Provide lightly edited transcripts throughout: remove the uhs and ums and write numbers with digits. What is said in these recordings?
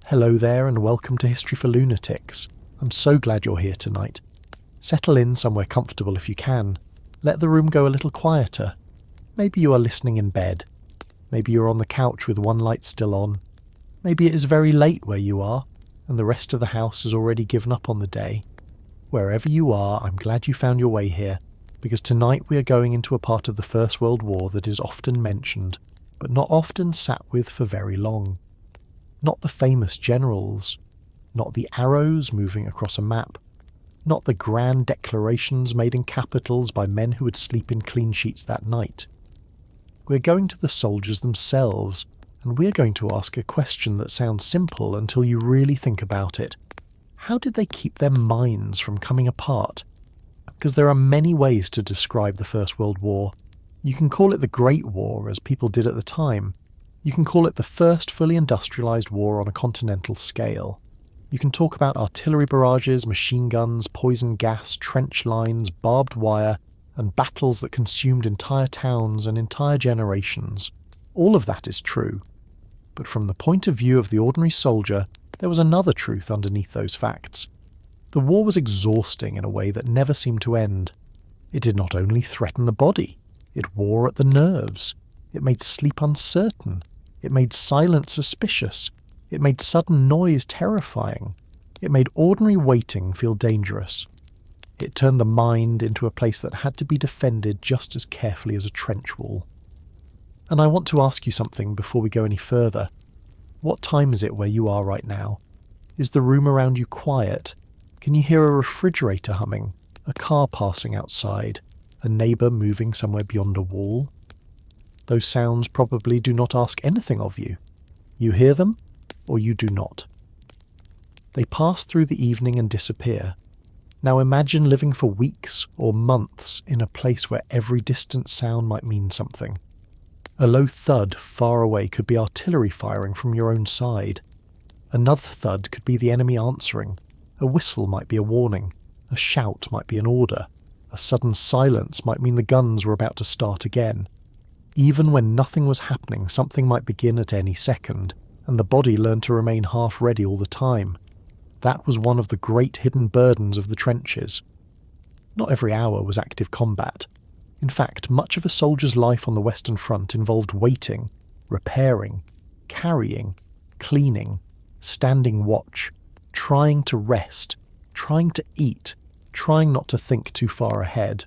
Hello there and welcome to History for Lunatics. I'm so glad you're here tonight. Settle in somewhere comfortable if you can. Let the room go a little quieter. Maybe you are listening in bed. Maybe you're on the couch with one light still on. Maybe it is very late where you are, and the rest of the house has already given up on the day. Wherever you are, I'm glad you found your way here, because tonight we are going into a part of the First World War that is often mentioned, but not often sat with for very long. Not the famous generals, not the arrows moving across a map, not the grand declarations made in capitals by men who would sleep in clean sheets that night. We're going to the soldiers themselves, and we're going to ask a question that sounds simple until you really think about it. How did they keep their minds from coming apart? Because there are many ways to describe the First World War. You can call it the Great War, as people did at the time. You can call it the first fully industrialised war on a continental scale. You can talk about artillery barrages, machine guns, poison gas, trench lines, barbed wire, and battles that consumed entire towns and entire generations. All of that is true. But from the point of view of the ordinary soldier, there was another truth underneath those facts. The war was exhausting in a way that never seemed to end. It did not only threaten the body, it wore at the nerves. It made sleep uncertain. It made silence suspicious. It made sudden noise terrifying. It made ordinary waiting feel dangerous. It turned the mind into a place that had to be defended just as carefully as a trench wall. And I want to ask you something before we go any further. What time is it where you are right now? Is the room around you quiet? Can you hear a refrigerator humming, a car passing outside, a neighbour moving somewhere beyond a wall? Those sounds probably do not ask anything of you. You hear them, or you do not. They pass through the evening and disappear. Now imagine living for weeks or months in a place where every distant sound might mean something. A low thud far away could be artillery firing from your own side. Another thud could be the enemy answering. A whistle might be a warning. A shout might be an order. A sudden silence might mean the guns were about to start again. Even when nothing was happening, something might begin at any second, and the body learned to remain half-ready all the time. That was one of the great hidden burdens of the trenches. Not every hour was active combat. In fact, much of a soldier's life on the Western Front involved waiting, repairing, carrying, cleaning, standing watch, trying to rest, trying to eat, trying not to think too far ahead.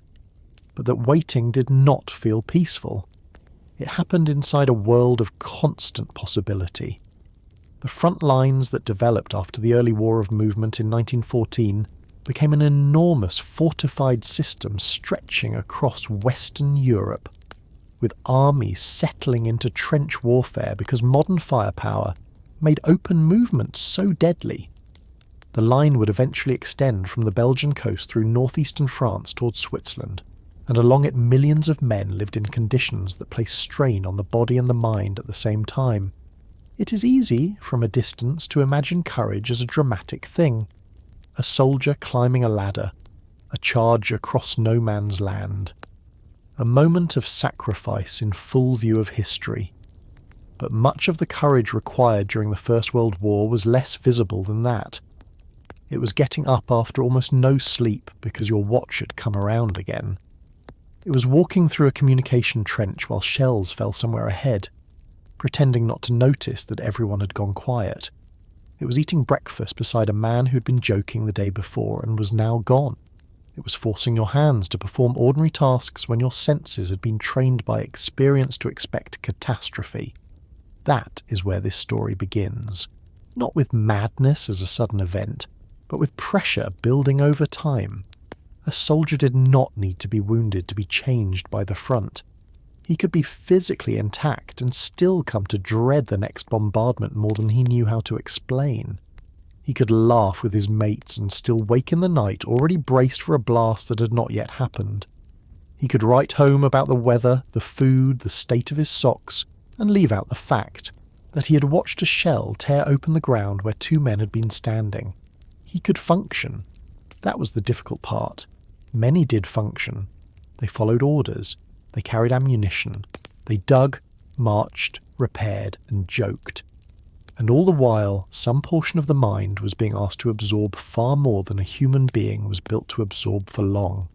But that waiting did not feel peaceful. It happened inside a world of constant possibility. The front lines that developed after the early War of Movement in 1914 became an enormous fortified system stretching across Western Europe, with armies settling into trench warfare because modern firepower made open movement so deadly. The line would eventually extend from the Belgian coast through northeastern France towards Switzerland, and along it millions of men lived in conditions that placed strain on the body and the mind at the same time. It is easy, from a distance, to imagine courage as a dramatic thing. A soldier climbing a ladder, a charge across no man's land. A moment of sacrifice in full view of history. But much of the courage required during the First World War was less visible than that. It was getting up after almost no sleep because your watch had come around again. It was walking through a communication trench while shells fell somewhere ahead, pretending not to notice that everyone had gone quiet. It was eating breakfast beside a man who'd been joking the day before and was now gone. It was forcing your hands to perform ordinary tasks when your senses had been trained by experience to expect catastrophe. That is where this story begins. Not with madness as a sudden event, but with pressure building over time. A soldier did not need to be wounded to be changed by the front. He could be physically intact and still come to dread the next bombardment more than he knew how to explain. He could laugh with his mates and still wake in the night already braced for a blast that had not yet happened. He could write home about the weather, the food, the state of his socks, and leave out the fact that he had watched a shell tear open the ground where two men had been standing. He could function. That was the difficult part. Many did function. They followed orders. They carried ammunition. They dug, marched, repaired, and joked. And all the while, some portion of the mind was being asked to absorb far more than a human being was built to absorb for long.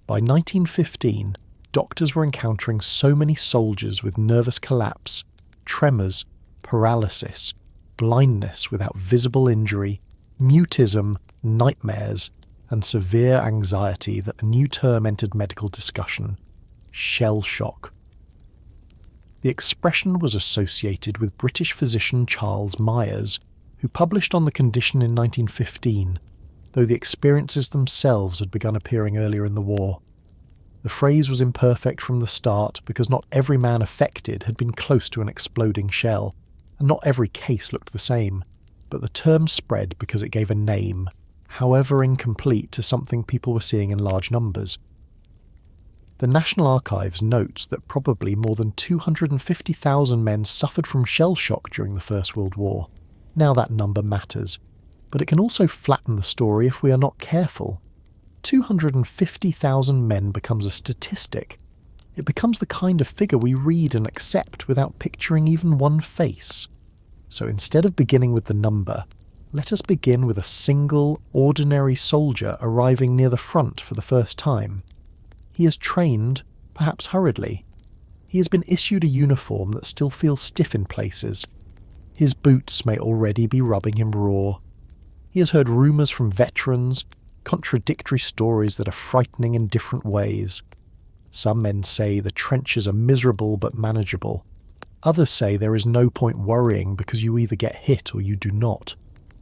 By 1915, doctors were encountering so many soldiers with nervous collapse, tremors, paralysis, blindness without visible injury, mutism, nightmares, and severe anxiety that a new term entered medical discussion: shell shock. The expression was associated with British physician Charles Myers, who published on the condition in 1915, though the experiences themselves had begun appearing earlier in the war. The phrase was imperfect from the start because not every man affected had been close to an exploding shell, and not every case looked the same, but the term spread because it gave a name, however incomplete, to something people were seeing in large numbers. The National Archives notes that probably more than 250,000 men suffered from shell shock during the First World War. Now that number matters, but it can also flatten the story if we are not careful. 250,000 men becomes a statistic. It becomes the kind of figure we read and accept without picturing even one face. So instead of beginning with the number, let us begin with a single, ordinary soldier arriving near the front for the first time. He is trained, perhaps hurriedly. He has been issued a uniform that still feels stiff in places. His boots may already be rubbing him raw. He has heard rumours from veterans, contradictory stories that are frightening in different ways. Some men say the trenches are miserable but manageable. Others say there is no point worrying because you either get hit or you do not.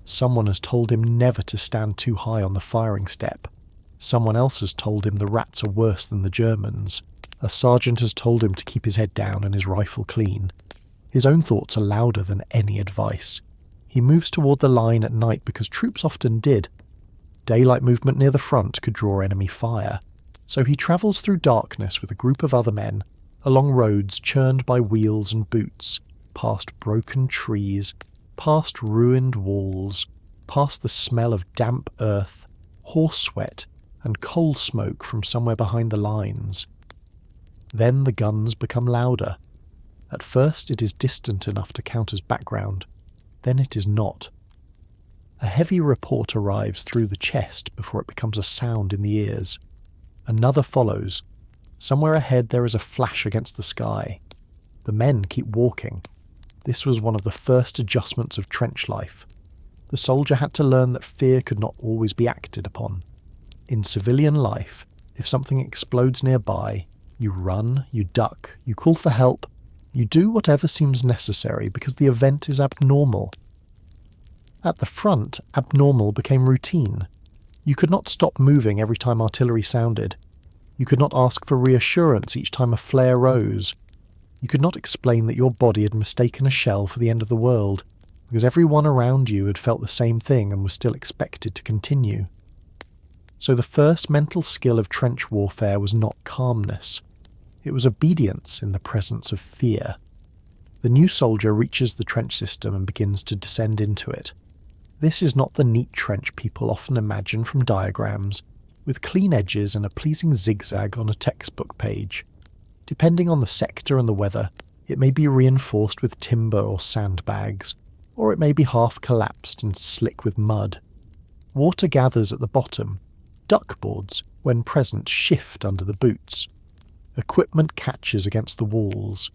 Someone has told him never to stand too high on the firing step. Someone else has told him the rats are worse than the Germans. A sergeant has told him to keep his head down and his rifle clean. His own thoughts are louder than any advice. He moves toward the line at night because troops often did. Daylight movement near the front could draw enemy fire, so he travels through darkness with a group of other men, along roads churned by wheels and boots, past broken trees, past ruined walls, past the smell of damp earth, horse sweat, and coal smoke from somewhere behind the lines. Then the guns become louder. At first it is distant enough to count as background, then it is not. A heavy report arrives through the chest before it becomes a sound in the ears. Another follows. Somewhere ahead there is a flash against the sky. The men keep walking. This was one of the first adjustments of trench life. The soldier had to learn that fear could not always be acted upon. In civilian life, if something explodes nearby, you run, you duck, you call for help, you do whatever seems necessary because the event is abnormal. At the front, abnormal became routine. You could not stop moving every time artillery sounded. You could not ask for reassurance each time a flare rose. You could not explain that your body had mistaken a shell for the end of the world, because everyone around you had felt the same thing and was still expected to continue. So the first mental skill of trench warfare was not calmness. It was obedience in the presence of fear. The new soldier reaches the trench system and begins to descend into it. This is not the neat trench people often imagine from diagrams, with clean edges and a pleasing zigzag on a textbook page. Depending on the sector and the weather, it may be reinforced with timber or sandbags, or it may be half collapsed and slick with mud. Water gathers at the bottom. Duckboards, when present, shift under the boots. Equipment catches against the walls.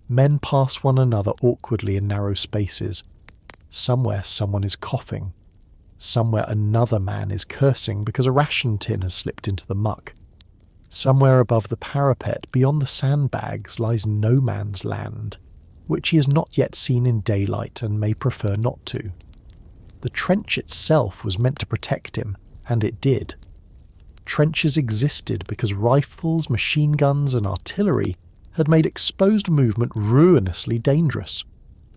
Men pass one another awkwardly in narrow spaces. Somewhere someone is coughing. Somewhere another man is cursing because a ration tin has slipped into the muck. Somewhere above the parapet, beyond the sandbags, lies no man's land, which he has not yet seen in daylight and may prefer not to. The trench itself was meant to protect him, and it did. Trenches existed because rifles, machine guns, and artillery had made exposed movement ruinously dangerous.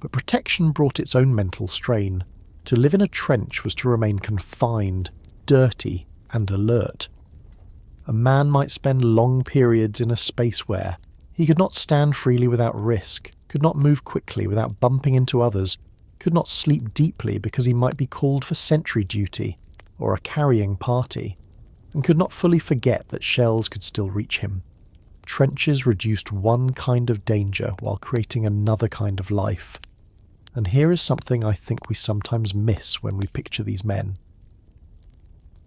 But protection brought its own mental strain. To live in a trench was to remain confined, dirty, and alert. A man might spend long periods in a space where he could not stand freely without risk, could not move quickly without bumping into others, could not sleep deeply because he might be called for sentry duty or a carrying party, and could not fully forget that shells could still reach him. Trenches reduced one kind of danger while creating another kind of life. And here is something I think we sometimes miss when we picture these men.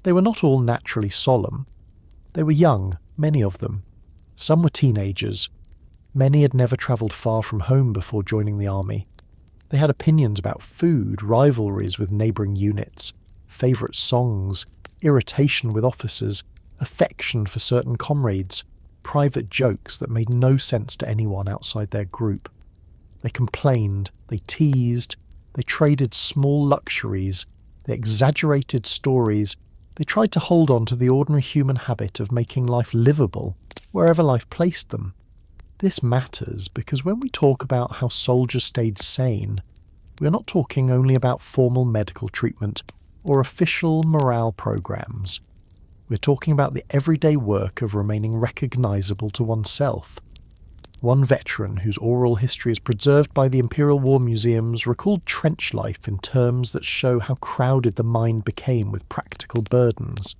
They were not all naturally solemn. They were young, many of them. Some were teenagers. Many had never travelled far from home before joining the army. They had opinions about food, rivalries with neighbouring units, favourite songs, irritation with officers, affection for certain comrades, private jokes that made no sense to anyone outside their group. They complained, they teased, they traded small luxuries, they exaggerated stories, they tried to hold on to the ordinary human habit of making life livable wherever life placed them. This matters because when we talk about how soldiers stayed sane, we are not talking only about formal medical treatment or official morale programs. We're talking about the everyday work of remaining recognisable to oneself. One veteran whose oral history is preserved by the Imperial War Museums recalled trench life in terms that show how crowded the mind became with practical burdens.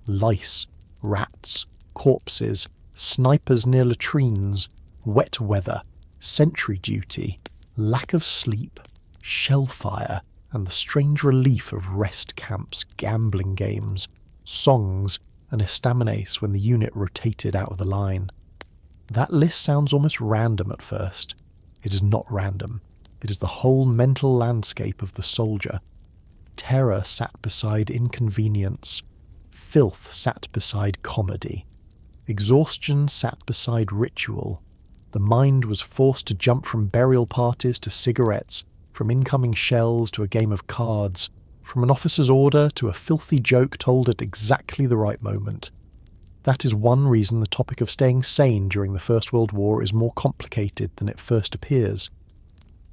Lice, rats, corpses, snipers near latrines, wet weather, sentry duty, lack of sleep, shell fire, and the strange relief of rest camps, gambling games, songs, and estaminets when the unit rotated out of the line. That list sounds almost random at first. It is not random. It is the whole mental landscape of the soldier. Terror sat beside inconvenience. Filth sat beside comedy. Exhaustion sat beside ritual. The mind was forced to jump from burial parties to cigarettes, from incoming shells to a game of cards, from an officer's order to a filthy joke told at exactly the right moment. That is one reason the topic of staying sane during the First World War is more complicated than it first appears.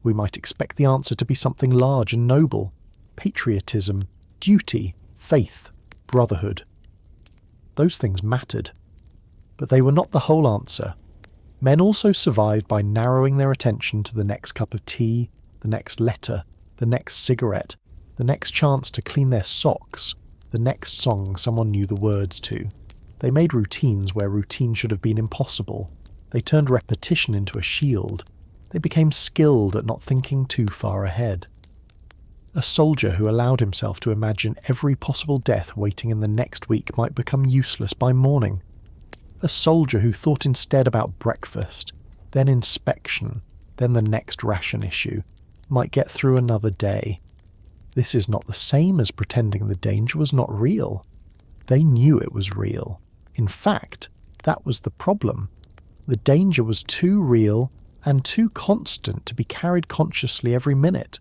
We might expect the answer to be something large and noble: patriotism, duty, faith, brotherhood. Those things mattered. But they were not the whole answer. Men also survived by narrowing their attention to the next cup of tea, the next letter, the next cigarette, the next chance to clean their socks, the next song someone knew the words to. They made routines where routine should have been impossible. They turned repetition into a shield. They became skilled at not thinking too far ahead. A soldier who allowed himself to imagine every possible death waiting in the next week might become useless by morning. A soldier who thought instead about breakfast, then inspection, then the next ration issue, might get through another day. This is not the same as pretending the danger was not real. They knew it was real. In fact, that was the problem. The danger was too real and too constant to be carried consciously every minute.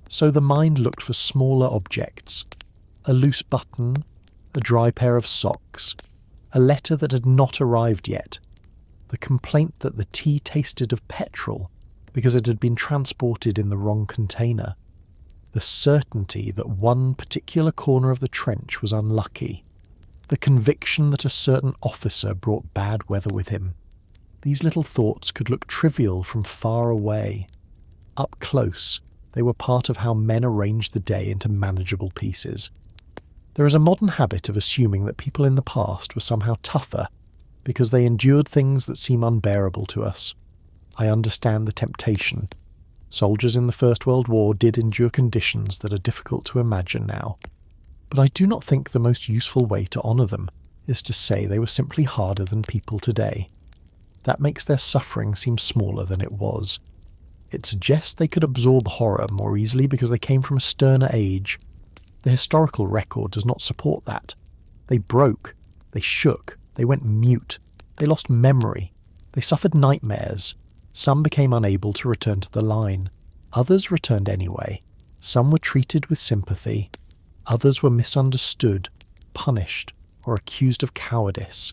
So the mind looked for smaller objects. A loose button, a dry pair of socks, a letter that had not arrived yet, the complaint that the tea tasted of petrol because it had been transported in the wrong container, the certainty that one particular corner of the trench was unlucky, the conviction that a certain officer brought bad weather with him. These little thoughts could look trivial from far away. Up close, they were part of how men arranged the day into manageable pieces. There is a modern habit of assuming that people in the past were somehow tougher because they endured things that seem unbearable to us. I understand the temptation. Soldiers in the First World War did endure conditions that are difficult to imagine now. But I do not think the most useful way to honour them is to say they were simply harder than people today. That makes their suffering seem smaller than it was. It suggests they could absorb horror more easily because they came from a sterner age. The historical record does not support that. They broke, they shook, they went mute, they lost memory, they suffered nightmares. Some became unable to return to the line. Others returned anyway. Some were treated with sympathy. Others were misunderstood, punished, or accused of cowardice.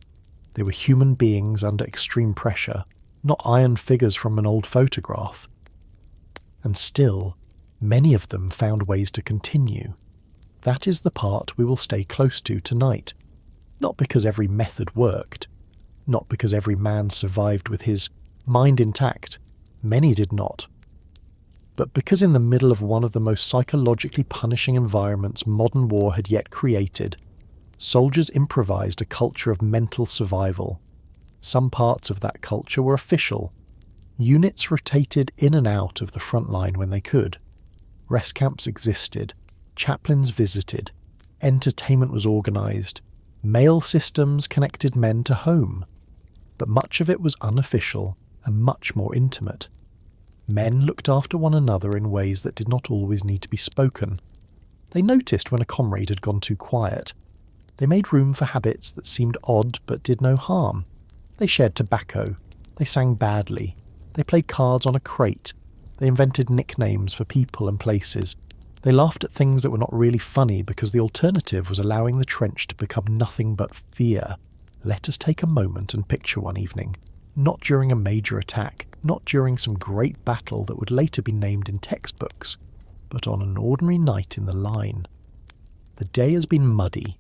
They were human beings under extreme pressure, not iron figures from an old photograph. And still, many of them found ways to continue. That is the part we will stay close to tonight. Not because every method worked. Not because every man survived with his mind intact. Many did not. But because in the middle of one of the most psychologically punishing environments modern war had yet created, soldiers improvised a culture of mental survival. Some parts of that culture were official. Units rotated in and out of the front line when they could. Rest camps existed, chaplains visited, entertainment was organised, mail systems connected men to home. But much of it was unofficial and much more intimate. Men looked after one another in ways that did not always need to be spoken. They noticed when a comrade had gone too quiet. They made room for habits that seemed odd but did no harm. They shared tobacco. They sang badly. They played cards on a crate. They invented nicknames for people and places. They laughed at things that were not really funny because the alternative was allowing the trench to become nothing but fear. Let us take a moment and picture one evening. Not during a major attack, not during some great battle that would later be named in textbooks, but on an ordinary night in the line. The day has been muddy.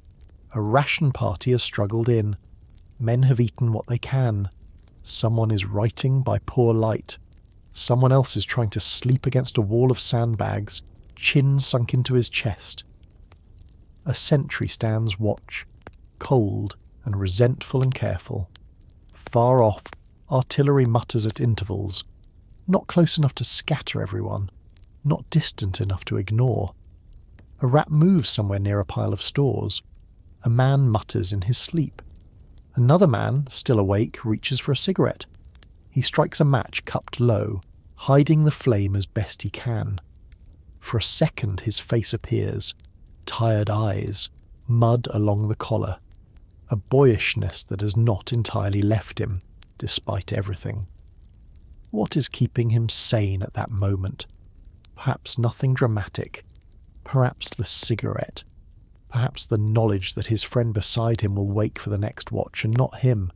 A ration party has struggled in. Men have eaten what they can. Someone is writing by poor light. Someone else is trying to sleep against a wall of sandbags, chin sunk into his chest. A sentry stands watch, cold and resentful and careful. Far off, artillery mutters at intervals, not close enough to scatter everyone, not distant enough to ignore. A rat moves somewhere near a pile of stores. A man mutters in his sleep. Another man, still awake, reaches for a cigarette. He strikes a match cupped low, hiding the flame as best he can. For a second his face appears, tired eyes, mud along the collar, a boyishness that has not entirely left him, despite everything. What is keeping him sane at that moment? Perhaps nothing dramatic. Perhaps the cigarette. Perhaps the knowledge that his friend beside him will wake for the next watch and not him.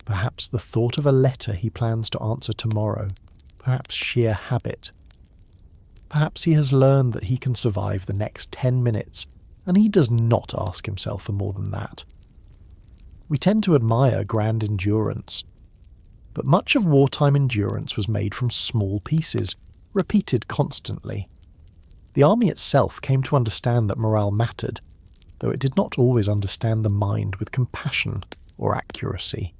Perhaps the thought of a letter he plans to answer tomorrow. Perhaps sheer habit. Perhaps he has learned that he can survive the next 10 minutes, and he does not ask himself for more than that. We tend to admire grand endurance, but much of wartime endurance was made from small pieces, repeated constantly. The army itself came to understand that morale mattered, though it did not always understand the mind with compassion or accuracy.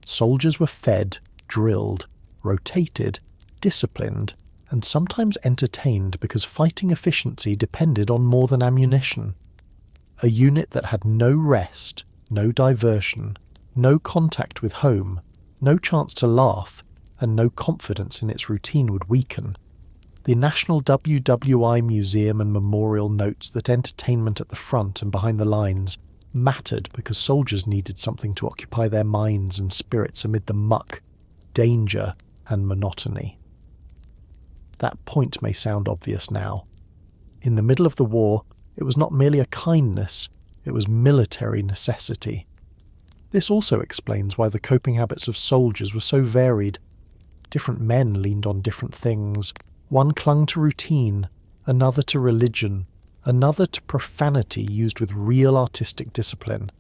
Soldiers were fed, drilled, rotated, disciplined, and sometimes entertained because fighting efficiency depended on more than ammunition. A unit that had no rest, no diversion, no contact with home, no chance to laugh, and no confidence in its routine would weaken. The National WWI Museum and Memorial notes that entertainment at the front and behind the lines mattered because soldiers needed something to occupy their minds and spirits amid the muck, danger, and monotony. That point may sound obvious now. In the middle of the war, it was not merely a kindness, it was military necessity. This also explains why the coping habits of soldiers were so varied. Different men leaned on different things. One clung to routine, another to religion, another to profanity used with real artistic discipline,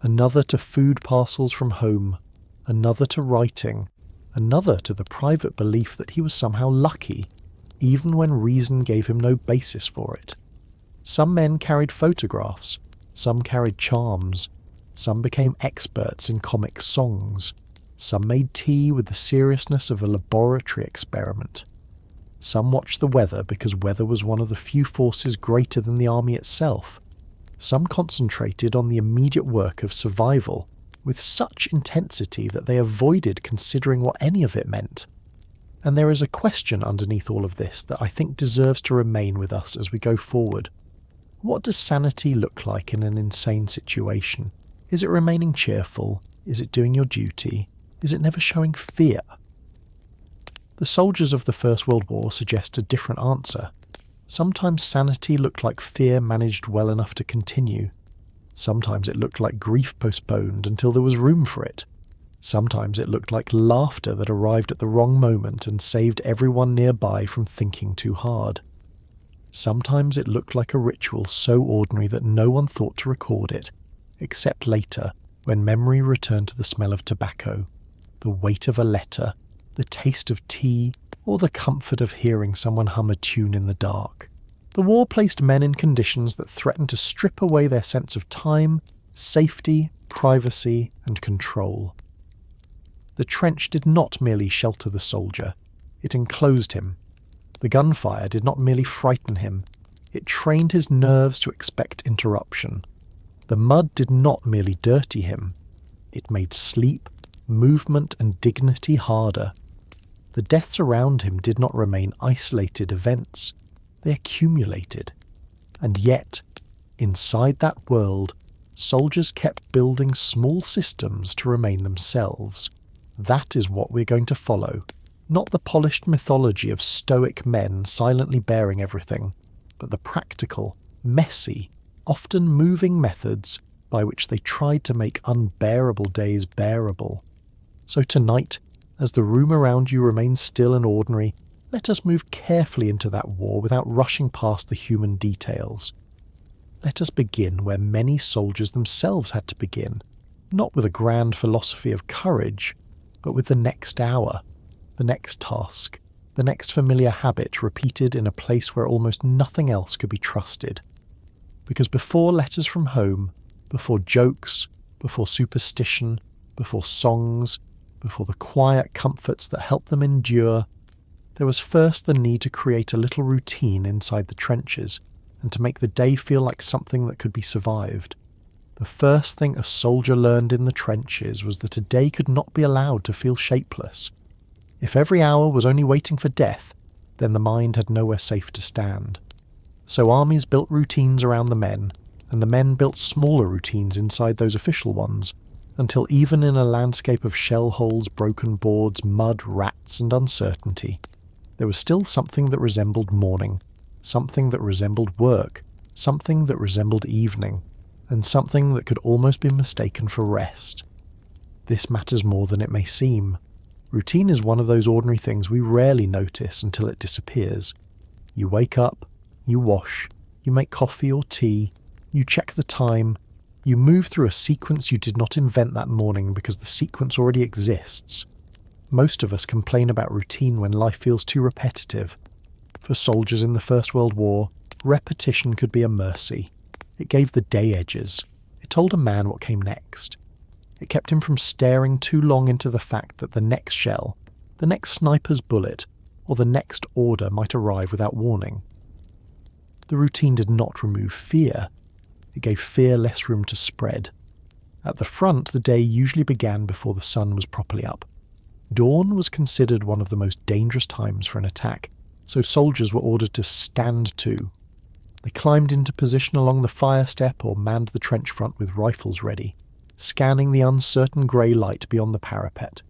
another to food parcels from home, another to writing, another to the private belief that he was somehow lucky, even when reason gave him no basis for it. Some men carried photographs, some carried charms, some became experts in comic songs, some made tea with the seriousness of a laboratory experiment. Some watched the weather because weather was one of the few forces greater than the army itself. Some concentrated on the immediate work of survival with such intensity that they avoided considering what any of it meant. And there is a question underneath all of this that I think deserves to remain with us as we go forward. What does sanity look like in an insane situation? Is it remaining cheerful? Is it doing your duty? Is it never showing fear? The soldiers of the First World War suggest a different answer. Sometimes sanity looked like fear managed well enough to continue. Sometimes it looked like grief postponed until there was room for it. Sometimes it looked like laughter that arrived at the wrong moment and saved everyone nearby from thinking too hard. Sometimes it looked like a ritual so ordinary that no one thought to record it, except later, when memory returned to the smell of tobacco, the weight of a letter, the taste of tea, or the comfort of hearing someone hum a tune in the dark. The war placed men in conditions that threatened to strip away their sense of time, safety, privacy, and control. The trench did not merely shelter the soldier, it enclosed him. The gunfire did not merely frighten him, it trained his nerves to expect interruption. The mud did not merely dirty him, it made sleep, movement and dignity harder. The deaths around him did not remain isolated events, they accumulated. And yet, inside that world, soldiers kept building small systems to remain themselves. That is what we're going to follow, not the polished mythology of stoic men silently bearing everything, but the practical, messy, often moving methods by which they tried to make unbearable days bearable. So tonight, as the room around you remains still and ordinary, let us move carefully into that war without rushing past the human details. Let us begin where many soldiers themselves had to begin, not with a grand philosophy of courage, but with the next hour, the next task, the next familiar habit repeated in a place where almost nothing else could be trusted. Because before letters from home, before jokes, before superstition, before songs, before the quiet comforts that help them endure, there was first the need to create a little routine inside the trenches and to make the day feel like something that could be survived. The first thing a soldier learned in the trenches was that a day could not be allowed to feel shapeless. If every hour was only waiting for death, then the mind had nowhere safe to stand. So armies built routines around the men, and the men built smaller routines inside those official ones, until even in a landscape of shell holes, broken boards, mud, rats, and uncertainty, there was still something that resembled morning, something that resembled work, something that resembled evening, and something that could almost be mistaken for rest. This matters more than it may seem. Routine is one of those ordinary things we rarely notice until it disappears. You wake up, you wash, you make coffee or tea, you check the time, you move through a sequence you did not invent that morning because the sequence already exists. Most of us complain about routine when life feels too repetitive. For soldiers in the First World War, repetition could be a mercy. It gave the day edges. It told a man what came next. It kept him from staring too long into the fact that the next shell, the next sniper's bullet, or the next order might arrive without warning. The routine did not remove fear. It gave fear less room to spread. At the front, the day usually began before the sun was properly up. Dawn was considered one of the most dangerous times for an attack, so soldiers were ordered to stand to. They climbed into position along the fire step or manned the trench front with rifles ready, scanning the uncertain grey light beyond the parapet.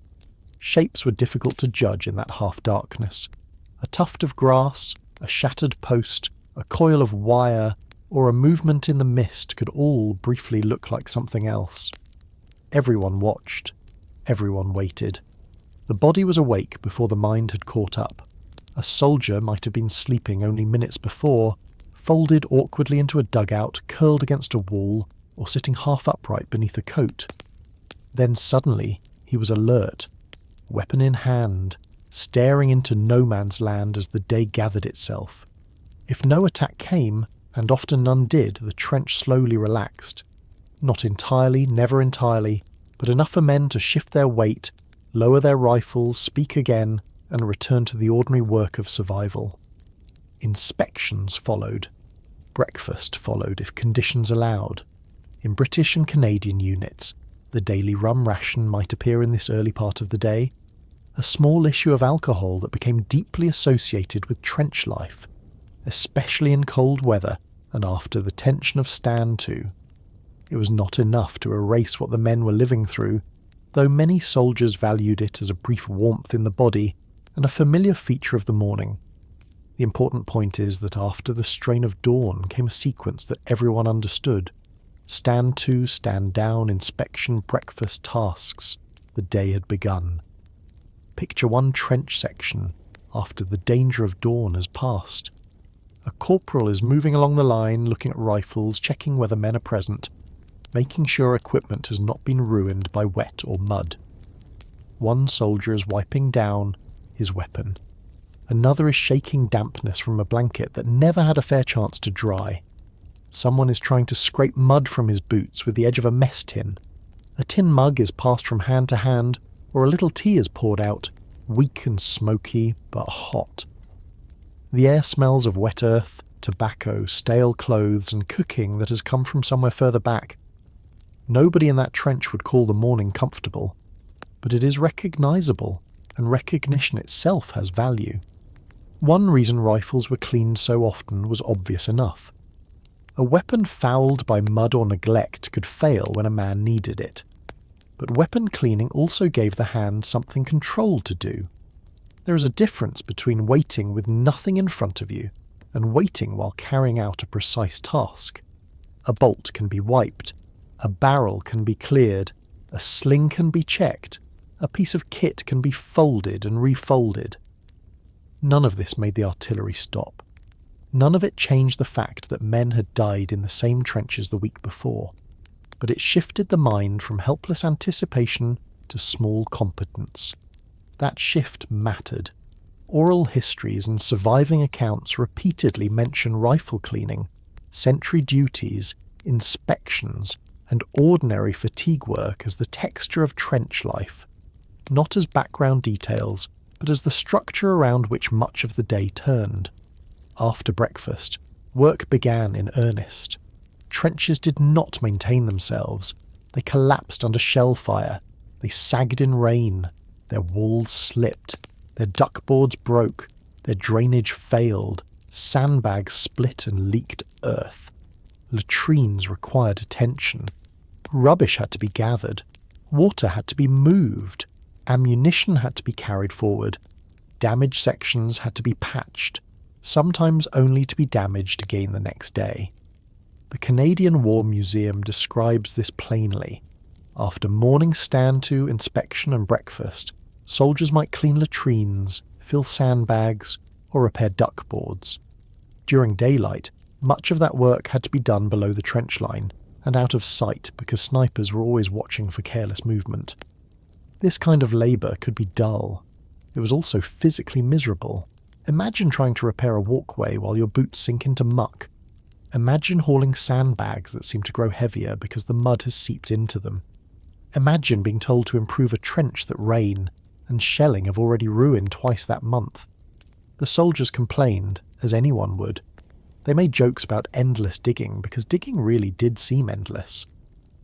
Shapes were difficult to judge in that half-darkness. A tuft of grass, a shattered post, a coil of wire, or a movement in the mist could all briefly look like something else. Everyone watched. Everyone waited. The body was awake before the mind had caught up. A soldier might have been sleeping only minutes before, folded awkwardly into a dugout, curled against a wall, or sitting half upright beneath a coat. Then suddenly he was alert, weapon in hand, staring into no man's land as the day gathered itself. If no attack came, and often none did, the trench slowly relaxed. Not entirely, never entirely, but enough for men to shift their weight, lower their rifles, speak again, and return to the ordinary work of survival. Inspections followed. Breakfast followed if conditions allowed. In British and Canadian units, the daily rum ration might appear in this early part of the day, a small issue of alcohol that became deeply associated with trench life, especially in cold weather and after the tension of stand to. It was not enough to erase what the men were living through, though many soldiers valued it as a brief warmth in the body and a familiar feature of the morning. The important point is that after the strain of dawn came a sequence that everyone understood. Stand to, stand down, inspection, breakfast, tasks. The day had begun. Picture one trench section after the danger of dawn has passed. A corporal is moving along the line, looking at rifles, checking whether men are present, making sure equipment has not been ruined by wet or mud. One soldier is wiping down his weapon. Another is shaking dampness from a blanket that never had a fair chance to dry. Someone is trying to scrape mud from his boots with the edge of a mess tin. A tin mug is passed from hand to hand, or a little tea is poured out, weak and smoky, but hot. The air smells of wet earth, tobacco, stale clothes, and cooking that has come from somewhere further back. Nobody in that trench would call the morning comfortable, but it is recognisable, and recognition itself has value. One reason rifles were cleaned so often was obvious enough. A weapon fouled by mud or neglect could fail when a man needed it. But weapon cleaning also gave the hand something controlled to do. There is a difference between waiting with nothing in front of you and waiting while carrying out a precise task. A bolt can be wiped, a barrel can be cleared, a sling can be checked, a piece of kit can be folded and refolded. None of this made the artillery stop. None of it changed the fact that men had died in the same trenches the week before, but it shifted the mind from helpless anticipation to small competence. That shift mattered. Oral histories and surviving accounts repeatedly mention rifle cleaning, sentry duties, inspections, and ordinary fatigue work as the texture of trench life, not as background details, but as the structure around which much of the day turned. After breakfast, work began in earnest. Trenches did not maintain themselves. They collapsed under shell fire. They sagged in rain. Their walls slipped. Their duckboards broke. Their drainage failed. Sandbags split and leaked earth. Latrines required attention. Rubbish had to be gathered. Water had to be moved. Ammunition had to be carried forward. Damaged sections had to be patched, sometimes only to be damaged again the next day. The Canadian War Museum describes this plainly. After morning stand-to, inspection and breakfast, soldiers might clean latrines, fill sandbags, or repair duckboards. During daylight, much of that work had to be done below the trench line and out of sight because snipers were always watching for careless movement. This kind of labour could be dull. It was also physically miserable. Imagine trying to repair a walkway while your boots sink into muck. Imagine hauling sandbags that seem to grow heavier because the mud has seeped into them. Imagine being told to improve a trench that rain and shelling have already ruined twice that month. The soldiers complained, as anyone would. They made jokes about endless digging because digging really did seem endless.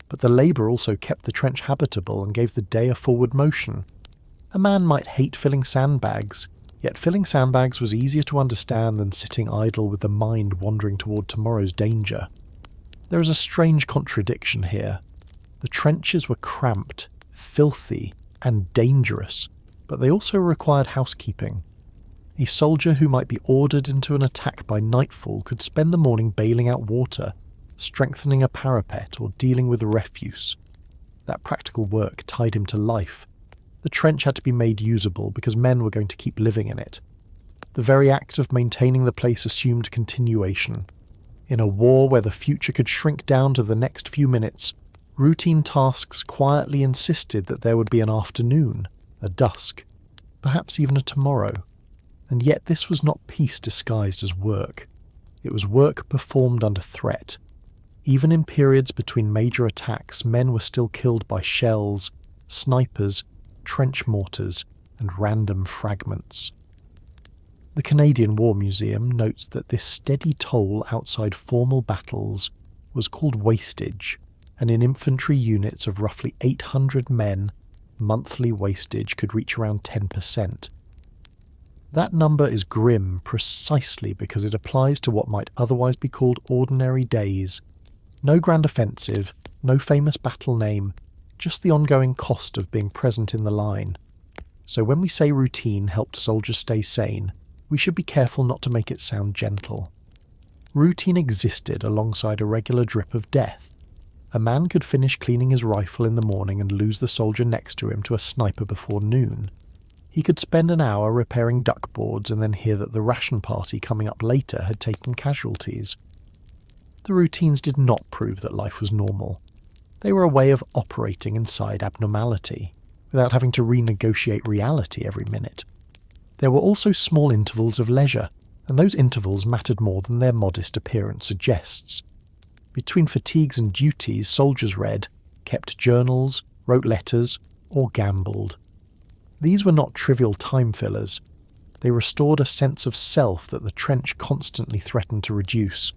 But the labour also kept the trench habitable and gave the day a forward motion. A man might hate filling sandbags, yet filling sandbags was easier to understand than sitting idle with the mind wandering toward tomorrow's danger. There is a strange contradiction here. The trenches were cramped, filthy, and dangerous, but they also required housekeeping. A soldier who might be ordered into an attack by nightfall could spend the morning bailing out water, strengthening a parapet, or dealing with refuse. That practical work tied him to life. The trench had to be made usable because men were going to keep living in it. The very act of maintaining the place assumed continuation. In a war where the future could shrink down to the next few minutes, routine tasks quietly insisted that there would be an afternoon, a dusk, perhaps even a tomorrow. And yet this was not peace disguised as work. It was work performed under threat. Even in periods between major attacks, men were still killed by shells, snipers, trench mortars, and random fragments. The Canadian War Museum notes that this steady toll outside formal battles was called wastage, and in infantry units of roughly 800 men, monthly wastage could reach around 10%. That number is grim precisely because it applies to what might otherwise be called ordinary days. No grand offensive, no famous battle name, just the ongoing cost of being present in the line. So when we say routine helped soldiers stay sane, we should be careful not to make it sound gentle. Routine existed alongside a regular drip of death. A man could finish cleaning his rifle in the morning and lose the soldier next to him to a sniper before noon. He could spend an hour repairing duckboards and then hear that the ration party coming up later had taken casualties. The routines did not prove that life was normal. They were a way of operating inside abnormality, without having to renegotiate reality every minute. There were also small intervals of leisure, and those intervals mattered more than their modest appearance suggests. Between fatigues and duties, soldiers read, kept journals, wrote letters, or gambled. These were not trivial time fillers. They restored a sense of self that the trench constantly threatened to reduce.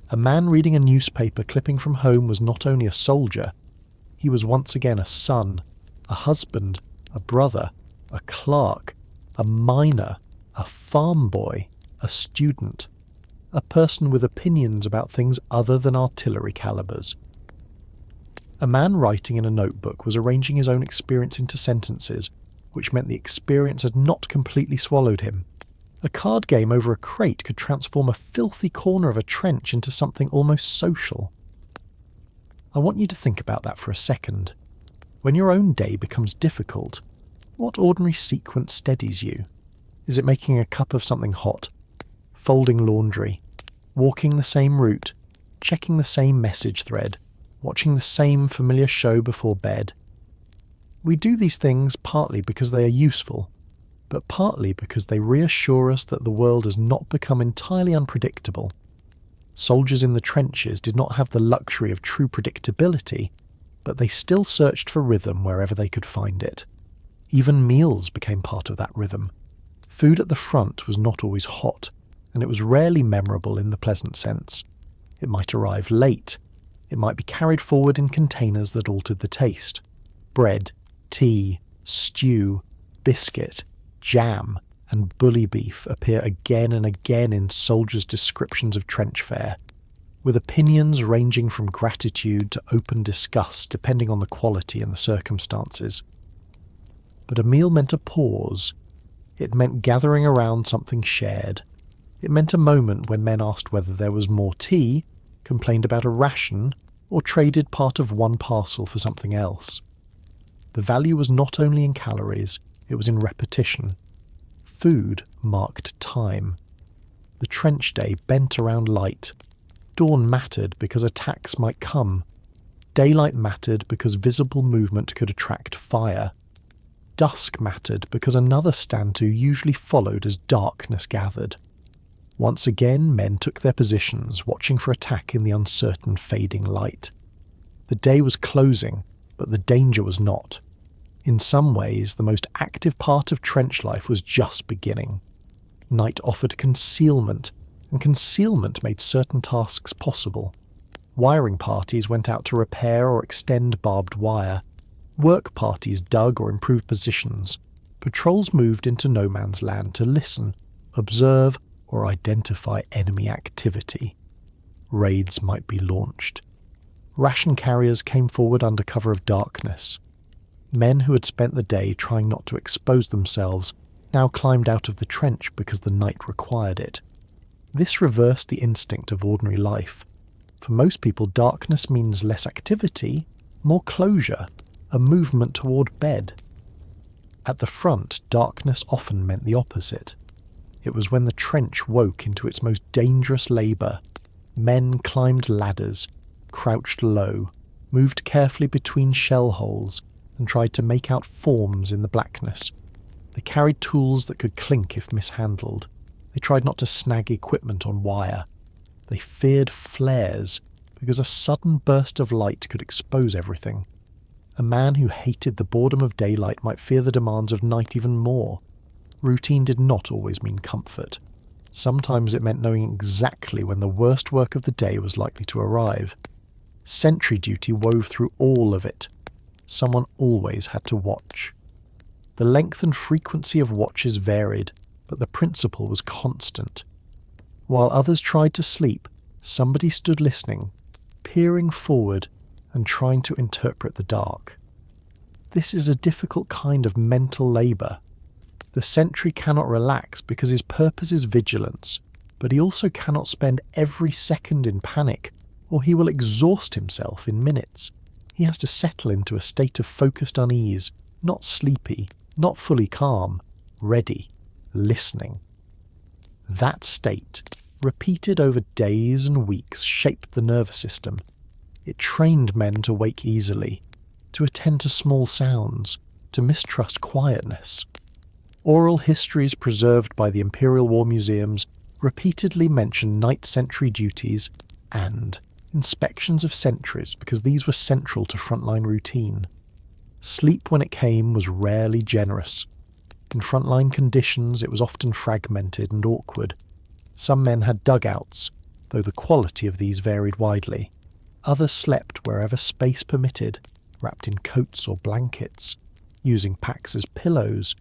A man reading a newspaper clipping from home was not only a soldier, he was once again a son, a husband, a brother, a clerk, a miner, a farm boy, a student, a person with opinions about things other than artillery calibers. A man writing in a notebook was arranging his own experience into sentences, which meant the experience had not completely swallowed him. A card game over a crate could transform a filthy corner of a trench into something almost social. I want you to think about that for a second. When your own day becomes difficult, what ordinary sequence steadies you? Is it making a cup of something hot, folding laundry, walking the same route, checking the same message thread, watching the same familiar show before bed? We do these things partly because they are useful, but partly because they reassure us that the world has not become entirely unpredictable. Soldiers in the trenches did not have the luxury of true predictability, but they still searched for rhythm wherever they could find it. Even meals became part of that rhythm. Food at the front was not always hot, and it was rarely memorable in the pleasant sense. It might arrive late. It might be carried forward in containers that altered the taste. Bread, tea, stew, biscuit, jam, and bully beef appear again and again in soldiers' descriptions of trench fare, with opinions ranging from gratitude to open disgust depending on the quality and the circumstances. But a meal meant a pause. It meant gathering around something shared. It meant a moment when men asked whether there was more tea, complained about a ration, or traded part of one parcel for something else. The value was not only in calories, it was in repetition. Food marked time. The trench day bent around light. Dawn mattered because attacks might come. Daylight mattered because visible movement could attract fire. Dusk mattered because another stand-to usually followed as darkness gathered. Once again, men took their positions, watching for attack in the uncertain fading light. The day was closing, but the danger was not. In some ways, the most active part of trench life was just beginning. Night offered concealment, and concealment made certain tasks possible. Wiring parties went out to repair or extend barbed wire. Work parties dug or improved positions. Patrols moved into no man's land to listen, observe, or identify enemy activity. Raids might be launched. Ration carriers came forward under cover of darkness. Men who had spent the day trying not to expose themselves now climbed out of the trench because the night required it. This reversed the instinct of ordinary life. For most people, darkness means less activity, more closure, a movement toward bed. At the front, darkness often meant the opposite. It was when the trench woke into its most dangerous labour. Men climbed ladders, crouched low, moved carefully between shell holes, and tried to make out forms in the blackness. They carried tools that could clink if mishandled. They tried not to snag equipment on wire. They feared flares, because a sudden burst of light could expose everything. A man who hated the boredom of daylight might fear the demands of night even more. Routine did not always mean comfort. Sometimes it meant knowing exactly when the worst work of the day was likely to arrive. Sentry duty wove through all of it. Someone always had to watch. The length and frequency of watches varied, but the principle was constant. While others tried to sleep, somebody stood listening, peering forward and trying to interpret the dark. This is a difficult kind of mental labour. The sentry cannot relax because his purpose is vigilance, but he also cannot spend every second in panic, or he will exhaust himself in minutes. He has to settle into a state of focused unease, not sleepy, not fully calm, ready, listening. That state, repeated over days and weeks, shaped the nervous system. It trained men to wake easily, to attend to small sounds, to mistrust quietness. Oral histories preserved by the Imperial War Museums repeatedly mention night sentry duties and inspections of sentries because these were central to frontline routine. Sleep when it came was rarely generous. In frontline conditions, it was often fragmented and awkward. Some men had dugouts, though the quality of these varied widely. Others slept wherever space permitted, wrapped in coats or blankets, using packs as pillows,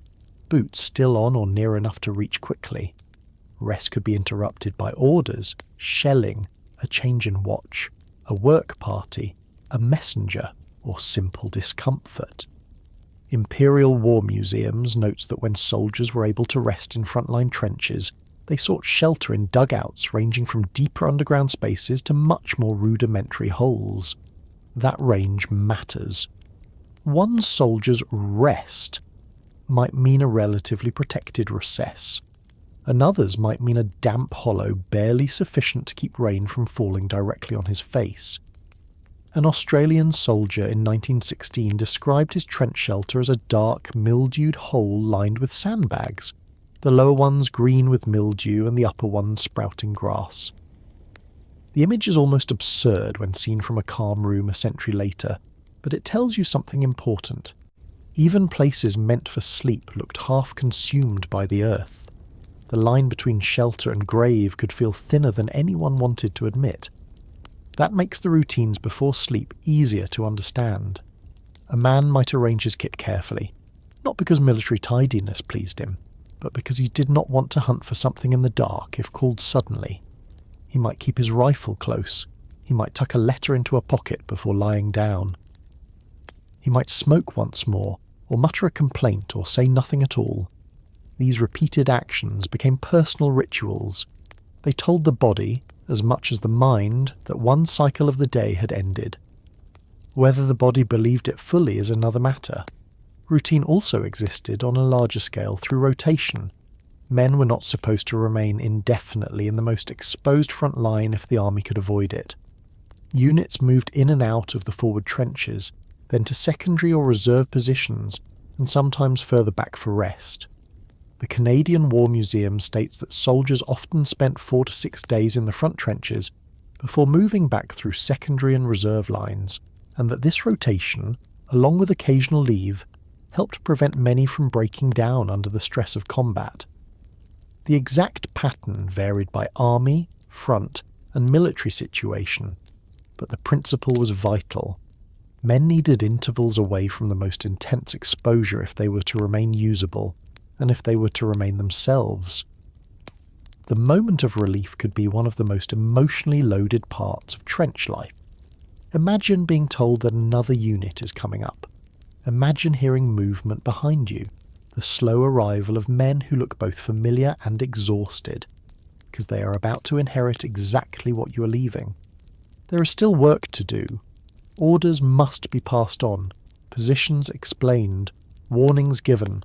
boots still on or near enough to reach quickly. Rest could be interrupted by orders, shelling, a change in watch, a work party, a messenger, or simple discomfort. Imperial War Museums notes that when soldiers were able to rest in frontline trenches, they sought shelter in dugouts ranging from deeper underground spaces to much more rudimentary holes. That range matters. One soldier's rest might mean a relatively protected recess. Another's might mean a damp hollow barely sufficient to keep rain from falling directly on his face. An Australian soldier in 1916 described his trench shelter as a dark, mildewed hole lined with sandbags, the lower ones green with mildew and the upper ones sprouting grass. The image is almost absurd when seen from a calm room a century later, but it tells you something important. Even places meant for sleep looked half consumed by the earth. The line between shelter and grave could feel thinner than anyone wanted to admit. That makes the routines before sleep easier to understand. A man might arrange his kit carefully, not because military tidiness pleased him, but because he did not want to hunt for something in the dark if called suddenly. He might keep his rifle close. He might tuck a letter into a pocket before lying down. He might smoke once more, or mutter a complaint, or say nothing at all. These repeated actions became personal rituals. They told the body, as much as the mind, that one cycle of the day had ended. Whether the body believed it fully is another matter. Routine also existed on a larger scale through rotation. Men were not supposed to remain indefinitely in the most exposed front line if the army could avoid it. Units moved in and out of the forward trenches, then to secondary or reserve positions, and sometimes further back for rest. The Canadian War Museum states that soldiers often spent 4 to 6 days in the front trenches before moving back through secondary and reserve lines, and that this rotation, along with occasional leave, helped prevent many from breaking down under the stress of combat. The exact pattern varied by army, front, and military situation, but the principle was vital. Men needed intervals away from the most intense exposure if they were to remain usable, and if they were to remain themselves. The moment of relief could be one of the most emotionally loaded parts of trench life. Imagine being told that another unit is coming up. Imagine hearing movement behind you, the slow arrival of men who look both familiar and exhausted, because they are about to inherit exactly what you are leaving. There is still work to do. Orders must be passed on, positions explained, warnings given.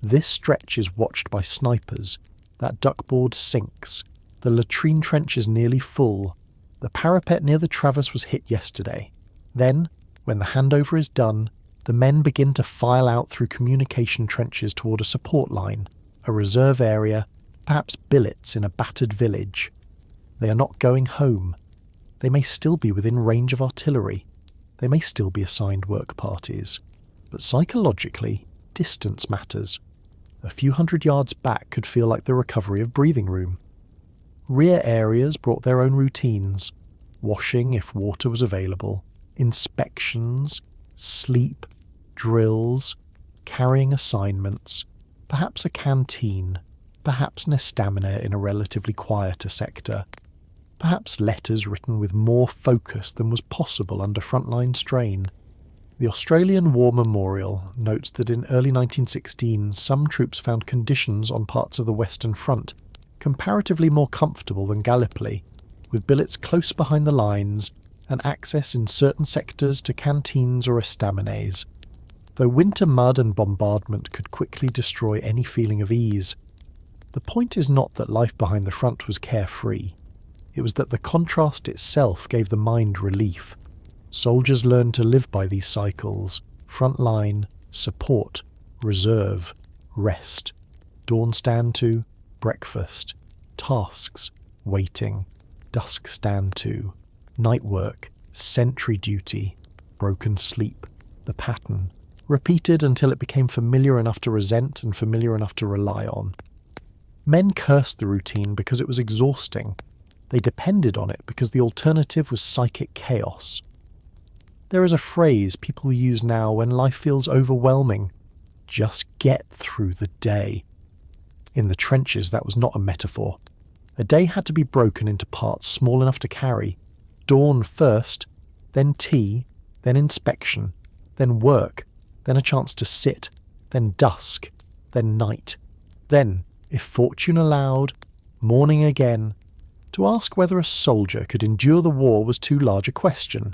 This stretch is watched by snipers. That duckboard sinks. The latrine trench is nearly full. The parapet near the traverse was hit yesterday. Then, when the handover is done, the men begin to file out through communication trenches toward a support line, a reserve area, perhaps billets in a battered village. They are not going home. They may still be within range of artillery. They may still be assigned work parties. But psychologically, distance matters. A few hundred yards back could feel like the recovery of breathing room. Rear areas brought their own routines. Washing if water was available, inspections, sleep, drills, carrying assignments, perhaps a canteen, perhaps an estaminet in a relatively quieter sector, perhaps letters written with more focus than was possible under frontline strain. The Australian War Memorial notes that in early 1916 some troops found conditions on parts of the Western Front comparatively more comfortable than Gallipoli, with billets close behind the lines and access in certain sectors to canteens or estaminets. Though winter mud and bombardment could quickly destroy any feeling of ease, the point is not that life behind the front was carefree. It was that the contrast itself gave the mind relief. Soldiers learned to live by these cycles: front line, support, reserve, rest, dawn stand to, breakfast, tasks, waiting, dusk stand to, night work, sentry duty, broken sleep, the pattern, repeated until it became familiar enough to resent and familiar enough to rely on. Men cursed the routine because it was exhausting. They depended on it because the alternative was psychic chaos. There is a phrase people use now when life feels overwhelming: just get through the day. In the trenches, that was not a metaphor. A day had to be broken into parts small enough to carry. Dawn first, then tea, then inspection, then work, then a chance to sit, then dusk, then night, then, if fortune allowed, morning again. To ask whether a soldier could endure the war was too large a question.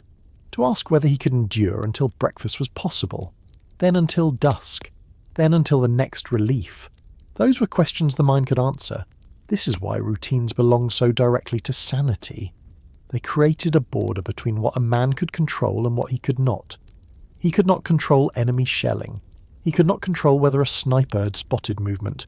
To ask whether he could endure until breakfast was possible, then until dusk, then until the next relief. Those were questions the mind could answer. This is why routines belong so directly to sanity. They created a border between what a man could control and what he could not. He could not control enemy shelling. He could not control whether a sniper had spotted movement.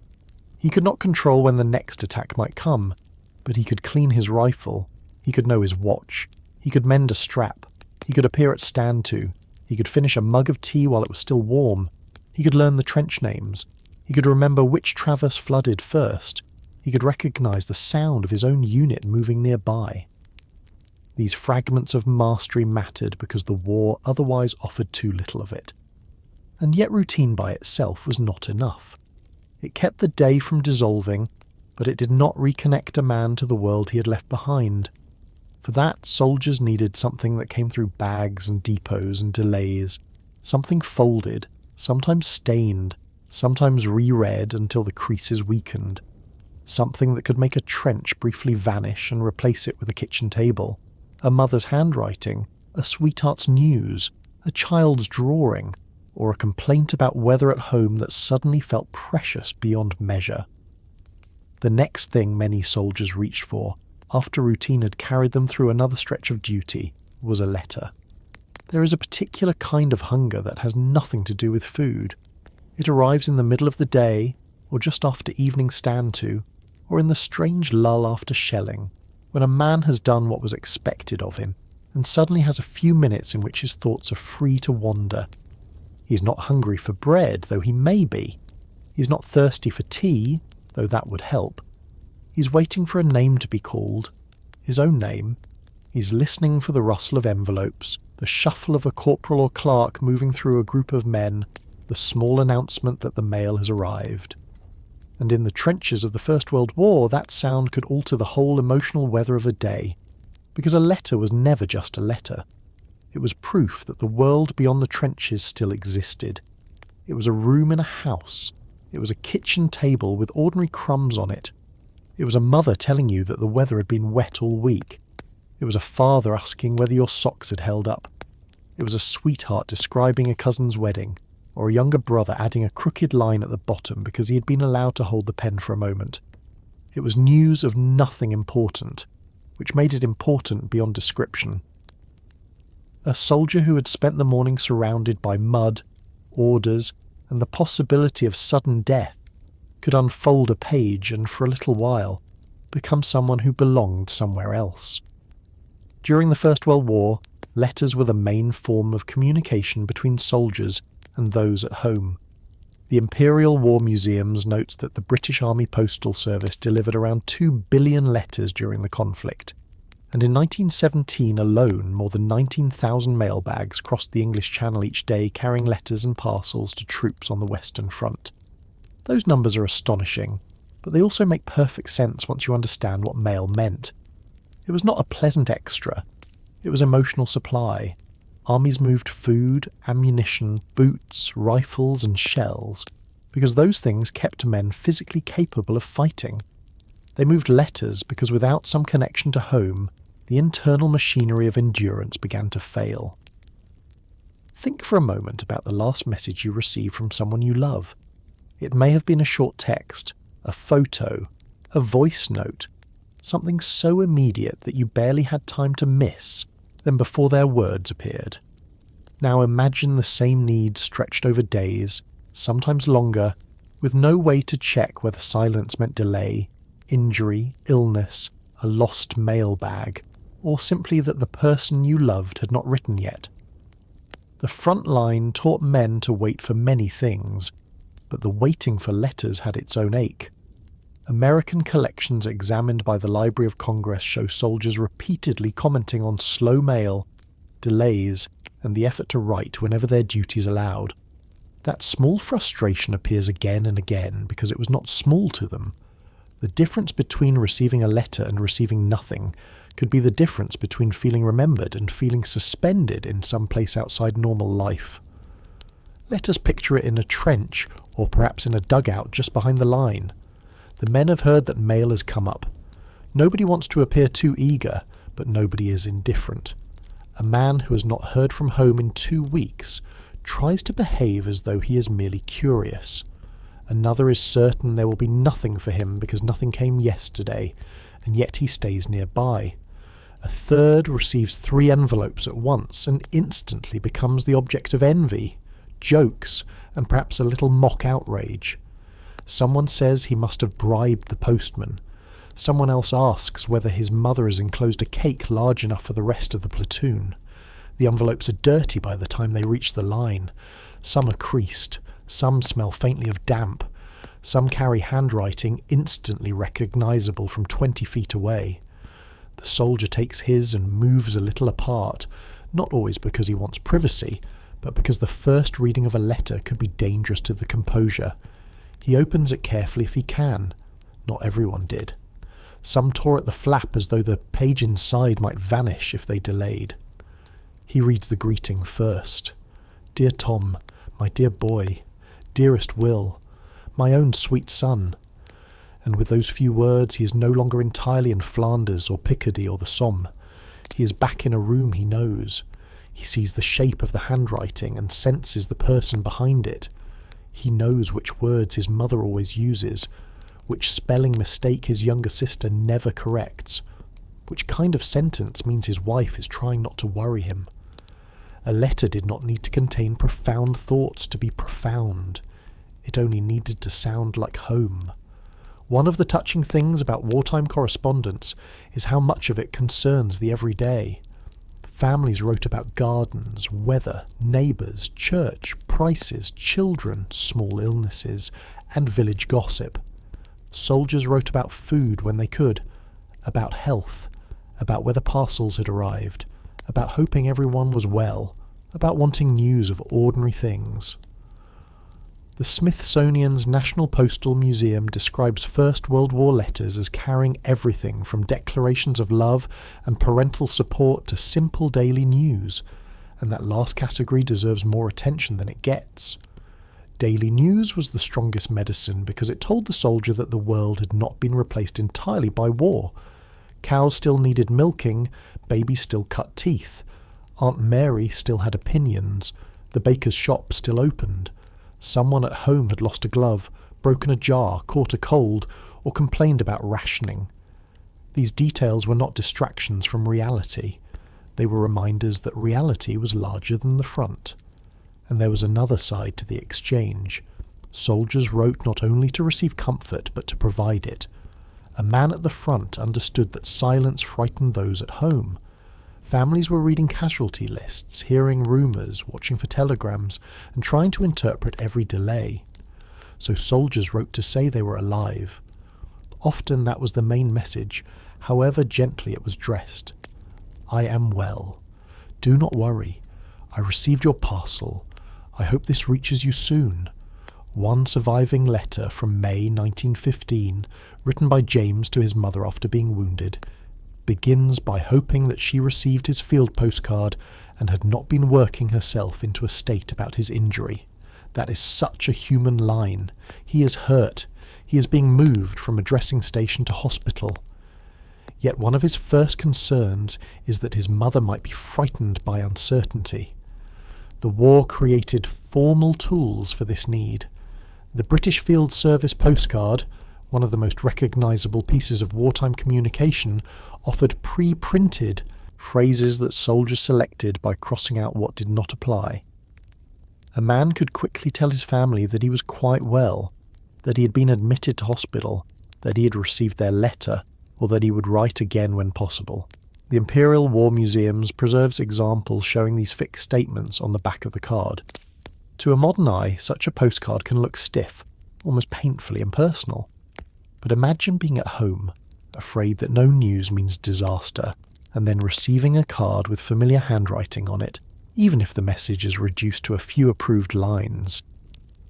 He could not control when the next attack might come, but he could clean his rifle. He could know his watch. He could mend a strap. He could appear at stand to. He could finish a mug of tea while it was still warm. He could learn the trench names. He could remember which traverse flooded first. He could recognise the sound of his own unit moving nearby. These fragments of mastery mattered because the war otherwise offered too little of it. And yet routine by itself was not enough. It kept the day from dissolving, but it did not reconnect a man to the world he had left behind. For that, soldiers needed something that came through bags and depots and delays, something folded, sometimes stained, sometimes reread until the creases weakened, something that could make a trench briefly vanish and replace it with a kitchen table, a mother's handwriting, a sweetheart's news, a child's drawing, or a complaint about weather at home that suddenly felt precious beyond measure. The next thing many soldiers reached for, after routine had carried them through another stretch of duty, was a letter. There is a particular kind of hunger that has nothing to do with food. It arrives in the middle of the day, or just after evening stand to, or in the strange lull after shelling, when a man has done what was expected of him, and suddenly has a few minutes in which his thoughts are free to wander. He's not hungry for bread, though he may be. He's not thirsty for tea, though that would help. He's waiting for a name to be called, his own name. He's listening for the rustle of envelopes, the shuffle of a corporal or clerk moving through a group of men, the small announcement that the mail has arrived. And in the trenches of the First World War, that sound could alter the whole emotional weather of a day, because a letter was never just a letter. It was proof that the world beyond the trenches still existed. It was a room in a house. It was a kitchen table with ordinary crumbs on it. It was a mother telling you that the weather had been wet all week. It was a father asking whether your socks had held up. It was a sweetheart describing a cousin's wedding, or a younger brother adding a crooked line at the bottom because he had been allowed to hold the pen for a moment. It was news of nothing important, which made it important beyond description. A soldier who had spent the morning surrounded by mud, orders, and the possibility of sudden death could unfold a page and, for a little while, become someone who belonged somewhere else. During the First World War, letters were the main form of communication between soldiers and those at home. The Imperial War Museums notes that the British Army Postal Service delivered around 2 billion letters during the conflict, and in 1917 alone more than 19,000 mailbags crossed the English Channel each day carrying letters and parcels to troops on the Western Front. Those numbers are astonishing, but they also make perfect sense once you understand what mail meant. It was not a pleasant extra, it was emotional supply. Armies moved food, ammunition, boots, rifles and shells, because those things kept men physically capable of fighting. They moved letters because without some connection to home, the internal machinery of endurance began to fail. Think for a moment about the last message you received from someone you love. It may have been a short text, a photo, a voice note, something so immediate that you barely had time to miss them before their words appeared. Now imagine the same need stretched over days, sometimes longer, with no way to check whether silence meant delay, injury, illness, a lost mailbag, or simply that the person you loved had not written yet. The front line taught men to wait for many things, but the waiting for letters had its own ache. American collections examined by the Library of Congress show soldiers repeatedly commenting on slow mail, delays, and the effort to write whenever their duties allowed. That small frustration appears again and again because it was not small to them. The difference between receiving a letter and receiving nothing could be the difference between feeling remembered and feeling suspended in some place outside normal life. Let us picture it in a trench, or perhaps in a dugout just behind the line. The men have heard that mail has come up. Nobody wants to appear too eager, but nobody is indifferent. A man who has not heard from home in 2 weeks tries to behave as though he is merely curious. Another is certain there will be nothing for him because nothing came yesterday, and yet he stays nearby. A third receives 3 envelopes at once and instantly becomes the object of envy, jokes, and perhaps a little mock outrage. Someone says he must have bribed the postman. Someone else asks whether his mother has enclosed a cake large enough for the rest of the platoon. The envelopes are dirty by the time they reach the line. Some are creased. Some smell faintly of damp. Some carry handwriting instantly recognisable from 20 feet away. The soldier takes his and moves a little apart, not always because he wants privacy, but because the first reading of a letter could be dangerous to the composure. He opens it carefully if he can. Not everyone did. Some tore at the flap as though the page inside might vanish if they delayed. He reads the greeting first. Dear Tom, my dear boy, dearest Will, my own sweet son. And with those few words he is no longer entirely in Flanders or Picardy or the Somme. He is back in a room he knows. He sees the shape of the handwriting and senses the person behind it. He knows which words his mother always uses, which spelling mistake his younger sister never corrects, which kind of sentence means his wife is trying not to worry him. A letter did not need to contain profound thoughts to be profound. It only needed to sound like home. One of the touching things about wartime correspondence is how much of it concerns the everyday. Families wrote about gardens, weather, neighbours, church, prices, children, small illnesses, and village gossip. Soldiers wrote about food when they could, about health, about whether parcels had arrived, about hoping everyone was well, about wanting news of ordinary things. The Smithsonian's National Postal Museum describes First World War letters as carrying everything from declarations of love and parental support to simple daily news, and that last category deserves more attention than it gets. Daily news was the strongest medicine because it told the soldier that the world had not been replaced entirely by war. Cows still needed milking, babies still cut teeth, Aunt Mary still had opinions, the baker's shop still opened. Someone at home had lost a glove, broken a jar, caught a cold, or complained about rationing. These details were not distractions from reality. They were reminders that reality was larger than the front. And there was another side to the exchange. Soldiers wrote not only to receive comfort, but to provide it. A man at the front understood that silence frightened those at home. Families were reading casualty lists, hearing rumours, watching for telegrams, and trying to interpret every delay. So soldiers wrote to say they were alive. Often that was the main message, however gently it was dressed. I am well. Do not worry. I received your parcel. I hope this reaches you soon. One surviving letter from May 1915, written by James to his mother after being wounded, begins by hoping that she received his field postcard and had not been working herself into a state about his injury. That is such a human line. He is hurt. He is being moved from a dressing station to hospital. Yet one of his first concerns is that his mother might be frightened by uncertainty. The war created formal tools for this need. The British Field Service postcard, one of the most recognisable pieces of wartime communication, offered pre-printed phrases that soldiers selected by crossing out what did not apply. A man could quickly tell his family that he was quite well, that he had been admitted to hospital, that he had received their letter, or that he would write again when possible. The Imperial War Museums preserves examples showing these fixed statements on the back of the card. To a modern eye, such a postcard can look stiff, almost painfully impersonal. But imagine being at home, afraid that no news means disaster, and then receiving a card with familiar handwriting on it, even if the message is reduced to a few approved lines.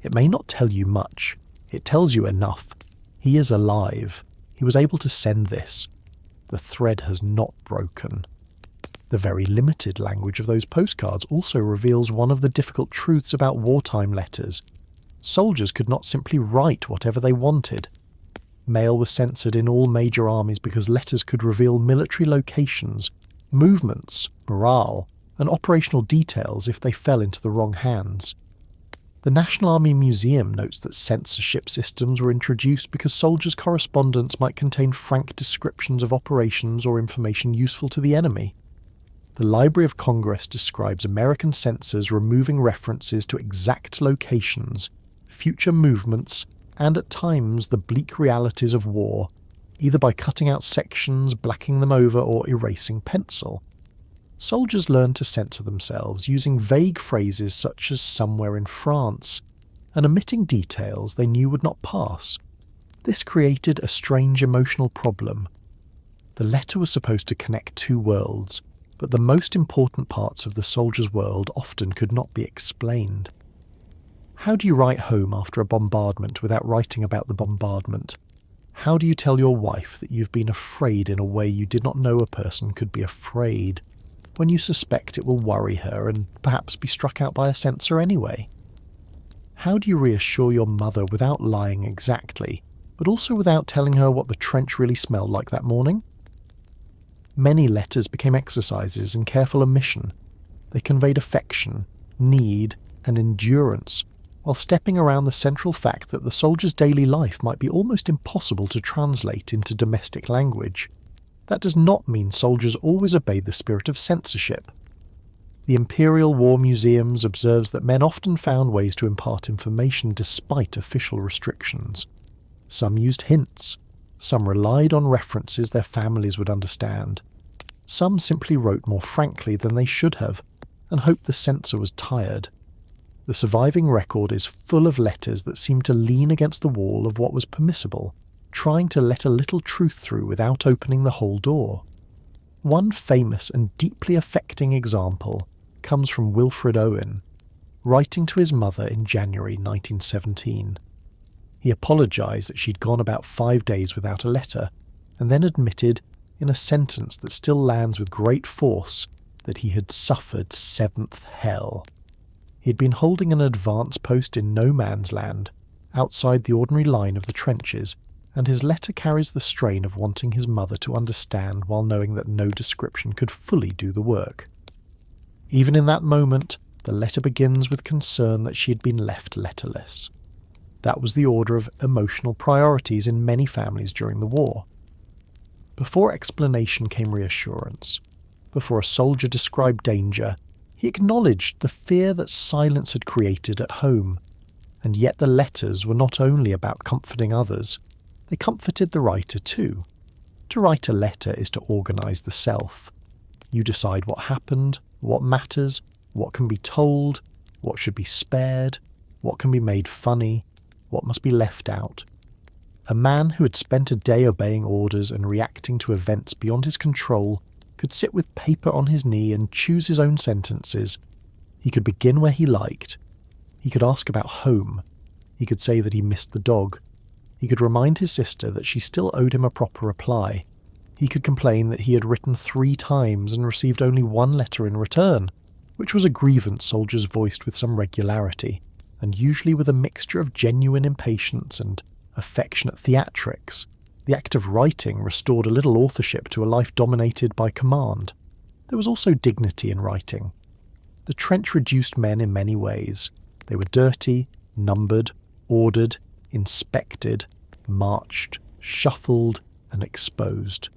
It may not tell you much. It tells you enough. He is alive. He was able to send this. The thread has not broken. The very limited language of those postcards also reveals one of the difficult truths about wartime letters. Soldiers could not simply write whatever they wanted. Mail was censored in all major armies because letters could reveal military locations, movements, morale, and operational details if they fell into the wrong hands. The National Army Museum notes that censorship systems were introduced because soldiers' correspondence might contain frank descriptions of operations or information useful to the enemy. The Library of Congress describes American censors removing references to exact locations, future movements, and at times the bleak realities of war, either by cutting out sections, blacking them over, or erasing pencil. Soldiers learned to censor themselves using vague phrases such as "somewhere in France," and omitting details they knew would not pass. This created a strange emotional problem. The letter was supposed to connect two worlds, but the most important parts of the soldier's world often could not be explained. How do you write home after a bombardment without writing about the bombardment? How do you tell your wife that you've been afraid in a way you did not know a person could be afraid, when you suspect it will worry her and perhaps be struck out by a censor anyway? How do you reassure your mother without lying exactly, but also without telling her what the trench really smelled like that morning? Many letters became exercises in careful omission. They conveyed affection, need, and endurance, while stepping around the central fact that the soldier's daily life might be almost impossible to translate into domestic language. That does not mean soldiers always obeyed the spirit of censorship. The Imperial War Museums observes that men often found ways to impart information despite official restrictions. Some used hints. Some relied on references their families would understand. Some simply wrote more frankly than they should have, and hoped the censor was tired. The surviving record is full of letters that seem to lean against the wall of what was permissible, trying to let a little truth through without opening the whole door. One famous and deeply affecting example comes from Wilfred Owen, writing to his mother in January 1917. He apologised that she'd gone about 5 days without a letter, and then admitted, in a sentence that still lands with great force, that he had suffered seventh hell. He had been holding an advance post in no man's land, outside the ordinary line of the trenches, and his letter carries the strain of wanting his mother to understand while knowing that no description could fully do the work. Even in that moment, the letter begins with concern that she had been left letterless. That was the order of emotional priorities in many families during the war. Before explanation came reassurance. Before a soldier described danger, he acknowledged the fear that silence had created at home. And yet the letters were not only about comforting others, they comforted the writer too. To write a letter is to organise the self. You decide what happened, what matters, what can be told, what should be spared, what can be made funny, what must be left out. A man who had spent a day obeying orders and reacting to events beyond his control could sit with paper on his knee and choose his own sentences. He could begin where he liked. He could ask about home. He could say that he missed the dog. He could remind his sister that she still owed him a proper reply. He could complain that he had written 3 times and received only 1 letter in return, which was a grievance soldiers voiced with some regularity, and usually with a mixture of genuine impatience and affectionate theatrics. The act of writing restored a little authorship to a life dominated by command. There was also dignity in writing. The trench reduced men in many ways. They were dirty, numbered, ordered, inspected, marched, shuffled, and exposed.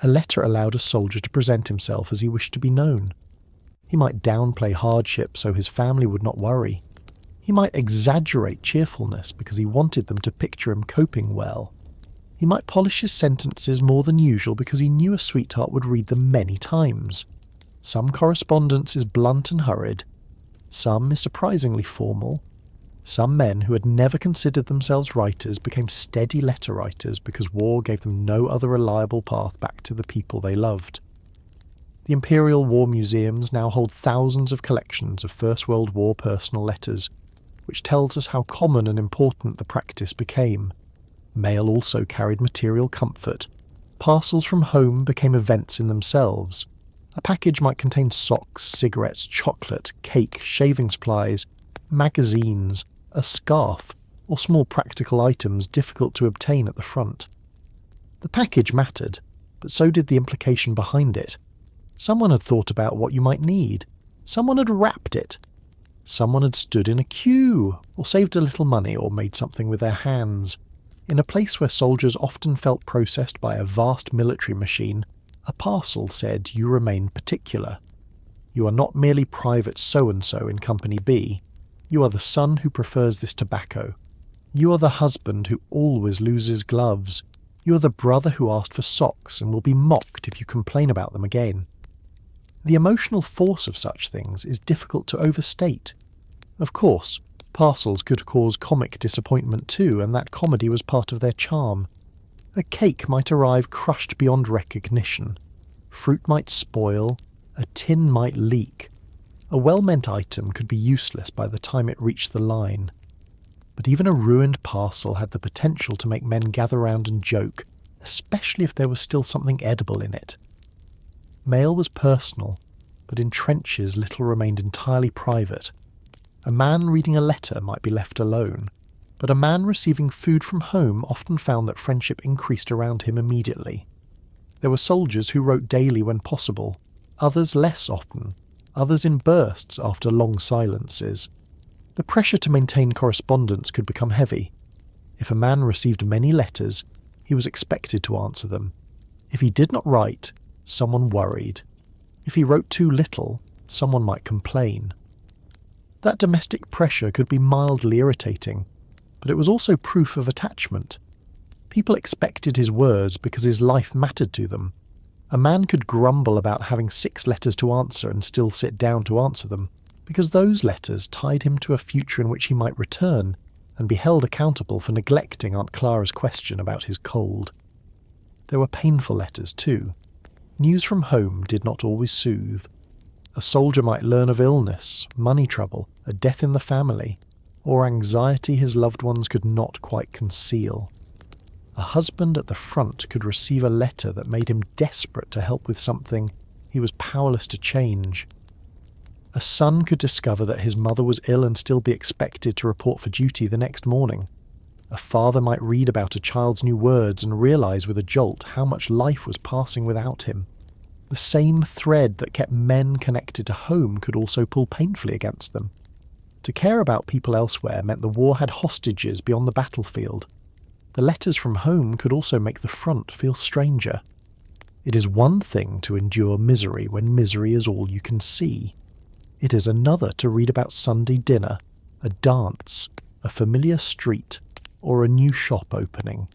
A letter allowed a soldier to present himself as he wished to be known. He might downplay hardship so his family would not worry. He might exaggerate cheerfulness because he wanted them to picture him coping well. He might polish his sentences more than usual because he knew a sweetheart would read them many times. Some correspondence is blunt and hurried. Some is surprisingly formal. Some men who had never considered themselves writers became steady letter writers because war gave them no other reliable path back to the people they loved. The Imperial War Museums now hold thousands of collections of First World War personal letters, which tells us how common and important the practice became. Mail also carried material comfort. Parcels from home became events in themselves. A package might contain socks, cigarettes, chocolate, cake, shaving supplies, magazines, a scarf, or small practical items difficult to obtain at the front. The package mattered, but so did the implication behind it. Someone had thought about what you might need. Someone had wrapped it. Someone had stood in a queue, or saved a little money, or made something with their hands. In a place where soldiers often felt processed by a vast military machine, a parcel said you remain particular. You are not merely Private so-and-so in Company B. You are the son who prefers this tobacco. You are the husband who always loses gloves. You are the brother who asked for socks and will be mocked if you complain about them again. The emotional force of such things is difficult to overstate. Of course, parcels could cause comic disappointment too, and that comedy was part of their charm. A cake might arrive crushed beyond recognition. Fruit might spoil. A tin might leak. A well-meant item could be useless by the time it reached the line. But even a ruined parcel had the potential to make men gather round and joke, especially if there was still something edible in it. Mail was personal, but in trenches little remained entirely private. A man reading a letter might be left alone, but a man receiving food from home often found that friendship increased around him immediately. There were soldiers who wrote daily when possible, others less often, others in bursts after long silences. The pressure to maintain correspondence could become heavy. If a man received many letters, he was expected to answer them. If he did not write, someone worried. If he wrote too little, someone might complain. That domestic pressure could be mildly irritating, but it was also proof of attachment. People expected his words because his life mattered to them. A man could grumble about having 6 letters to answer and still sit down to answer them, because those letters tied him to a future in which he might return and be held accountable for neglecting Aunt Clara's question about his cold. There were painful letters too. News from home did not always soothe. A soldier might learn of illness, money trouble, a death in the family, or anxiety his loved ones could not quite conceal. A husband at the front could receive a letter that made him desperate to help with something he was powerless to change. A son could discover that his mother was ill and still be expected to report for duty the next morning. A father might read about a child's new words and realise with a jolt how much life was passing without him. The same thread that kept men connected to home could also pull painfully against them. To care about people elsewhere meant the war had hostages beyond the battlefield. The letters from home could also make the front feel stranger. It is one thing to endure misery when misery is all you can see. It is another to read about Sunday dinner, a dance, a familiar street, or a new shop opening,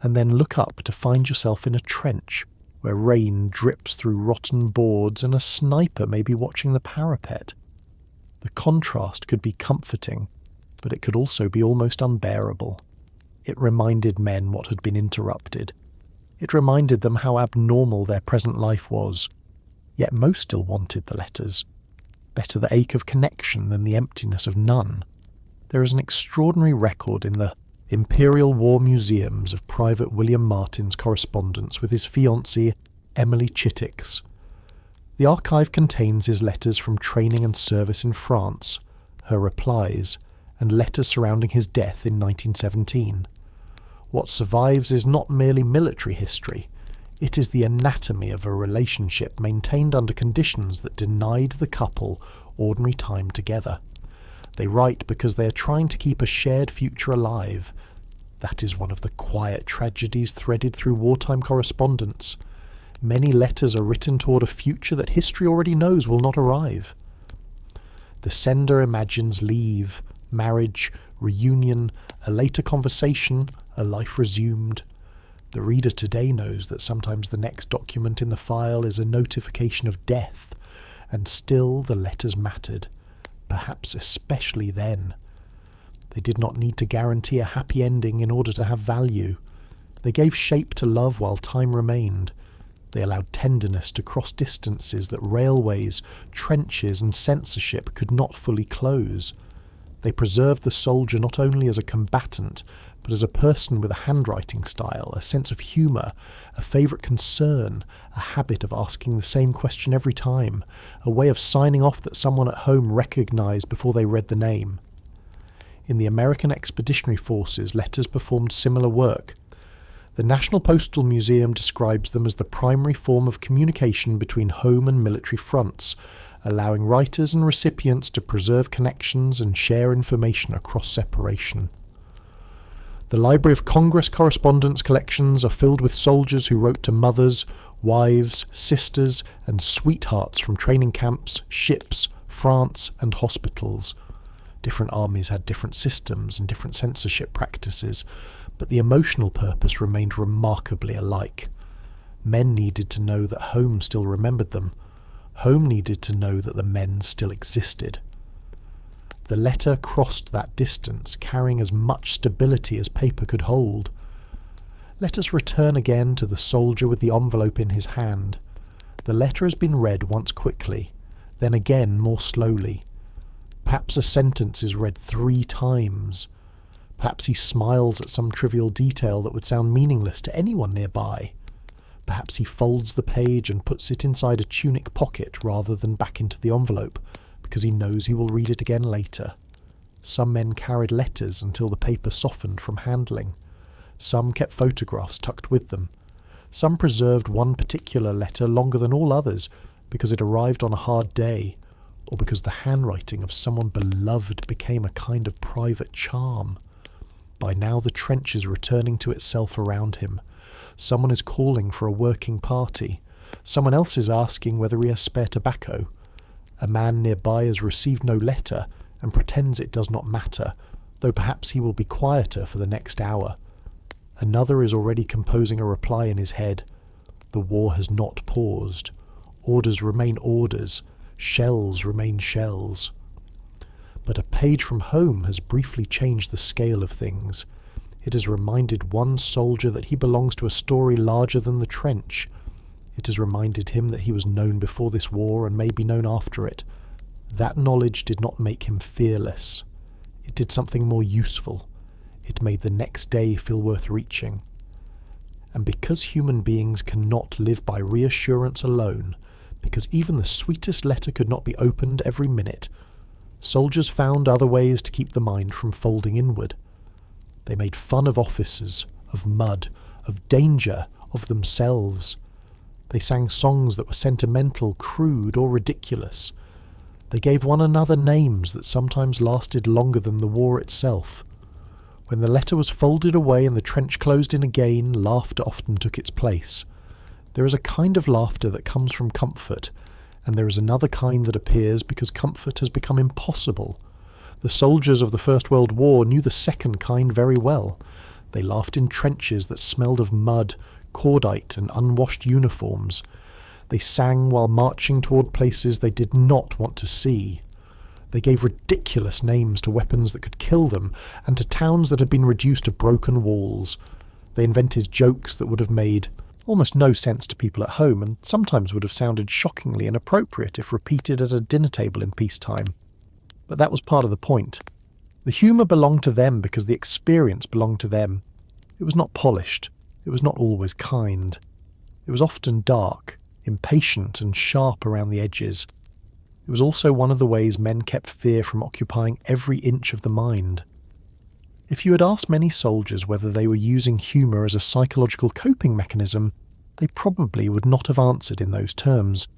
and then look up to find yourself in a trench where rain drips through rotten boards and a sniper may be watching the parapet. The contrast could be comforting, but it could also be almost unbearable. It reminded men what had been interrupted. It reminded them how abnormal their present life was. Yet most still wanted the letters. Better the ache of connection than the emptiness of none. There is an extraordinary record in the Imperial War Museums of Private William Martin's correspondence with his fiancée, Emily Chittix. The archive contains his letters from training and service in France, her replies, and letters surrounding his death in 1917. What survives is not merely military history, it is the anatomy of a relationship maintained under conditions that denied the couple ordinary time together. They write because they are trying to keep a shared future alive. That is one of the quiet tragedies threaded through wartime correspondence. Many letters are written toward a future that history already knows will not arrive. The sender imagines leave, marriage, reunion, a later conversation, a life resumed. The reader today knows that sometimes the next document in the file is a notification of death, and still the letters mattered, perhaps especially then. They did not need to guarantee a happy ending in order to have value. They gave shape to love while time remained. They allowed tenderness to cross distances that railways, trenches and censorship could not fully close. They preserved the soldier not only as a combatant, but as a person with a handwriting style, a sense of humour, a favourite concern, a habit of asking the same question every time, a way of signing off that someone at home recognised before they read the name. In the American Expeditionary Forces, letters performed similar work. The National Postal Museum describes them as the primary form of communication between home and military fronts, allowing writers and recipients to preserve connections and share information across separation. The Library of Congress correspondence collections are filled with soldiers who wrote to mothers, wives, sisters, and sweethearts from training camps, ships, France, and hospitals. Different armies had different systems and different censorship practices, but the emotional purpose remained remarkably alike. Men needed to know that home still remembered them. Home needed to know that the men still existed. The letter crossed that distance, carrying as much stability as paper could hold. Let us return again to the soldier with the envelope in his hand. The letter has been read once quickly, then again more slowly. Perhaps a sentence is read 3 times. Perhaps he smiles at some trivial detail that would sound meaningless to anyone nearby. Perhaps he folds the page and puts it inside a tunic pocket rather than back into the envelope, because he knows he will read it again later. Some men carried letters until the paper softened from handling. Some kept photographs tucked with them. Some preserved one particular letter longer than all others because it arrived on a hard day, or because the handwriting of someone beloved became a kind of private charm. By now the trench is returning to itself around him. Someone is calling for a working party. Someone else is asking whether he has spare tobacco. A man nearby has received no letter and pretends it does not matter, though perhaps he will be quieter for the next hour. Another is already composing a reply in his head. The war has not paused. Orders remain orders. Shells remain shells. But a page from home has briefly changed the scale of things. It has reminded one soldier that he belongs to a story larger than the trench. It has reminded him that he was known before this war and may be known after it. That knowledge did not make him fearless. It did something more useful. It made the next day feel worth reaching. And because human beings cannot live by reassurance alone, because even the sweetest letter could not be opened every minute, soldiers found other ways to keep the mind from folding inward. They made fun of officers, of mud, of danger, of themselves. They sang songs that were sentimental, crude, or ridiculous. They gave one another names that sometimes lasted longer than the war itself. When the letter was folded away and the trench closed in again, laughter often took its place. There is a kind of laughter that comes from comfort, and there is another kind that appears because comfort has become impossible. The soldiers of the First World War knew the second kind very well. They laughed in trenches that smelled of mud, cordite, and unwashed uniforms. They sang while marching toward places they did not want to see. They gave ridiculous names to weapons that could kill them, and to towns that had been reduced to broken walls. They invented jokes that would have made almost no sense to people at home, and sometimes would have sounded shockingly inappropriate if repeated at a dinner table in peacetime. But that was part of the point. The humour belonged to them because the experience belonged to them. It was not polished. It was not always kind. It was often dark, impatient and sharp around the edges. It was also one of the ways men kept fear from occupying every inch of the mind. If you had asked many soldiers whether they were using humour as a psychological coping mechanism, they probably would not have answered in those terms.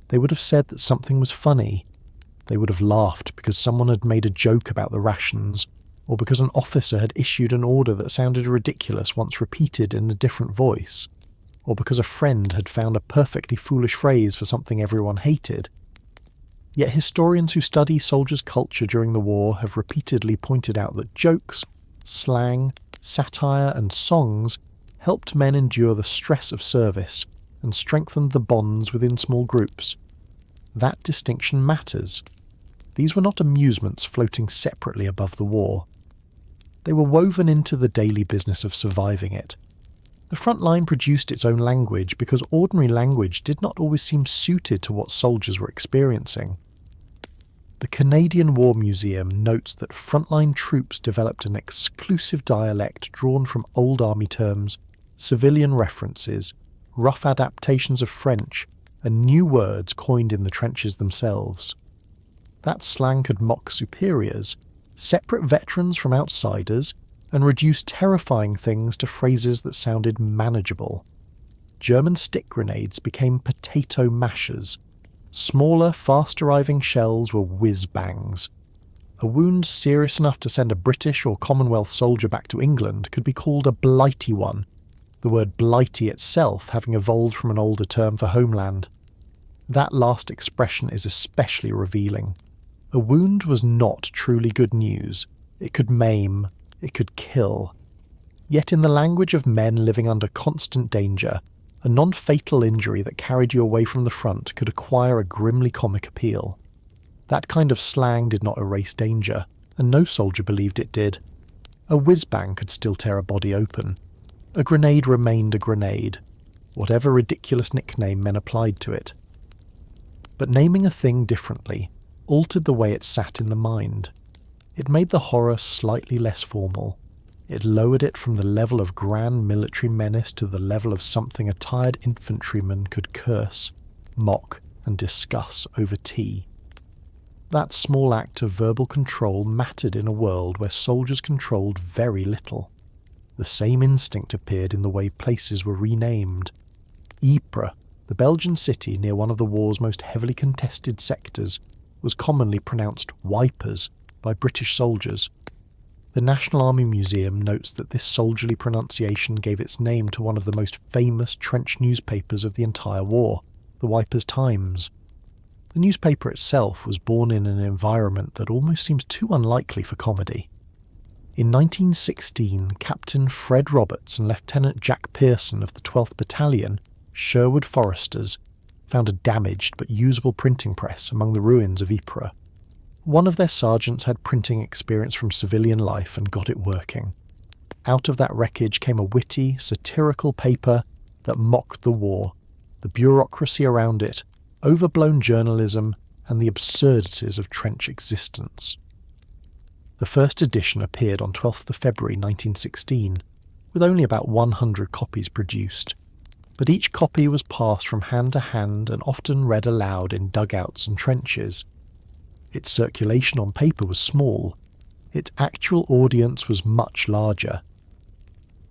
They would have said that something was funny. They would have laughed because someone had made a joke about the rations, or because an officer had issued an order that sounded ridiculous once repeated in a different voice, or because a friend had found a perfectly foolish phrase for something everyone hated. Yet historians who study soldiers' culture during the war have repeatedly pointed out that jokes, slang, satire and songs helped men endure the stress of service and strengthened the bonds within small groups. That distinction matters. These were not amusements floating separately above the war. They were woven into the daily business of surviving it. The front line produced its own language because ordinary language did not always seem suited to what soldiers were experiencing. The Canadian War Museum notes that frontline troops developed an exclusive dialect drawn from old army terms, civilian references, rough adaptations of French, and new words coined in the trenches themselves. That slang could mock superiors, separate veterans from outsiders, and reduce terrifying things to phrases that sounded manageable. German stick grenades became potato mashers. Smaller, fast-arriving shells were whiz-bangs. A wound serious enough to send a British or Commonwealth soldier back to England could be called a blighty one, the word blighty itself having evolved from an older term for homeland. That last expression is especially revealing. A wound was not truly good news. It could maim, it could kill. Yet in the language of men living under constant danger, a non-fatal injury that carried you away from the front could acquire a grimly comic appeal. That kind of slang did not erase danger, and no soldier believed it did. A whiz-bang could still tear a body open. A grenade remained a grenade, whatever ridiculous nickname men applied to it. But naming a thing differently altered the way it sat in the mind. It made the horror slightly less formal. It lowered it from the level of grand military menace to the level of something a tired infantryman could curse, mock, and discuss over tea. That small act of verbal control mattered in a world where soldiers controlled very little. The same instinct appeared in the way places were renamed. Ypres, the Belgian city near one of the war's most heavily contested sectors, was commonly pronounced Wipers by British soldiers. The National Army Museum notes that this soldierly pronunciation gave its name to one of the most famous trench newspapers of the entire war, the Wipers Times. The newspaper itself was born in an environment that almost seems too unlikely for comedy. In 1916, Captain Fred Roberts and Lieutenant Jack Pearson of the 12th Battalion, Sherwood Foresters, found a damaged but usable printing press among the ruins of Ypres. One of their sergeants had printing experience from civilian life and got it working. Out of that wreckage came a witty, satirical paper that mocked the war, the bureaucracy around it, overblown journalism, and the absurdities of trench existence. The first edition appeared on 12th of February 1916, with only about 100 copies produced, but each copy was passed from hand to hand and often read aloud in dugouts and trenches. Its circulation on paper was small. Its actual audience was much larger.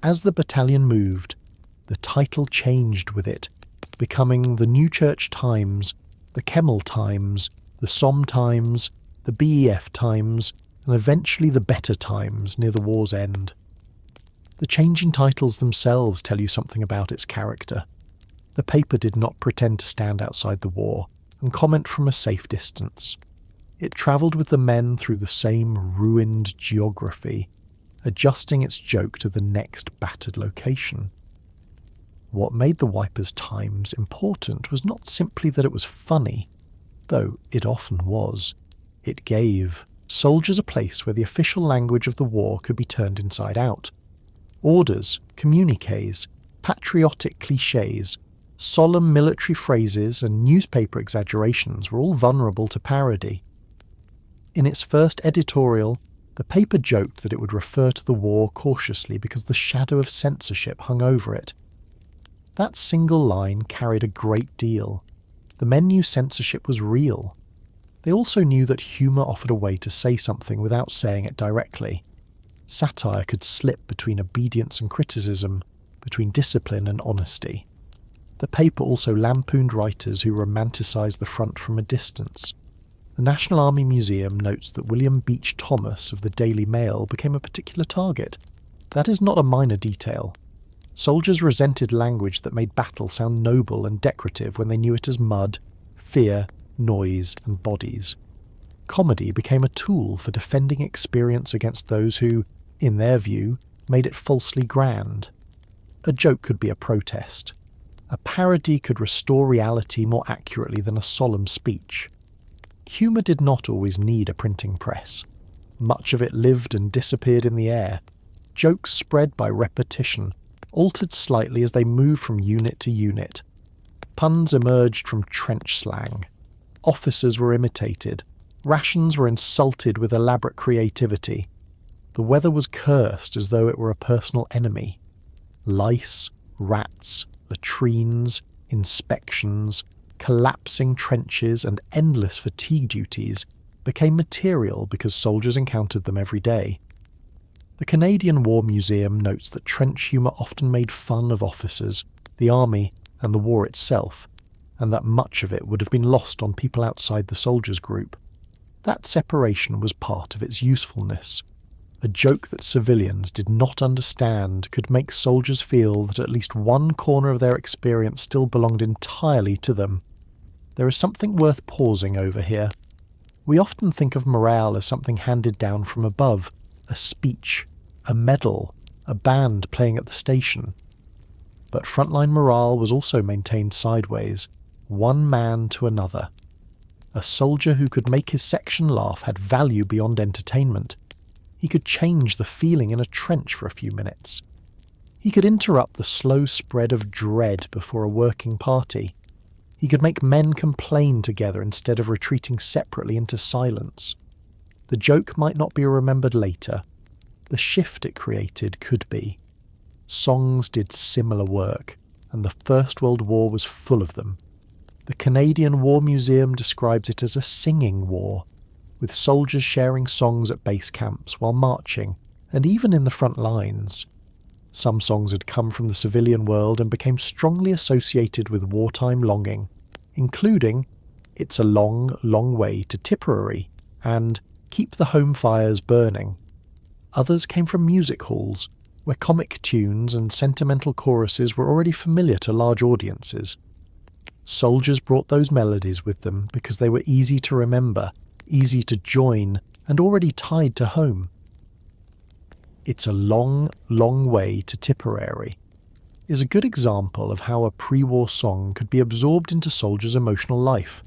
As the battalion moved, the title changed with it, becoming the New Church Times, the Kemmel Times, the Somme Times, the BEF Times, and eventually the Better Times near the war's end. The changing titles themselves tell you something about its character. The paper did not pretend to stand outside the war and comment from a safe distance. It travelled with the men through the same ruined geography, adjusting its joke to the next battered location. What made the Wipers Times important was not simply that it was funny, though it often was. It gave soldiers a place where the official language of the war could be turned inside out. Orders, communiques, patriotic clichés, solemn military phrases and newspaper exaggerations were all vulnerable to parody. In its first editorial, the paper joked that it would refer to the war cautiously because the shadow of censorship hung over it. That single line carried a great deal. The men knew censorship was real. They also knew that humour offered a way to say something without saying it directly. Satire could slip between obedience and criticism, between discipline and honesty. The paper also lampooned writers who romanticised the front from a distance. The National Army Museum notes that William Beach Thomas of the Daily Mail became a particular target. That is not a minor detail. Soldiers resented language that made battle sound noble and decorative when they knew it as mud, fear, noise, and bodies. Comedy became a tool for defending experience against those who, in their view, made it falsely grand. A joke could be a protest. A parody could restore reality more accurately than a solemn speech. Humour did not always need a printing press. Much of it lived and disappeared in the air. Jokes spread by repetition, altered slightly as they moved from unit to unit. Puns emerged from trench slang. Officers were imitated. Rations were insulted with elaborate creativity. The weather was cursed as though it were a personal enemy. Lice, rats, latrines, inspections, collapsing trenches and endless fatigue duties became material because soldiers encountered them every day. The Canadian War Museum notes that trench humour often made fun of officers, the army, and the war itself, and that much of it would have been lost on people outside the soldiers' group. That separation was part of its usefulness. A joke that civilians did not understand could make soldiers feel that at least one corner of their experience still belonged entirely to them. There is something worth pausing over here. We often think of morale as something handed down from above, a speech, a medal, a band playing at the station. But frontline morale was also maintained sideways, one man to another. A soldier who could make his section laugh had value beyond entertainment. He could change the feeling in a trench for a few minutes. He could interrupt the slow spread of dread before a working party. He could make men complain together instead of retreating separately into silence. The joke might not be remembered later. The shift it created could be. Songs did similar work, and the First World War was full of them. The Canadian War Museum describes it as a singing war, with soldiers sharing songs at base camps while marching, and even in the front lines. Some songs had come from the civilian world and became strongly associated with wartime longing, including It's a Long, Long Way to Tipperary and Keep the Home Fires Burning. Others came from music halls, where comic tunes and sentimental choruses were already familiar to large audiences. Soldiers brought those melodies with them because they were easy to remember, easy to join, and already tied to home. It's a Long, Long Way to Tipperary is a good example of how a pre-war song could be absorbed into soldiers' emotional life.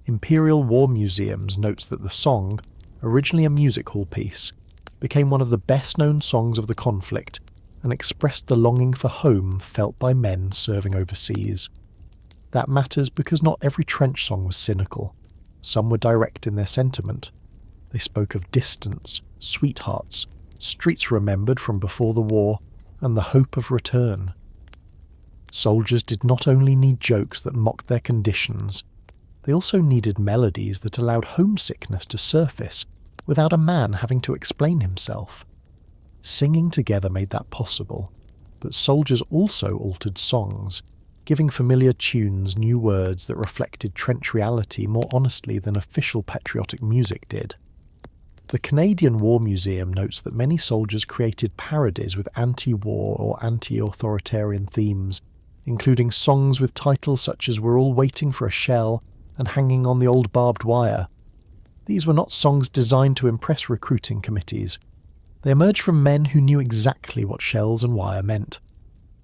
Imperial War Museums notes that the song, originally a music hall piece, became one of the best-known songs of the conflict and expressed the longing for home felt by men serving overseas. That matters because not every trench song was cynical. Some were direct in their sentiment. They spoke of distance, sweethearts, streets remembered from before the war, and the hope of return. Soldiers did not only need jokes that mocked their conditions, they also needed melodies that allowed homesickness to surface without a man having to explain himself. Singing together made that possible, but soldiers also altered songs, giving familiar tunes new words that reflected trench reality more honestly than official patriotic music did. The Canadian War Museum notes that many soldiers created parodies with anti-war or anti-authoritarian themes, including songs with titles such as We're All Waiting for a Shell and Hanging on the Old Barbed Wire. These were not songs designed to impress recruiting committees. They emerged from men who knew exactly what shells and wire meant.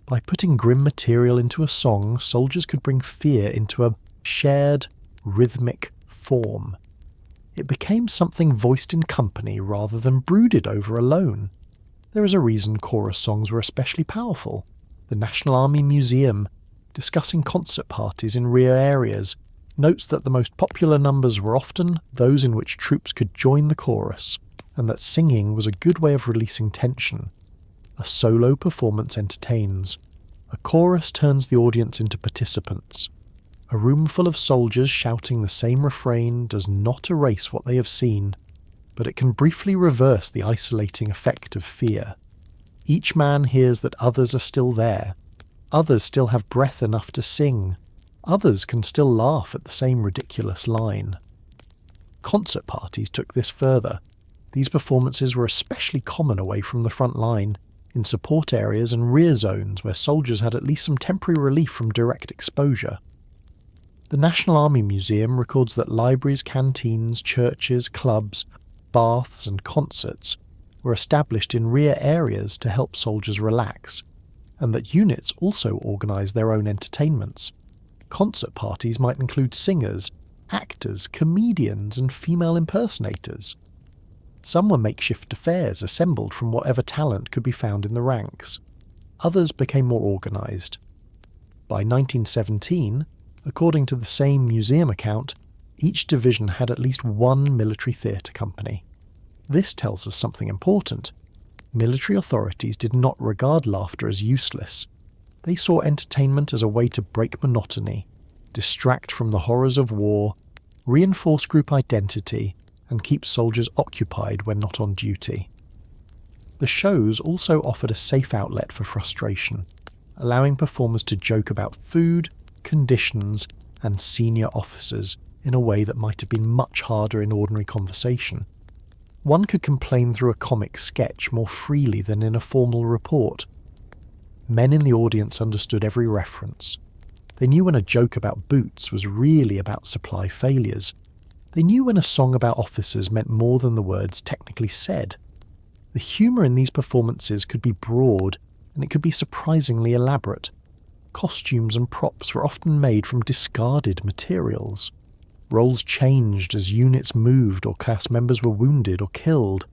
By putting grim material into a song, soldiers could bring fear into a shared, rhythmic form. It became something voiced in company rather than brooded over alone. There is a reason chorus songs were especially powerful. The National Army Museum, discussing concert parties in rear areas, notes that the most popular numbers were often those in which troops could join the chorus, and that singing was a good way of releasing tension. A solo performance entertains. A chorus turns the audience into participants. A room full of soldiers shouting the same refrain does not erase what they have seen, but it can briefly reverse the isolating effect of fear. Each man hears that others are still there. Others still have breath enough to sing. Others can still laugh at the same ridiculous line. Concert parties took this further. These performances were especially common away from the front line, in support areas and rear zones where soldiers had at least some temporary relief from direct exposure. The National Army Museum records that libraries, canteens, churches, clubs, baths and concerts were established in rear areas to help soldiers relax, and that units also organised their own entertainments. Concert parties might include singers, actors, comedians, and female impersonators. Some were makeshift affairs assembled from whatever talent could be found in the ranks. Others became more organised. By 1917, according to the same museum account, each division had at least one military theatre company. This tells us something important. Military authorities did not regard laughter as useless. They saw entertainment as a way to break monotony, distract from the horrors of war, reinforce group identity, and keep soldiers occupied when not on duty. The shows also offered a safe outlet for frustration, allowing performers to joke about food, conditions, and senior officers in a way that might have been much harder in ordinary conversation. One could complain through a comic sketch more freely than in a formal report. Men in the audience understood every reference. They knew when a joke about boots was really about supply failures. They knew when a song about officers meant more than the words technically said. The humour in these performances could be broad, and it could be surprisingly elaborate. Costumes and props were often made from discarded materials. Roles changed as units moved or cast members were wounded or killed.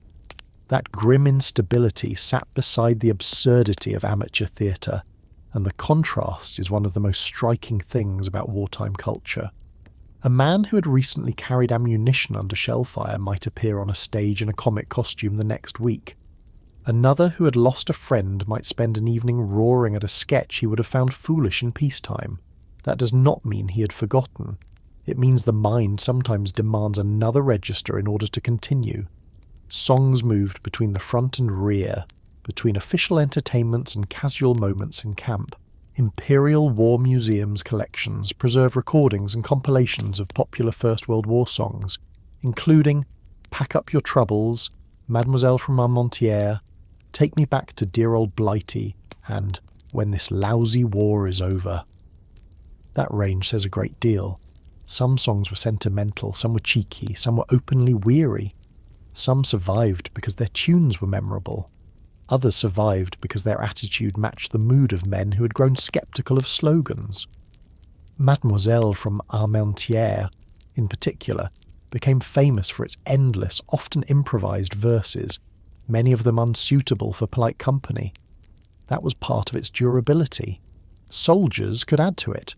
That grim instability sat beside the absurdity of amateur theatre, and the contrast is one of the most striking things about wartime culture. A man who had recently carried ammunition under shell fire might appear on a stage in a comic costume the next week. Another who had lost a friend might spend an evening roaring at a sketch he would have found foolish in peacetime. That does not mean he had forgotten. It means the mind sometimes demands another register in order to continue. Songs moved between the front and rear, between official entertainments and casual moments in camp. Imperial War Museum's collections preserve recordings and compilations of popular First World War songs, including Pack Up Your Troubles, Mademoiselle from Armentières, Take Me Back to Dear Old Blighty, and When This Lousy War Is Over. That range says a great deal. Some songs were sentimental, some were cheeky, some were openly weary. Some survived because their tunes were memorable. Others survived because their attitude matched the mood of men who had grown sceptical of slogans. Mademoiselle from Armentières, in particular, became famous for its endless, often improvised verses, many of them unsuitable for polite company. That was part of its durability. Soldiers could add to it.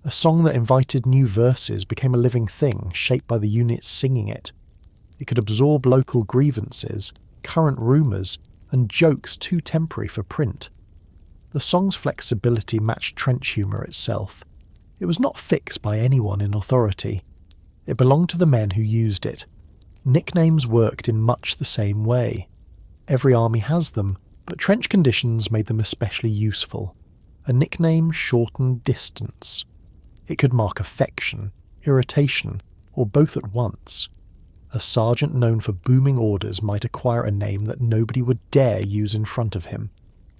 A song that invited new verses became a living thing, shaped by the units singing it. It could absorb local grievances, current rumours, and jokes too temporary for print. The song's flexibility matched trench humour itself. It was not fixed by anyone in authority. It belonged to the men who used it. Nicknames worked in much the same way. Every army has them, but trench conditions made them especially useful. A nickname shortened distance. It could mark affection, irritation, or both at once. A sergeant known for booming orders might acquire a name that nobody would dare use in front of him.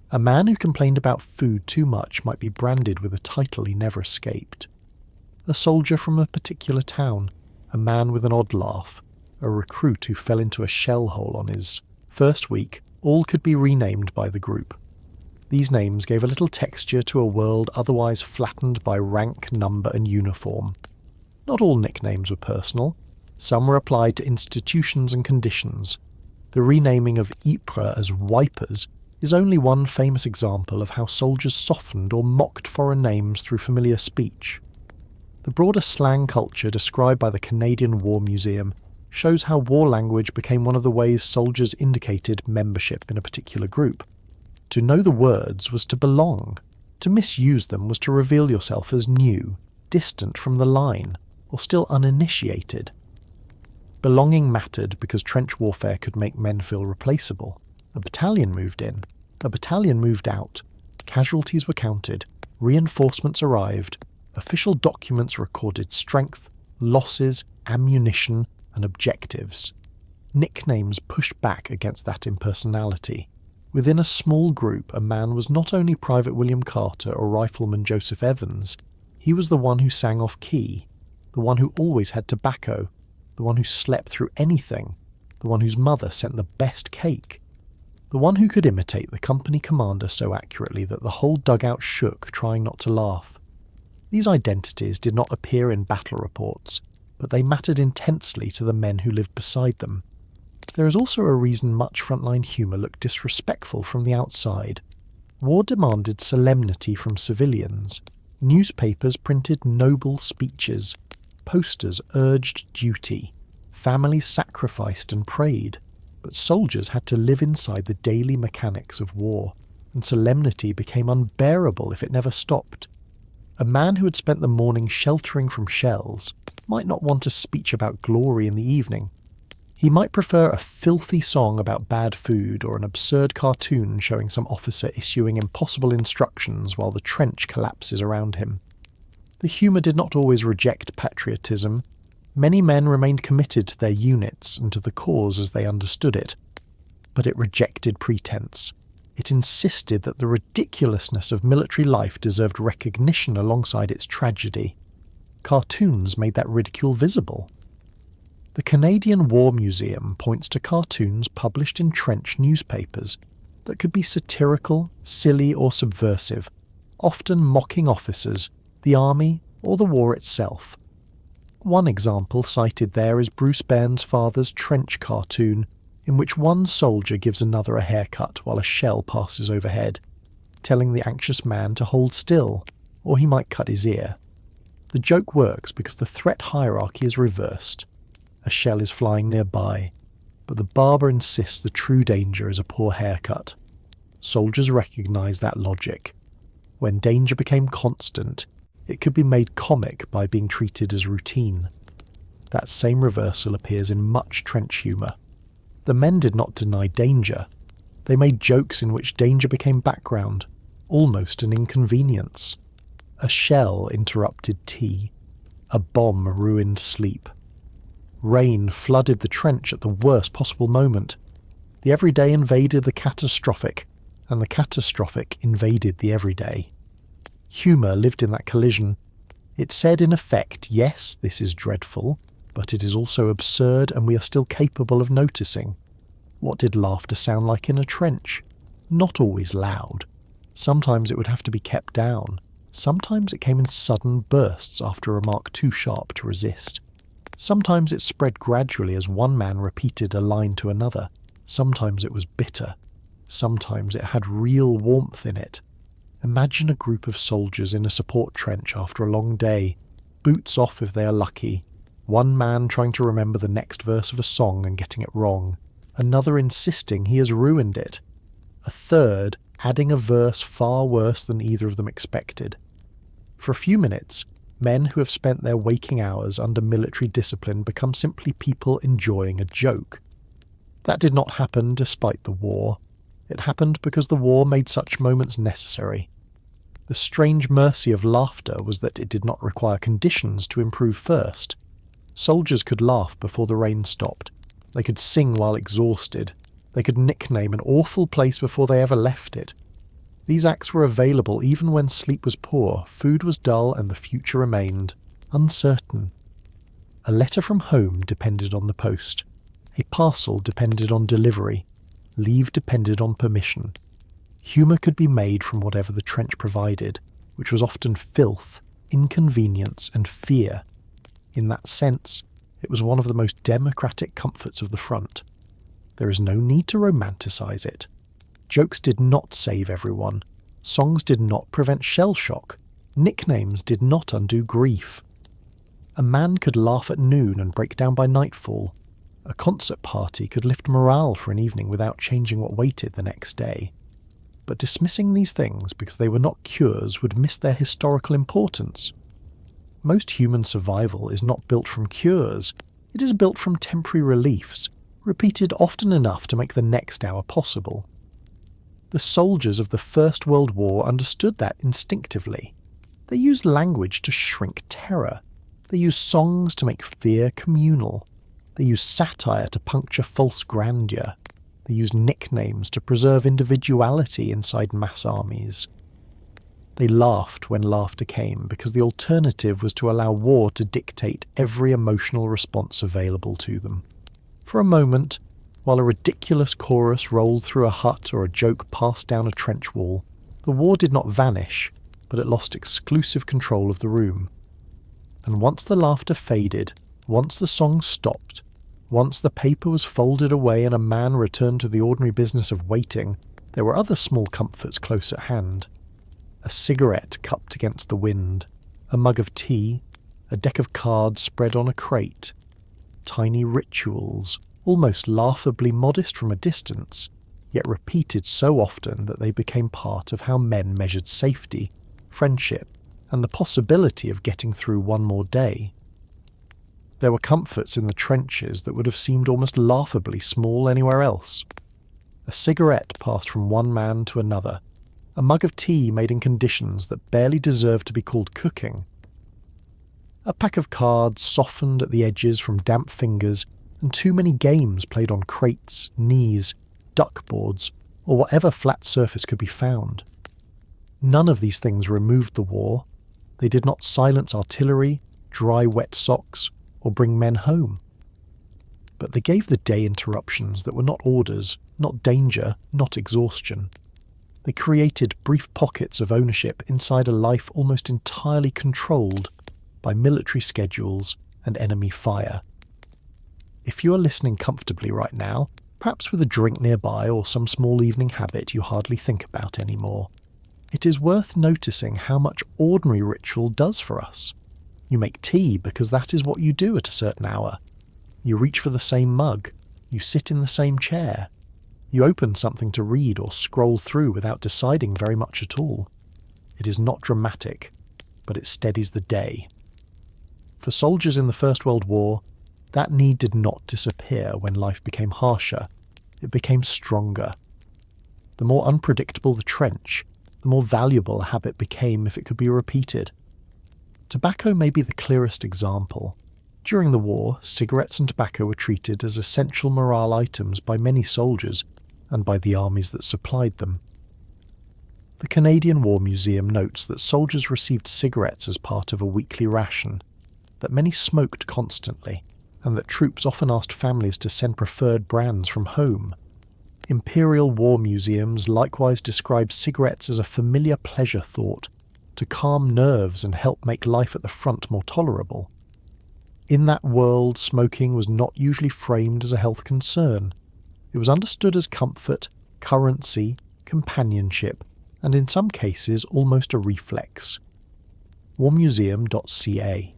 A man who complained about food too much might be branded with a title he never escaped. A soldier from a particular town, a man with an odd laugh, a recruit who fell into a shell hole on his first week, all could be renamed by the group. These names gave a little texture to a world otherwise flattened by rank, number, and uniform. Not all nicknames were personal. Some were applied to institutions and conditions. The renaming of Ypres as wipers is only one famous example of how soldiers softened or mocked foreign names through familiar speech. The broader slang culture described by the Canadian War Museum shows how war language became one of the ways soldiers indicated membership in a particular group. To know the words was to belong. To misuse them was to reveal yourself as new, distant from the line, or still uninitiated. Belonging mattered because trench warfare could make men feel replaceable. A battalion moved in. A battalion moved out. Casualties were counted. Reinforcements arrived. Official documents recorded strength, losses, ammunition, and objectives. Nicknames pushed back against that impersonality. Within a small group, a man was not only Private William Carter or Rifleman Joseph Evans, he was the one who sang off key, the one who always had tobacco, the one who slept through anything, the one whose mother sent the best cake. the one who could imitate the company commander so accurately that the whole dugout shook, trying not to laugh. These identities did not appear in battle reports, but they mattered intensely to the men who lived beside them. There is also a reason much frontline humour looked disrespectful from the outside. War demanded solemnity from civilians. Newspapers printed noble speeches. Posters urged duty. Families sacrificed and prayed. But soldiers had to live inside the daily mechanics of war, and solemnity became unbearable if it never stopped. A man who had spent the morning sheltering from shells might not want a speech about glory in the evening. He might prefer a filthy song about bad food or an absurd cartoon showing some officer issuing impossible instructions while the trench collapses around him. The humour did not always reject patriotism. Many men remained committed to their units and to the cause as they understood it. But it rejected pretense. It insisted that the ridiculousness of military life deserved recognition alongside its tragedy. Cartoons made that ridicule visible. The Canadian War Museum points to cartoons published in trench newspapers that could be satirical, silly or subversive, often mocking officers, the army or the war itself. One example cited there is Bruce Bairnsfather's trench cartoon, in which one soldier gives another a haircut while a shell passes overhead, telling the anxious man to hold still, or he might cut his ear. The joke works because the threat hierarchy is reversed. A shell is flying nearby, but the barber insists the true danger is a poor haircut. Soldiers recognise that logic. When danger became constant, it could be made comic by being treated as routine. That same reversal appears in much trench humour. The men did not deny danger. They made jokes in which danger became background, almost an inconvenience. A shell interrupted tea. A bomb ruined sleep. Rain flooded the trench at the worst possible moment. The everyday invaded the catastrophic, and the catastrophic invaded the everyday. Humour lived in that collision. It said in effect, yes, this is dreadful, but it is also absurd and we are still capable of noticing. What did laughter sound like in a trench? Not always loud. Sometimes it would have to be kept down. Sometimes it came in sudden bursts after a remark too sharp to resist. Sometimes it spread gradually as one man repeated a line to another. Sometimes it was bitter. Sometimes it had real warmth in it. Imagine a group of soldiers in a support trench after a long day, boots off if they are lucky, one man trying to remember the next verse of a song and getting it wrong, another insisting he has ruined it, a third adding a verse far worse than either of them expected. For a few minutes, men who have spent their waking hours under military discipline become simply people enjoying a joke. That did not happen despite the war. It happened because the war made such moments necessary. The strange mercy of laughter was that it did not require conditions to improve first. Soldiers could laugh before the rain stopped. They could sing while exhausted. They could nickname an awful place before they ever left it. These acts were available even when sleep was poor, food was dull, and the future remained uncertain. A letter from home depended on the post. A parcel depended on delivery. Leave depended on permission. Humour could be made from whatever the trench provided, which was often filth, inconvenience, and fear. In that sense, it was one of the most democratic comforts of the front. There is no need to romanticize it. Jokes did not save everyone. Songs did not prevent shell shock. Nicknames did not undo grief. A man could laugh at noon and break down by nightfall. A concert party could lift morale for an evening without changing what waited the next day. But dismissing these things because they were not cures would miss their historical importance. Most human survival is not built from cures. It is built from temporary reliefs, repeated often enough to make the next hour possible. The soldiers of the First World War understood that instinctively. They used language to shrink terror. They used songs to make fear communal. They used satire to puncture false grandeur. They used nicknames to preserve individuality inside mass armies. They laughed when laughter came because the alternative was to allow war to dictate every emotional response available to them. For a moment, While a ridiculous chorus rolled through a hut or a joke passed down a trench wall, the war did not vanish, but it lost exclusive control of the room. And once the laughter faded, once the song stopped, once the paper was folded away and a man returned to the ordinary business of waiting, there were other small comforts close at hand. A cigarette cupped against the wind, a mug of tea, a deck of cards spread on a crate. Tiny rituals, almost laughably modest from a distance, yet repeated so often that they became part of how men measured safety, friendship, and the possibility of getting through one more day. There were comforts in the trenches that would have seemed almost laughably small anywhere else. A cigarette passed from one man to another, a mug of tea made in conditions that barely deserved to be called cooking. A pack of cards softened at the edges from damp fingers, and too many games played on crates, knees, duckboards, or whatever flat surface could be found. None of these things removed the war. They did not silence artillery, dry wet socks, or bring men home. But they gave the day interruptions that were not orders, not danger, not exhaustion. They created brief pockets of ownership inside a life almost entirely controlled by military schedules and enemy fire. If you are listening comfortably right now, perhaps with a drink nearby or some small evening habit you hardly think about anymore, it is worth noticing how much ordinary ritual does for us. You make tea because that is what you do at a certain hour. You reach for the same mug. You sit in the same chair. You open something to read or scroll through without deciding very much at all. It is not dramatic, but it steadies the day. For soldiers in the First World War, that need did not disappear when life became harsher. It became stronger. The more unpredictable the trench, the more valuable a habit became if it could be repeated. Tobacco may be the clearest example. During the war, cigarettes and tobacco were treated as essential morale items by many soldiers and by the armies that supplied them. The Canadian War Museum notes that soldiers received cigarettes as part of a weekly ration, that many smoked constantly, and that troops often asked families to send preferred brands from home. Imperial War Museums likewise describe cigarettes as a familiar pleasure thought, to calm nerves and help make life at the front more tolerable. In that world, smoking was not usually framed as a health concern. It was understood as comfort, currency, companionship, and in some cases almost a reflex. warmuseum.ca.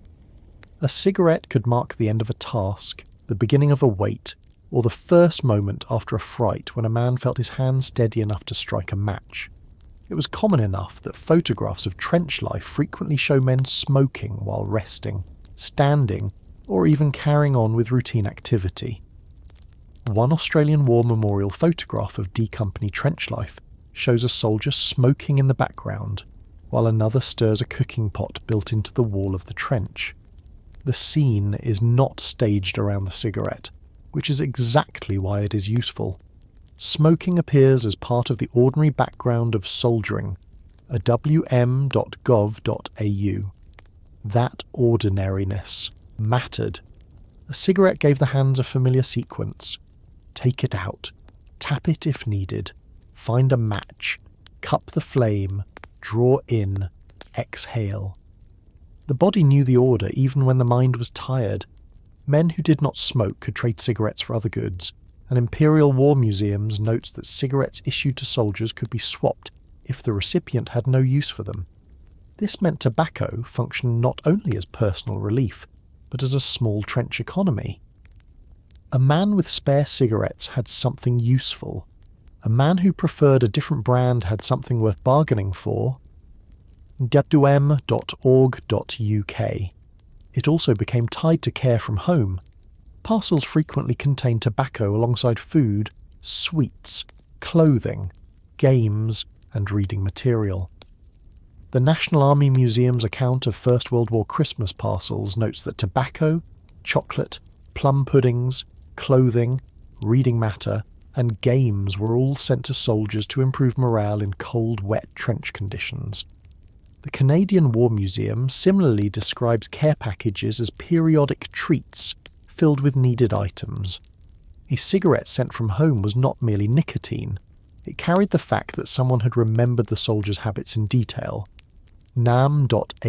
A cigarette could mark the end of a task, the beginning of a wait, or the first moment after a fright when a man felt his hand steady enough to strike a match. It was common enough that photographs of trench life frequently show men smoking while resting, standing, or even carrying on with routine activity. One Australian War Memorial photograph of D Company trench life shows a soldier smoking in the background, while another stirs a cooking pot built into the wall of the trench. The scene is not staged around the cigarette, which is exactly why it is useful. Smoking appears as part of the ordinary background of soldiering, a wm.gov.au. That ordinariness mattered. A cigarette gave the hands a familiar sequence. Take it out, tap it if needed, find a match, cup the flame, draw in, exhale. The body knew the order even when the mind was tired. Men who did not smoke could trade cigarettes for other goods, and Imperial War Museums notes that cigarettes issued to soldiers could be swapped if the recipient had no use for them. This meant tobacco functioned not only as personal relief, but as a small trench economy. A man with spare cigarettes had something useful. A man who preferred a different brand had something worth bargaining for. wm.org.uk. It also became tied to care from home. Parcels frequently contained tobacco alongside food, sweets, clothing, games, and reading material. The National Army Museum's account of First World War Christmas parcels notes that tobacco, chocolate, plum puddings, clothing, reading matter, and games were all sent to soldiers to improve morale in cold, wet trench conditions. The Canadian War Museum similarly describes care packages as periodic treats filled with needed items. A cigarette sent from home was not merely nicotine, it carried the fact that someone had remembered the soldier's habits in detail. nam.ac.uk.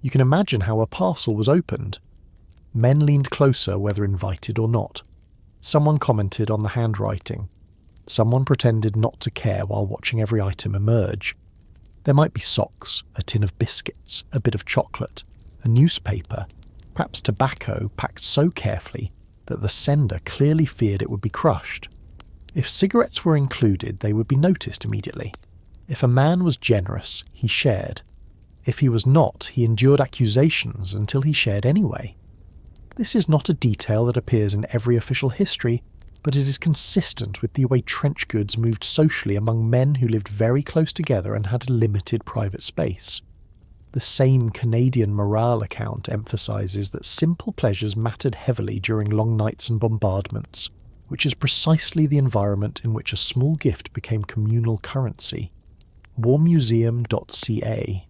You can imagine how a parcel was opened. Men leaned closer, whether invited or not. Someone commented on the handwriting. Someone pretended not to care while watching every item emerge. There might be socks, a tin of biscuits, a bit of chocolate, a newspaper, perhaps tobacco packed so carefully that the sender clearly feared it would be crushed. If cigarettes were included, they would be noticed immediately. If a man was generous, he shared. If he was not, he endured accusations until he shared anyway. This is not a detail that appears in every official history, but it is consistent with the way trench goods moved socially among men who lived very close together and had a limited private space. The Sane Canadian morale account emphasises that simple pleasures mattered heavily during long nights and bombardments, which is precisely the environment in which a small gift became communal currency. warmuseum.ca.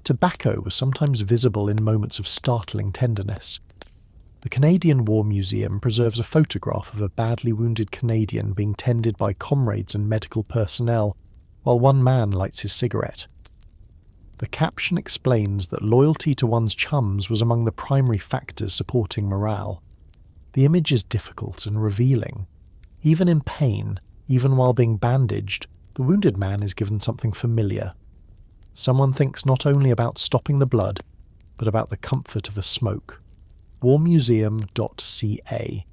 Tobacco was sometimes visible in moments of startling tenderness. The Canadian War Museum preserves a photograph of a badly wounded Canadian being tended by comrades and medical personnel, while one man lights his cigarette. The caption explains that loyalty to one's chums was among the primary factors supporting morale. The image is difficult and revealing. Even in pain, even while being bandaged, the wounded man is given something familiar. Someone thinks not only about stopping the blood, but about the comfort of a smoke. warmuseum.ca.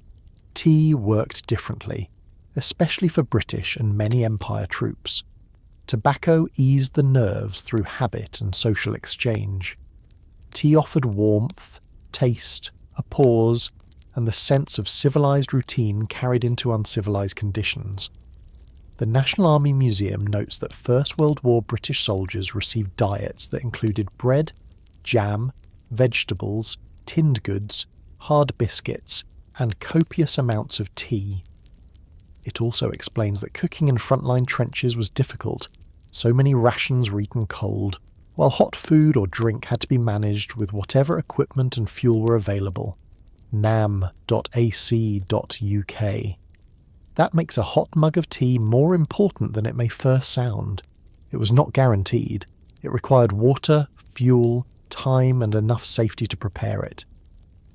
Tea worked differently, especially for British and many Empire troops. Tobacco eased the nerves through habit and social exchange. Tea offered warmth, taste, a pause, and the sense of civilised routine carried into uncivilised conditions. The National Army Museum notes that First World War British soldiers received diets that included bread, jam, vegetables, tinned goods, hard biscuits, and copious amounts of tea. It also explains that cooking in frontline trenches was difficult. So many rations were eaten cold, while hot food or drink had to be managed with whatever equipment and fuel were available. nam.ac.uk. That makes a hot mug of tea more important than it may first sound. It was not guaranteed. It required water, fuel, time, and enough safety to prepare it.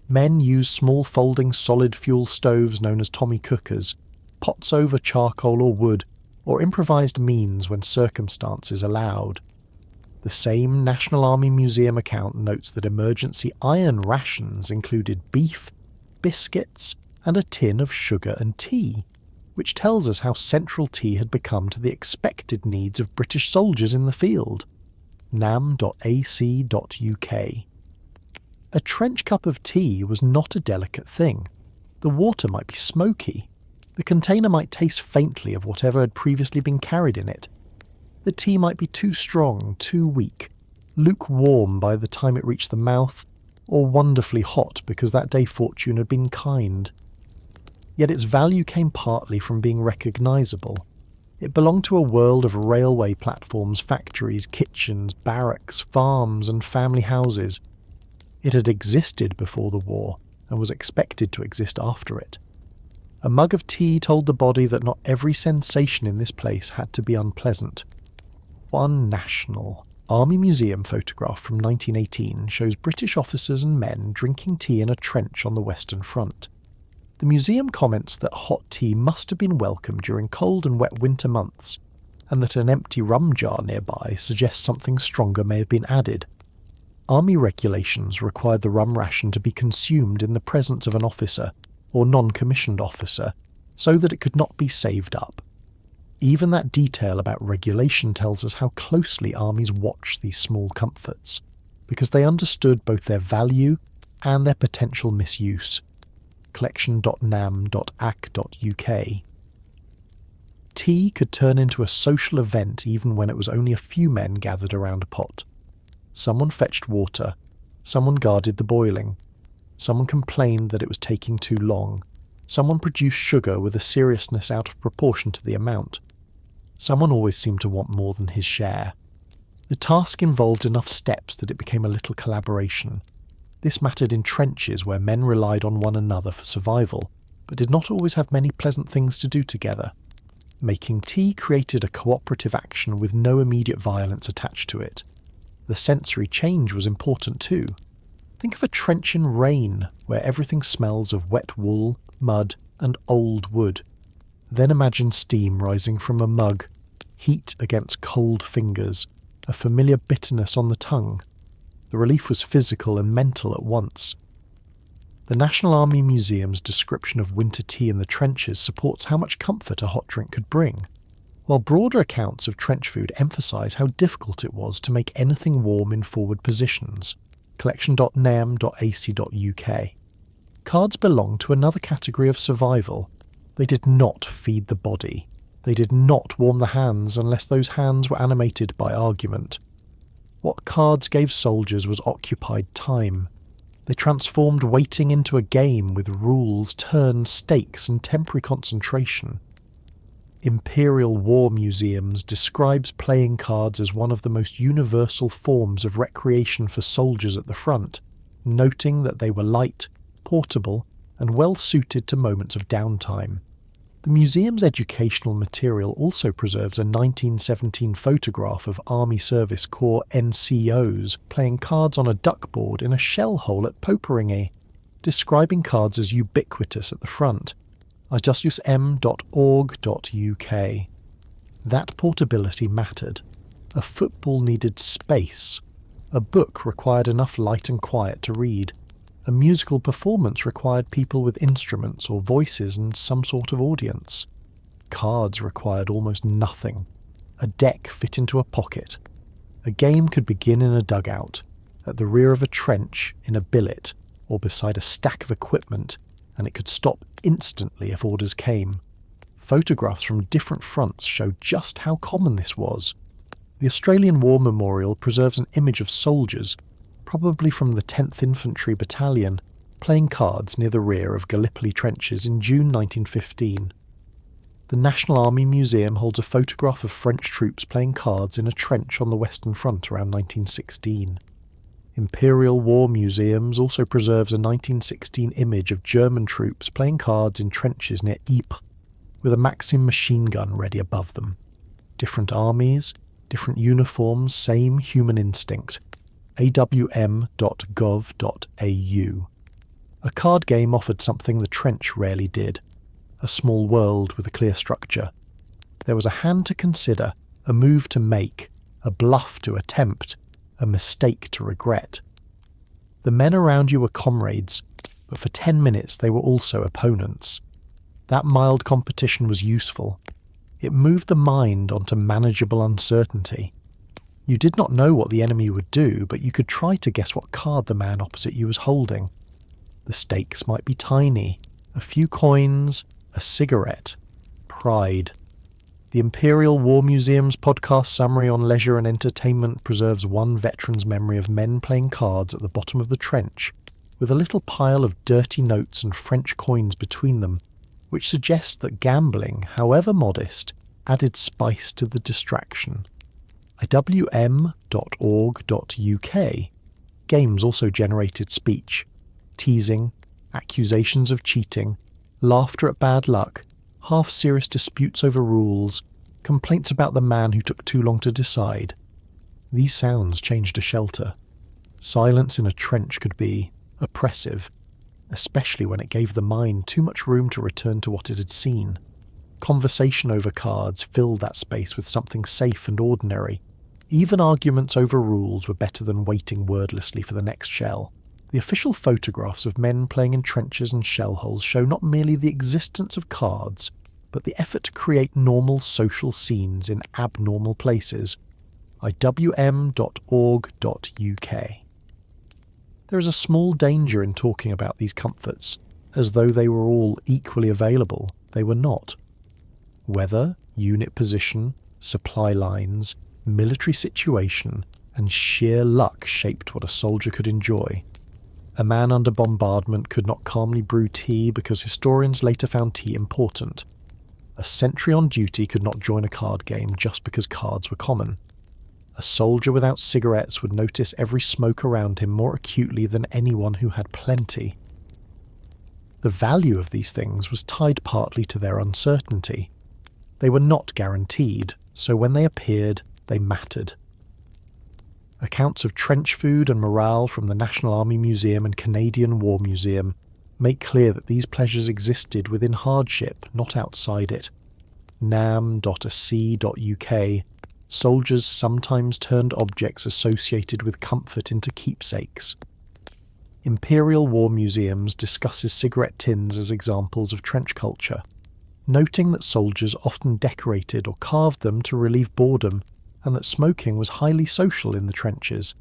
Men used small folding solid fuel stoves known as Tommy cookers, pots over charcoal or wood, or improvised means when circumstances allowed. The same National Army Museum account notes that emergency iron rations included beef, biscuits, and a tin of sugar and tea, which tells us how central tea had become to the expected needs of British soldiers in the field. nam.ac.uk. A trench cup of tea was not a delicate thing. The water might be smoky. The container might taste faintly of whatever had previously been carried in it. The tea might be too strong, too weak, lukewarm by the time it reached the mouth, or wonderfully hot because that day fortune had been kind. Yet its value came partly from being recognisable. It belonged to a world of railway platforms, factories, kitchens, barracks, farms, and family houses. It had existed before the war, and was expected to exist after it. A mug of tea told the body that not every sensation in this place had to be unpleasant. One National Army Museum photograph from 1918 shows British officers and men drinking tea in a trench on the Western Front. The museum comments that hot tea must have been welcome during cold and wet winter months, and that an empty rum jar nearby suggests something stronger may have been added. Army regulations required the rum ration to be consumed in the presence of an officer, or non-commissioned officer, so that it could not be saved up. Even that detail about regulation tells us how closely armies watched these small comforts, because they understood both their value and their potential misuse. collection.nam.ac.uk. Tea could turn into a social event even when it was only a few men gathered around a pot. Someone fetched water, someone guarded the boiling, someone complained that it was taking too long, someone produced sugar with a seriousness out of proportion to the amount. Someone always seemed to want more than his share. The task involved enough steps that it became a little collaboration. This mattered in trenches where men relied on one another for survival, but did not always have many pleasant things to do together. Making tea created a cooperative action with no immediate violence attached to it. The sensory change was important too. Think of a trench in rain, where everything smells of wet wool, mud, and old wood. Then imagine steam rising from a mug, heat against cold fingers, a familiar bitterness on the tongue. The relief was physical and mental at once. The National Army Museum's description of winter tea in the trenches supports how much comfort a hot drink could bring, while broader accounts of trench food emphasise how difficult it was to make anything warm in forward positions. collection.nam.ac.uk. Cards belong to another category of survival. They did not feed the body. They did not warm the hands unless those hands were animated by argument. What cards gave soldiers was occupied time. They transformed waiting into a game with rules, turns, stakes, and temporary concentration. Imperial War Museums describes playing cards as one of the most universal forms of recreation for soldiers at the front, noting that they were light, portable, and well suited to moments of downtime. The museum's educational material also preserves a 1917 photograph of Army Service Corps NCOs playing cards on a duckboard in a shell hole at Poperinghe, describing cards as ubiquitous at the front. jusm.org.uk. That portability mattered. A football needed space. A book required enough light and quiet to read. A musical performance required people with instruments or voices and some sort of audience. Cards required almost nothing. A deck fit into a pocket. A game could begin in a dugout, at the rear of a trench, in a billet, or beside a stack of equipment, and it could stop instantly if orders came. Photographs from different fronts show just how common this was. The Australian War Memorial preserves an image of soldiers, probably from the 10th Infantry Battalion, playing cards near the rear of Gallipoli trenches in June 1915. The National Army Museum holds a photograph of French troops playing cards in a trench on the Western Front around 1916. Imperial War Museums also preserves a 1916 image of German troops playing cards in trenches near Ypres, with a Maxim machine gun ready above them. Different armies, different uniforms, same human instinct. awm.gov.au. A card game offered something the trench rarely did. A small world with a clear structure. There was a hand to consider, a move to make, a bluff to attempt, a mistake to regret. The men around you were comrades, but for 10 minutes they were also opponents. That mild competition was useful. It moved the mind onto manageable uncertainty. You did not know what the enemy would do, but you could try to guess what card the man opposite you was holding. The stakes might be tiny, a few coins, a cigarette, pride. The Imperial War Museum's podcast summary on leisure and entertainment preserves one veteran's memory of men playing cards at the bottom of the trench, with a little pile of dirty notes and French coins between them, which suggests that gambling, however modest, added spice to the distraction. IWM.org.uk. Games also generated speech, teasing, accusations of cheating, laughter at bad luck, half-serious disputes over rules, complaints about the man who took too long to decide. These sounds changed a shelter. Silence in a trench could be oppressive, especially when it gave the mind too much room to return to what it had seen. Conversation over cards filled that space with something safe and ordinary. Even arguments over rules were better than waiting wordlessly for the next shell. The official photographs of men playing in trenches and shell holes show not merely the existence of cards, but the effort to create normal social scenes in abnormal places. IWM.org.uk. There is a small danger in talking about these comforts, as though they were all equally available. They were not. Weather, unit position, supply lines, military situation, and sheer luck shaped what a soldier could enjoy. A man under bombardment could not calmly brew tea because historians later found tea important. A sentry on duty could not join a card game just because cards were common. A soldier without cigarettes would notice every smoke around him more acutely than anyone who had plenty. The value of these things was tied partly to their uncertainty. They were not guaranteed, so when they appeared, they mattered. Accounts of trench food and morale from the National Army Museum and Canadian War Museum make clear that these pleasures existed within hardship, not outside it. nam.ac.uk, soldiers sometimes turned objects associated with comfort into keepsakes. Imperial War Museums discusses cigarette tins as examples of trench culture, noting that soldiers often decorated or carved them to relieve boredom, and that smoking was highly social in the trenches.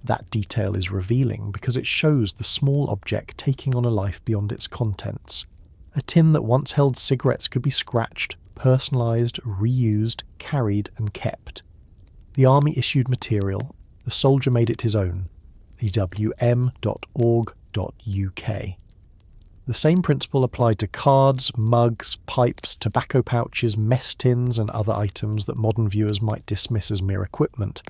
That detail is revealing because it shows the small object taking on a life beyond its contents. A tin that once held cigarettes could be scratched, personalised, reused, carried and kept. The army issued material, the soldier made it his own. ewm.org.uk. The same principle applied to cards, mugs, pipes, tobacco pouches, mess tins and other items that modern viewers might dismiss as mere equipment.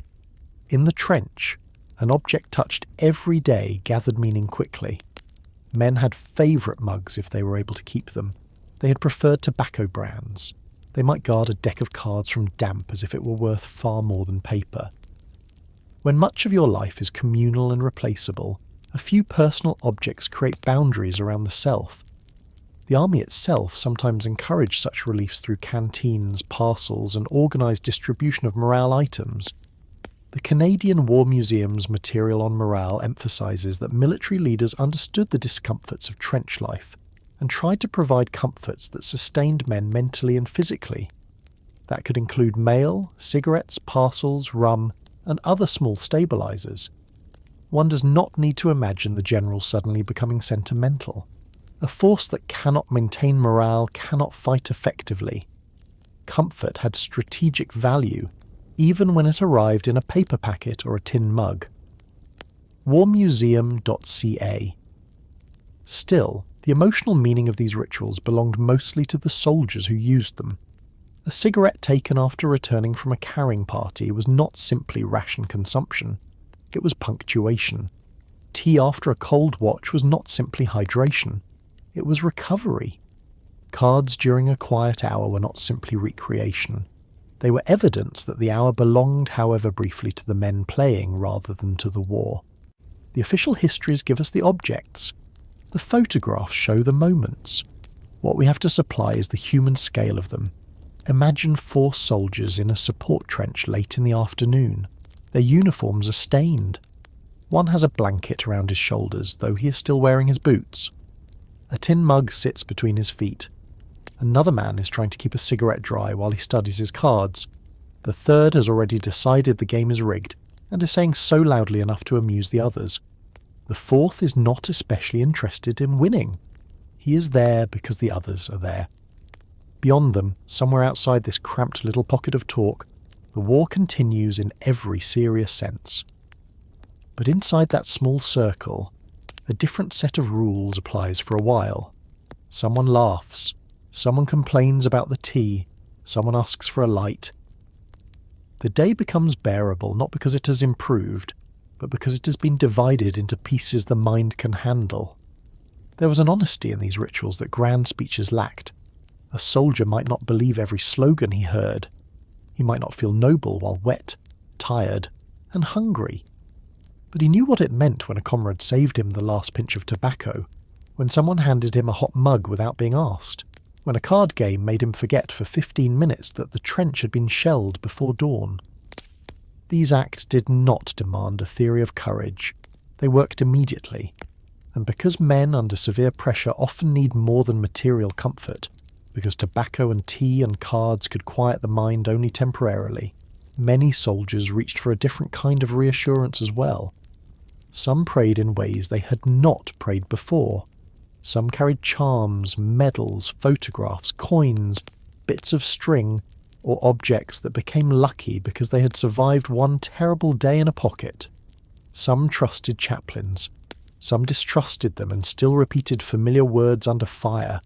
In the trench, an object touched every day gathered meaning quickly. Men had favourite mugs if they were able to keep them. They had preferred tobacco brands. They might guard a deck of cards from damp as if it were worth far more than paper. When much of your life is communal and replaceable, a few personal objects create boundaries around the self. The army itself sometimes encouraged such reliefs through canteens, parcels, and organised distribution of morale items. The Canadian War Museum's material on morale emphasises that military leaders understood the discomforts of trench life and tried to provide comforts that sustained men mentally and physically. That could include mail, cigarettes, parcels, rum, and other small stabilisers. One does not need to imagine the general suddenly becoming sentimental. A force that cannot maintain morale cannot fight effectively. Comfort had strategic value, even when it arrived in a paper packet or a tin mug. warmuseum.ca. Still, the emotional meaning of these rituals belonged mostly to the soldiers who used them. A cigarette taken after returning from a carrying party was not simply ration consumption. It was punctuation. Tea after a cold watch was not simply hydration. It was recovery. Cards during a quiet hour were not simply recreation. They were evidence that the hour belonged, however briefly, to the men playing rather than to the war. The official histories give us the objects. The photographs show the moments. What we have to supply is the human scale of them. Imagine 4 soldiers in a support trench late in the afternoon. Their uniforms are stained. One has a blanket around his shoulders, though he is still wearing his boots. A tin mug sits between his feet. Another man is trying to keep a cigarette dry while he studies his cards. The third has already decided the game is rigged, and is saying so loudly enough to amuse the others. The fourth is not especially interested in winning. He is there because the others are there. Beyond them, somewhere outside this cramped little pocket of talk, the war continues in every serious sense. But inside that small circle, a different set of rules applies for a while. Someone laughs. Someone complains about the tea. Someone asks for a light. The day becomes bearable not because it has improved, but because it has been divided into pieces the mind can handle. There was an honesty in these rituals that grand speeches lacked. A soldier might not believe every slogan he heard. He might not feel noble while wet, tired, and hungry. But he knew what it meant when a comrade saved him the last pinch of tobacco, when someone handed him a hot mug without being asked, when a card game made him forget for 15 minutes that the trench had been shelled before dawn. These acts did not demand a theory of courage. They worked immediately. And because men under severe pressure often need more than material comfort, because tobacco and tea and cards could quiet the mind only temporarily, many soldiers reached for a different kind of reassurance as well. Some prayed in ways they had not prayed before. Some carried charms, medals, photographs, coins, bits of string, or objects that became lucky because they had survived one terrible day in a pocket. Some trusted chaplains. Some distrusted them and still repeated familiar words under fire.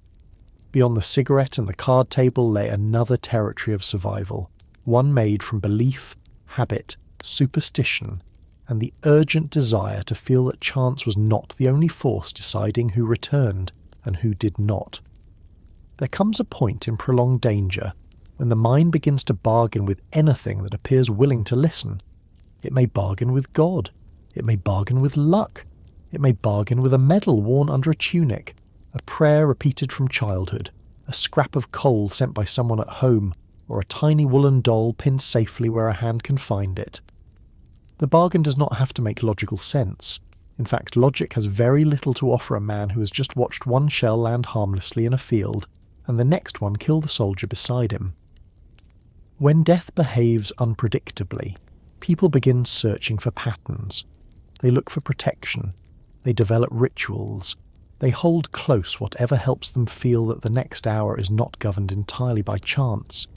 Beyond the cigarette and the card table lay another territory of survival, one made from belief, habit, superstition, and the urgent desire to feel that chance was not the only force deciding who returned and who did not. There comes a point in prolonged danger when the mind begins to bargain with anything that appears willing to listen. It may bargain with God. It may bargain with luck. It may bargain with a medal worn under a tunic, a prayer repeated from childhood, a scrap of coal sent by someone at home, or a tiny woolen doll pinned safely where a hand can find it. The bargain does not have to make logical sense. In fact, logic has very little to offer a man who has just watched one shell land harmlessly in a field, and the next one kill the soldier beside him. When death behaves unpredictably, people begin searching for patterns. They look for protection. They develop rituals. They hold close whatever helps them feel that the next hour is not governed entirely by chance.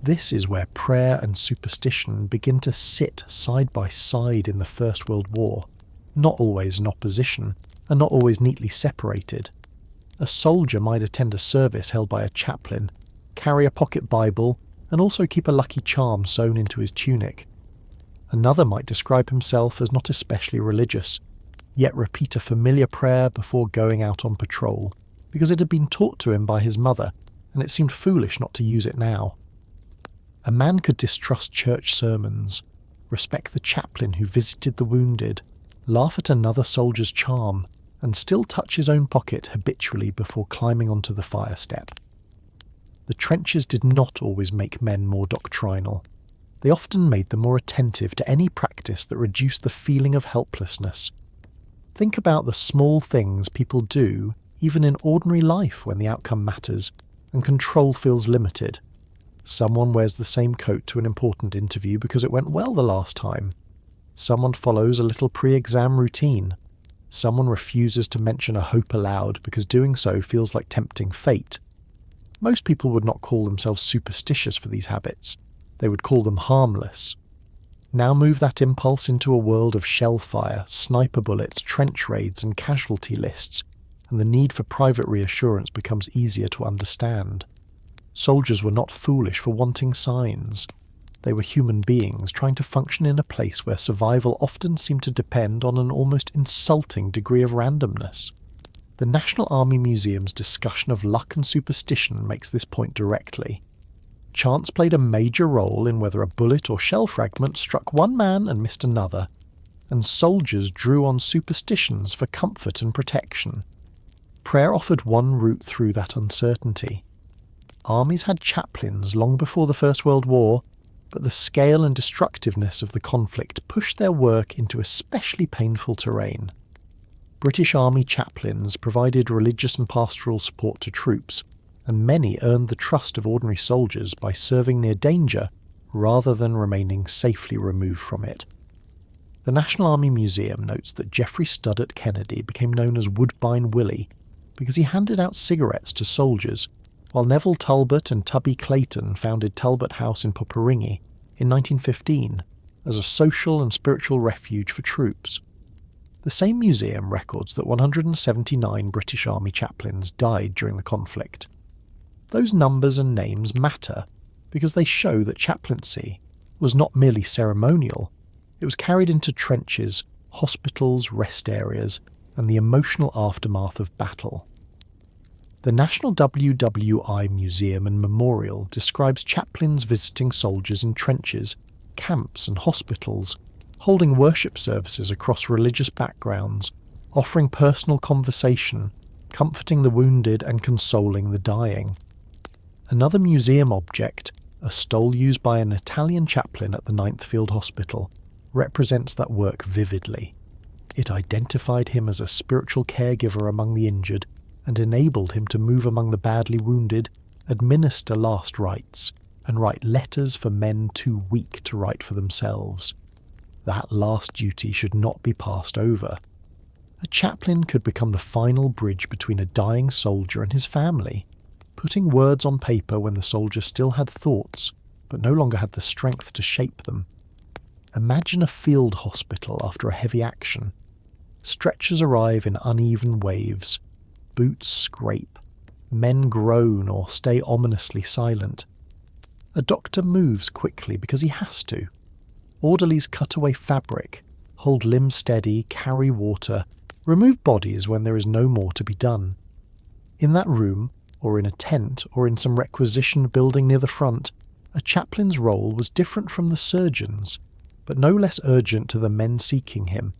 This is where prayer and superstition begin to sit side by side in the First World War, not always in opposition, and not always neatly separated. A soldier might attend a service held by a chaplain, carry a pocket Bible, and also keep a lucky charm sewn into his tunic. Another might describe himself as not especially religious, yet repeat a familiar prayer before going out on patrol, because it had been taught to him by his mother, and it seemed foolish not to use it now. A man could distrust church sermons, respect the chaplain who visited the wounded, laugh at another soldier's charm, and still touch his own pocket habitually before climbing onto the fire step. The trenches did not always make men more doctrinal. They often made them more attentive to any practice that reduced the feeling of helplessness. Think about the small things people do, even in ordinary life when the outcome matters, and control feels limited. Someone wears the same coat to an important interview because it went well the last time. Someone follows a little pre-exam routine. Someone refuses to mention a hope aloud because doing so feels like tempting fate. Most people would not call themselves superstitious for these habits. They would call them harmless. Now move that impulse into a world of shell fire, sniper bullets, trench raids, and casualty lists, and the need for private reassurance becomes easier to understand. Soldiers were not foolish for wanting signs. They were human beings trying to function in a place where survival often seemed to depend on an almost insulting degree of randomness. The National Army Museum's discussion of luck and superstition makes this point directly. Chance played a major role in whether a bullet or shell fragment struck one man and missed another, and soldiers drew on superstitions for comfort and protection. Prayer offered one route through that uncertainty. Armies had chaplains long before the First World War, but the scale and destructiveness of the conflict pushed their work into especially painful terrain. British Army chaplains provided religious and pastoral support to troops, and many earned the trust of ordinary soldiers by serving near danger rather than remaining safely removed from it. The National Army Museum notes that Jeffrey Studdert Kennedy became known as Woodbine Willie because he handed out cigarettes to soldiers, while Neville Talbot and Tubby Clayton founded Talbot House in Poperinghe in 1915 as a social and spiritual refuge for troops. The same museum records that 179 British Army chaplains died during the conflict. Those numbers and names matter because they show that chaplaincy was not merely ceremonial, it was carried into trenches, hospitals, rest areas, and the emotional aftermath of battle. The National WWI Museum and Memorial describes chaplains visiting soldiers in trenches, camps and hospitals, holding worship services across religious backgrounds, offering personal conversation, comforting the wounded and consoling the dying. Another museum object, a stole used by an Italian chaplain at the 9th Field Hospital, represents that work vividly. It identified him as a spiritual caregiver among the injured and enabled him to move among the badly wounded, administer last rites, and write letters for men too weak to write for themselves. That last duty should not be passed over. A chaplain could become the final bridge between a dying soldier and his family, putting words on paper when the soldier still had thoughts, but no longer had the strength to shape them. Imagine a field hospital after a heavy action. Stretchers arrive in uneven waves. Boots scrape. Men groan or stay ominously silent. A doctor moves quickly because he has to. Orderlies cut away fabric, hold limbs steady, carry water, remove bodies when there is no more to be done. In that room, or in a tent, or in some requisitioned building near the front, a chaplain's role was different from the surgeon's, but no less urgent to the men seeking him.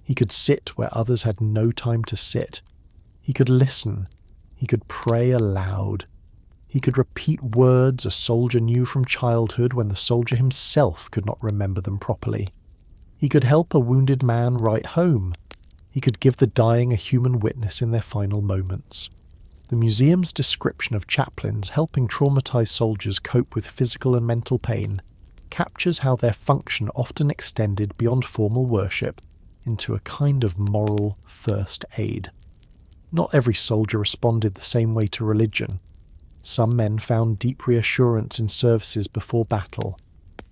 He could sit where others had no time to sit. He could listen. He could pray aloud. He could repeat words a soldier knew from childhood when the soldier himself could not remember them properly. He could help a wounded man write home. He could give the dying a human witness in their final moments. The museum's description of chaplains helping traumatized soldiers cope with physical and mental pain captures how their function often extended beyond formal worship into a kind of moral first aid. Not every soldier responded the same way to religion. Some men found deep reassurance in services before battle.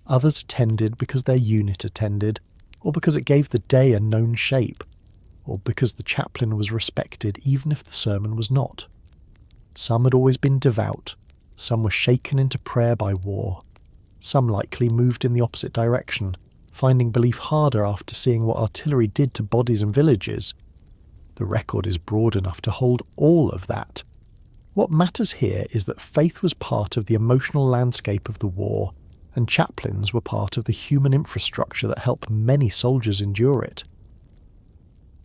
Others attended because their unit attended, or because it gave the day a known shape, or because the chaplain was respected even if the sermon was not. Some had always been devout. Some were shaken into prayer by war. Some likely moved in the opposite direction, finding belief harder after seeing what artillery did to bodies and villages. The record is broad enough to hold all of that. What matters here is that faith was part of the emotional landscape of the war, and chaplains were part of the human infrastructure that helped many soldiers endure it.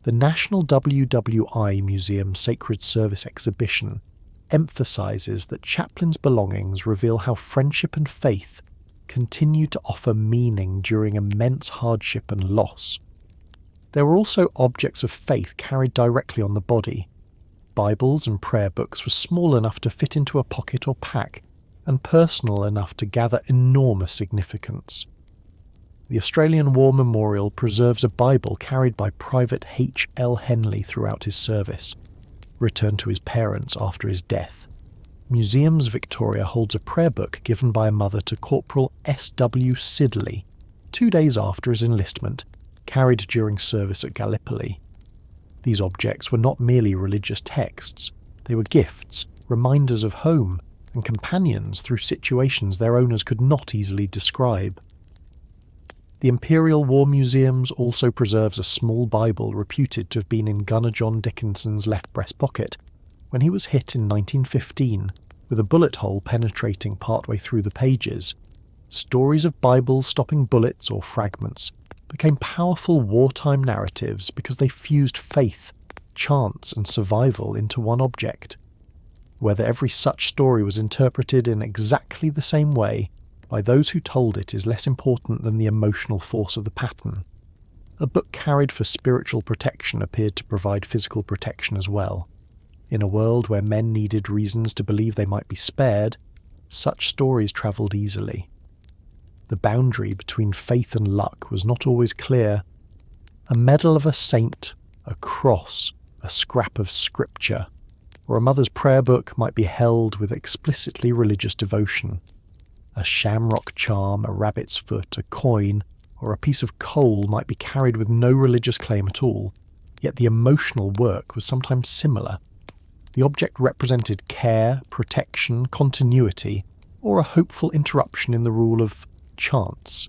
The National WWI Museum Sacred Service exhibition emphasises that chaplains' belongings reveal how friendship and faith continue to offer meaning during immense hardship and loss. There were also objects of faith carried directly on the body. Bibles and prayer books were small enough to fit into a pocket or pack, and personal enough to gather enormous significance. The Australian War Memorial preserves a Bible carried by Private H. L. Henley throughout his service, returned to his parents after his death. Museums Victoria holds a prayer book given by a mother to Corporal S. W. Sidley 2 days after his enlistment, carried during service at Gallipoli. These objects were not merely religious texts, they were gifts, reminders of home, and companions through situations their owners could not easily describe. The Imperial War Museums also preserves a small Bible reputed to have been in Gunner John Dickinson's left breast pocket when he was hit in 1915, with a bullet hole penetrating partway through the pages. Stories of Bibles stopping bullets or fragments became powerful wartime narratives because they fused faith, chance, and survival into one object. Whether every such story was interpreted in exactly the same way by those who told it is less important than the emotional force of the pattern. A book carried for spiritual protection appeared to provide physical protection as well. In a world where men needed reasons to believe they might be spared, such stories travelled easily. The boundary between faith and luck was not always clear. A medal of a saint, a cross, a scrap of scripture, or a mother's prayer book might be held with explicitly religious devotion. A shamrock charm, a rabbit's foot, a coin, or a piece of coal might be carried with no religious claim at all, yet the emotional work was sometimes similar. The object represented care, protection, continuity, or a hopeful interruption in the rule of chance.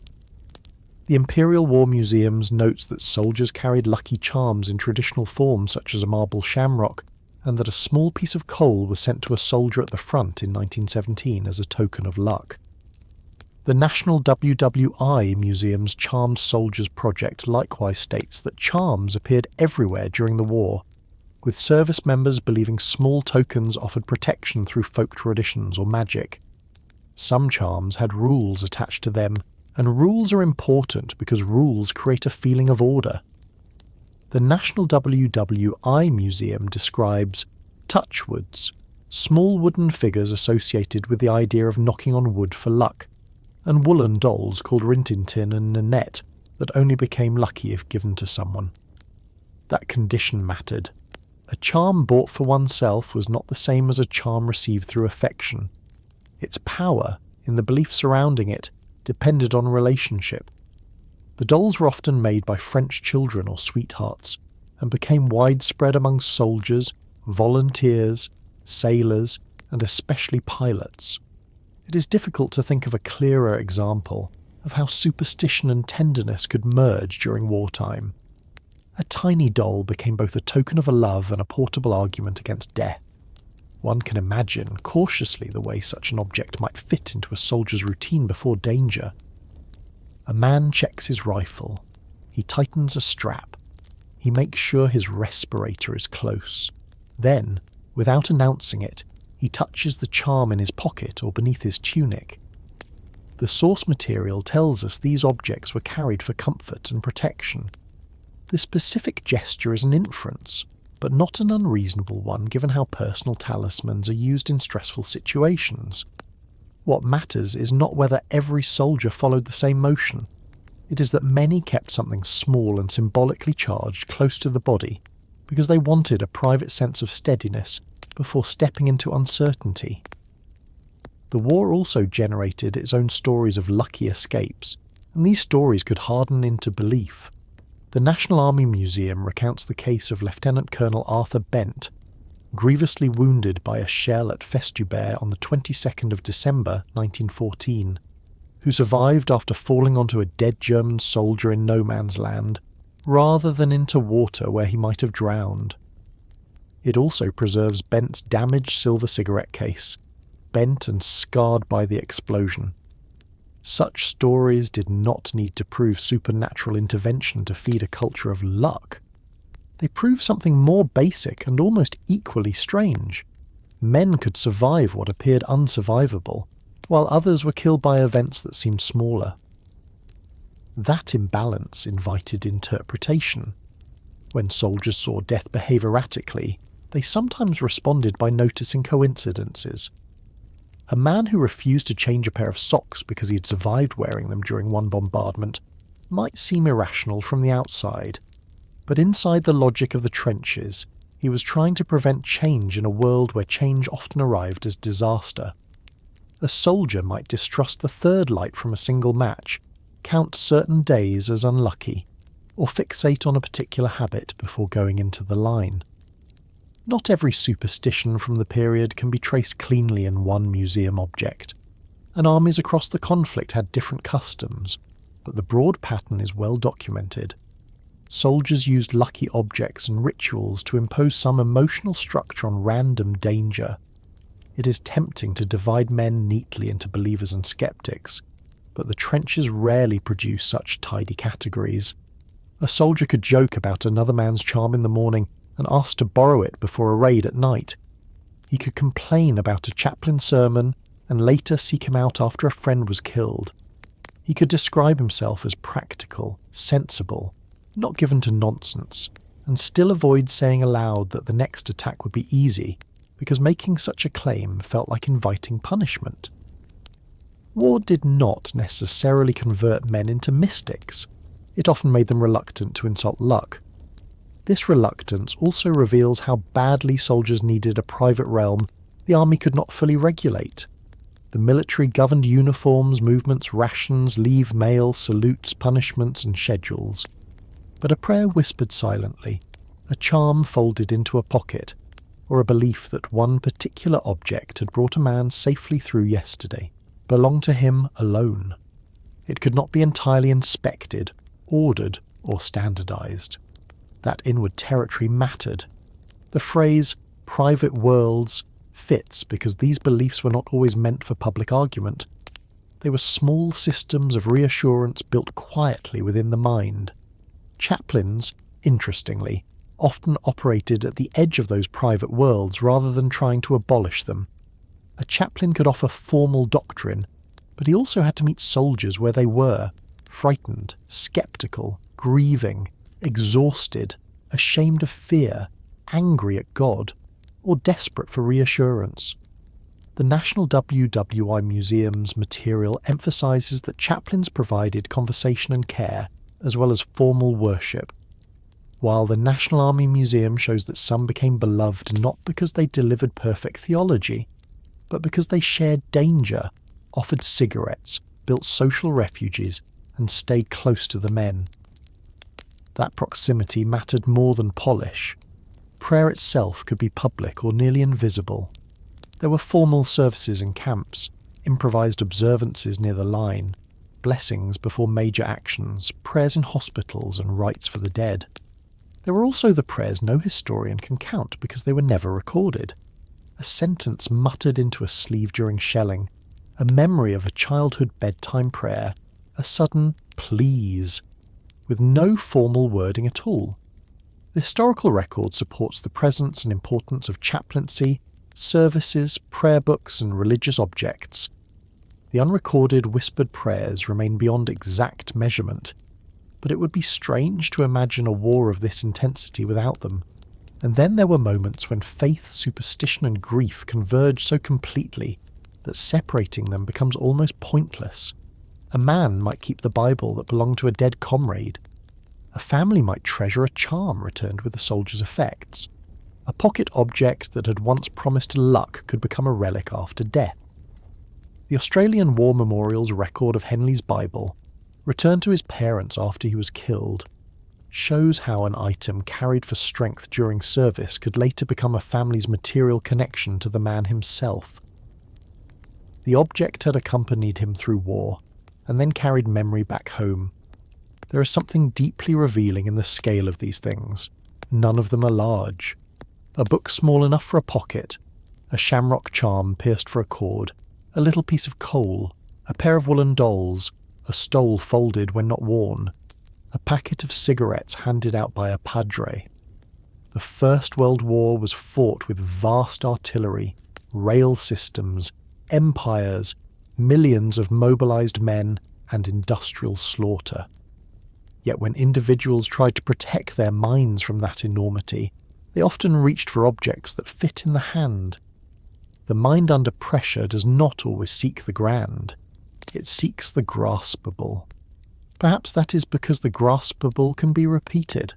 The Imperial War Museums notes that soldiers carried lucky charms in traditional forms such as a marble shamrock, and that a small piece of coal was sent to a soldier at the front in 1917 as a token of luck. The National WWI Museum's Charmed Soldiers project likewise states that charms appeared everywhere during the war, with service members believing small tokens offered protection through folk traditions or magic. Some charms had rules attached to them, and rules are important because rules create a feeling of order. The National WWI Museum describes touchwoods, small wooden figures associated with the idea of knocking on wood for luck, and woolen dolls called Rintintin and Nanette that only became lucky if given to someone. That condition mattered. A charm bought for oneself was not the same as a charm received through affection. Its power, in the belief surrounding it, depended on relationship. The dolls were often made by French children or sweethearts, and became widespread among soldiers, volunteers, sailors, and especially pilots. It is difficult to think of a clearer example. of how superstition and tenderness could merge during wartime. A tiny doll became both a token of love and a portable argument against death. One can imagine cautiously the way such an object might fit into a soldier's routine before danger. A man checks his rifle. He tightens a strap. He makes sure his respirator is close. Then, without announcing it, he touches the charm in his pocket or beneath his tunic. The source material tells us these objects were carried for comfort and protection. The specific gesture is an inference, but not an unreasonable one given how personal talismans are used in stressful situations. What matters is not whether every soldier followed the same motion. It is that many kept something small and symbolically charged close to the body because they wanted a private sense of steadiness before stepping into uncertainty. The war also generated its own stories of lucky escapes, and these stories could harden into belief. The National Army Museum recounts the case of Lieutenant Colonel Arthur Bent, grievously wounded by a shell at Festubert on the 22nd of December 1914, who survived after falling onto a dead German soldier in no man's land, rather than into water where he might have drowned. It also preserves Bent's damaged silver cigarette case, bent and scarred by the explosion. Such stories did not need to prove supernatural intervention to feed a culture of luck. They prove something more basic and almost equally strange. Men could survive what appeared unsurvivable, while others were killed by events that seemed smaller. That imbalance invited interpretation. When soldiers saw death behave erratically, they sometimes responded by noticing coincidences. A man who refused to change a pair of socks because he had survived wearing them during one bombardment might seem irrational from the outside, but inside the logic of the trenches, he was trying to prevent change in a world where change often arrived as disaster. A soldier might distrust the third light from a single match, count certain days as unlucky, or fixate on a particular habit before going into the line. Not every superstition from the period can be traced cleanly in one museum object, and armies across the conflict had different customs, but the broad pattern is well documented. Soldiers used lucky objects and rituals to impose some emotional structure on random danger. It is tempting to divide men neatly into believers and skeptics, but the trenches rarely produce such tidy categories. A soldier could joke about another man's charm in the morning and ask to borrow it before a raid at night. He could complain about a chaplain's sermon and later seek him out after a friend was killed. He could describe himself as practical, sensible, not given to nonsense, and still avoid saying aloud that the next attack would be easy, because making such a claim felt like inviting punishment. War did not necessarily convert men into mystics. It often made them reluctant to insult luck. This reluctance also reveals how badly soldiers needed a private realm the army could not fully regulate. The military governed uniforms, movements, rations, leave mail, salutes, punishments, and schedules. But a prayer whispered silently, a charm folded into a pocket, or a belief that one particular object had brought a man safely through yesterday, belonged to him alone. It could not be entirely inspected, ordered, or standardized. That inward territory mattered. The phrase private worlds fits because these beliefs were not always meant for public argument. They were small systems of reassurance built quietly within the mind. Chaplains, interestingly, often operated at the edge of those private worlds rather than trying to abolish them. A chaplain could offer formal doctrine, but he also had to meet soldiers where they were, frightened, skeptical, grieving, exhausted, ashamed of fear, angry at God, or desperate for reassurance. The National WWI Museum's material emphasises that chaplains provided conversation and care, as well as formal worship, while the National Army Museum shows that some became beloved not because they delivered perfect theology, but because they shared danger, offered cigarettes, built social refuges, and stayed close to the men. That proximity mattered more than polish. Prayer itself could be public or nearly invisible. There were formal services in camps, improvised observances near the line, blessings before major actions, prayers in hospitals and rites for the dead. There were also the prayers no historian can count because they were never recorded. A sentence muttered into a sleeve during shelling, a memory of a childhood bedtime prayer, a sudden please, with no formal wording at all. The historical record supports the presence and importance of chaplaincy, services, prayer books and religious objects. The unrecorded whispered prayers remain beyond exact measurement, but it would be strange to imagine a war of this intensity without them. And then there were moments when faith, superstition and grief converge so completely that separating them becomes almost pointless. A man might keep the Bible that belonged to a dead comrade. A family might treasure a charm returned with the soldier's effects. A pocket object that had once promised luck could become a relic after death. The Australian War Memorial's record of Henley's Bible, returned to his parents after he was killed, shows how an item carried for strength during service could later become a family's material connection to the man himself. The object had accompanied him through war, and then carried memory back home. There is something deeply revealing in the scale of these things. None of them are large. A book small enough for a pocket, a shamrock charm pierced for a cord, a little piece of coal, a pair of woolen dolls, a stole folded when not worn, a packet of cigarettes handed out by a padre. The First World War was fought with vast artillery, rail systems, empires, millions of mobilized men, and industrial slaughter. Yet when individuals tried to protect their minds from that enormity, they often reached for objects that fit in the hand. The mind under pressure does not always seek the grand. It seeks the graspable. Perhaps that is because the graspable can be repeated.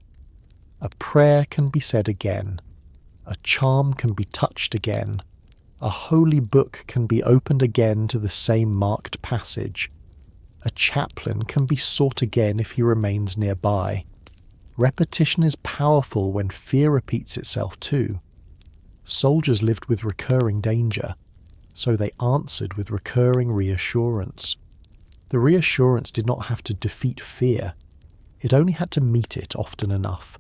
A prayer can be said again. A charm can be touched again. A holy book can be opened again to the same marked passage. A chaplain can be sought again if he remains nearby. Repetition is powerful when fear repeats itself too. Soldiers lived with recurring danger, so they answered with recurring reassurance. The reassurance did not have to defeat fear. It only had to meet it often enough.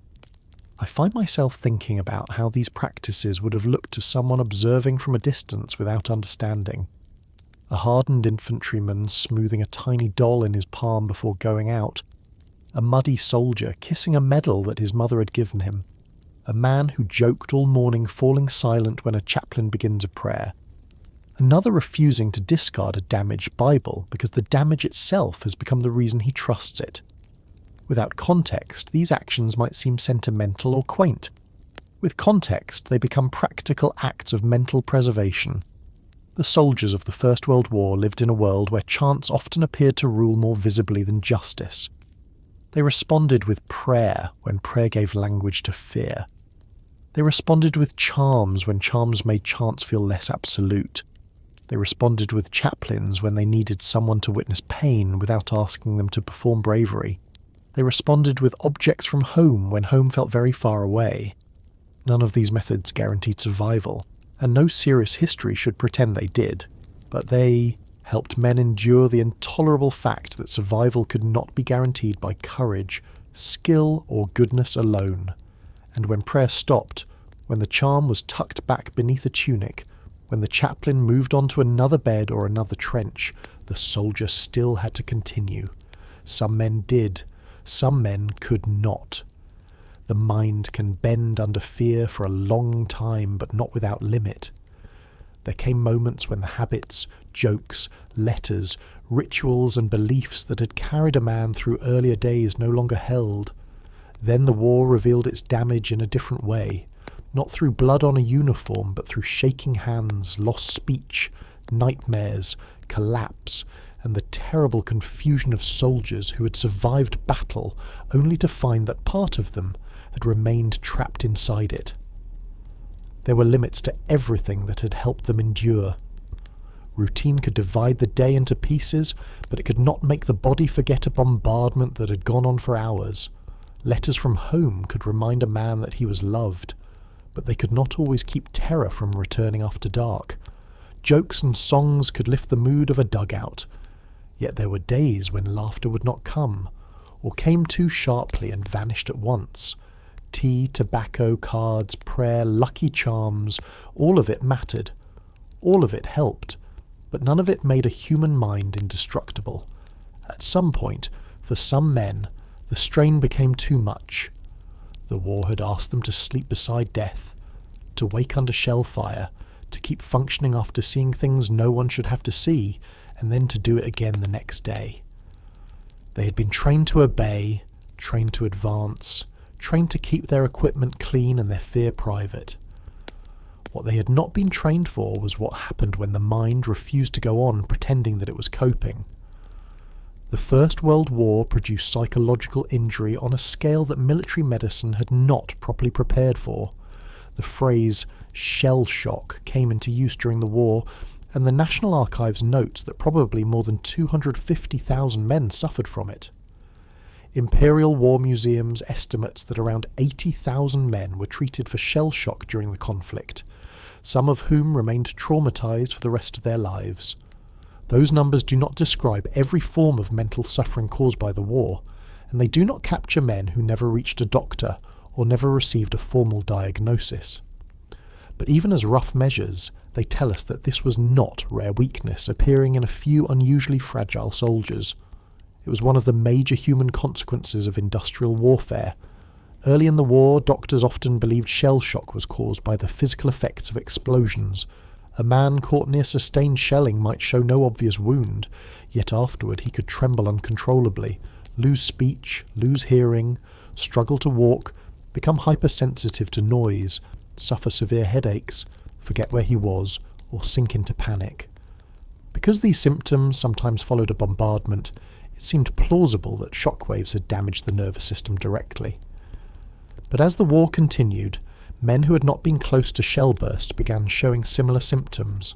I find myself thinking about how these practices would have looked to someone observing from a distance without understanding. A hardened infantryman smoothing a tiny doll in his palm before going out. A muddy soldier kissing a medal that his mother had given him. A man who joked all morning falling silent when a chaplain begins a prayer. Another refusing to discard a damaged Bible because the damage itself has become the reason he trusts it. Without context, these actions might seem sentimental or quaint. With context, they become practical acts of mental preservation. The soldiers of the First World War lived in a world where chance often appeared to rule more visibly than justice. They responded with prayer when prayer gave language to fear. They responded with charms when charms made chance feel less absolute. They responded with chaplains when they needed someone to witness pain without asking them to perform bravery. They responded with objects from home when home felt very far away. None of these methods guaranteed survival, and no serious history should pretend they did, but they helped men endure the intolerable fact that survival could not be guaranteed by courage, skill, or goodness alone. And when prayer stopped, when the charm was tucked back beneath a tunic, when the chaplain moved on to another bed or another trench, the soldier still had to continue. Some men did, some men could not. The mind can bend under fear for a long time, but not without limit. There came moments when the habits, jokes, letters, rituals and beliefs that had carried a man through earlier days no longer held. Then the war revealed its damage in a different way, not through blood on a uniform, but through shaking hands, lost speech, nightmares, collapse, and the terrible confusion of soldiers who had survived battle only to find that part of them had remained trapped inside it. There were limits to everything that had helped them endure. Routine could divide the day into pieces, but it could not make the body forget a bombardment that had gone on for hours. Letters from home could remind a man that he was loved, but they could not always keep terror from returning after dark. Jokes and songs could lift the mood of a dugout, Yet there were days when laughter would not come, or came too sharply and vanished at once. Tea, tobacco, cards, prayer, lucky charms, all of it mattered. All of it helped, but none of it made a human mind indestructible. At some point, for some men, the strain became too much. The war had asked them to sleep beside death, to wake under shell fire, to keep functioning after seeing things no one should have to see, and then to do it again the next day. They had been trained to obey, trained to advance, trained to keep their equipment clean and their fear private. What they had not been trained for was what happened when the mind refused to go on pretending that it was coping. The First World War produced psychological injury on a scale that military medicine had not properly prepared for. The phrase shell shock came into use during the war, and the National Archives notes that probably more than 250,000 men suffered from it. Imperial War Museums estimates that around 80,000 men were treated for shell shock during the conflict, some of whom remained traumatized for the rest of their lives. Those numbers do not describe every form of mental suffering caused by the war, and they do not capture men who never reached a doctor or never received a formal diagnosis. But even as rough measures, they tell us that this was not rare weakness appearing in a few unusually fragile soldiers. It was one of the major human consequences of industrial warfare. Early in the war, doctors often believed shell shock was caused by the physical effects of explosions. A man caught near sustained shelling might show no obvious wound, yet afterward he could tremble uncontrollably, lose speech, lose hearing, struggle to walk, become hypersensitive to noise, suffer severe headaches, forget where he was, or sink into panic. Because these symptoms sometimes followed a bombardment, it seemed plausible that shockwaves had damaged the nervous system directly. But as the war continued, men who had not been close to shell bursts began showing similar symptoms.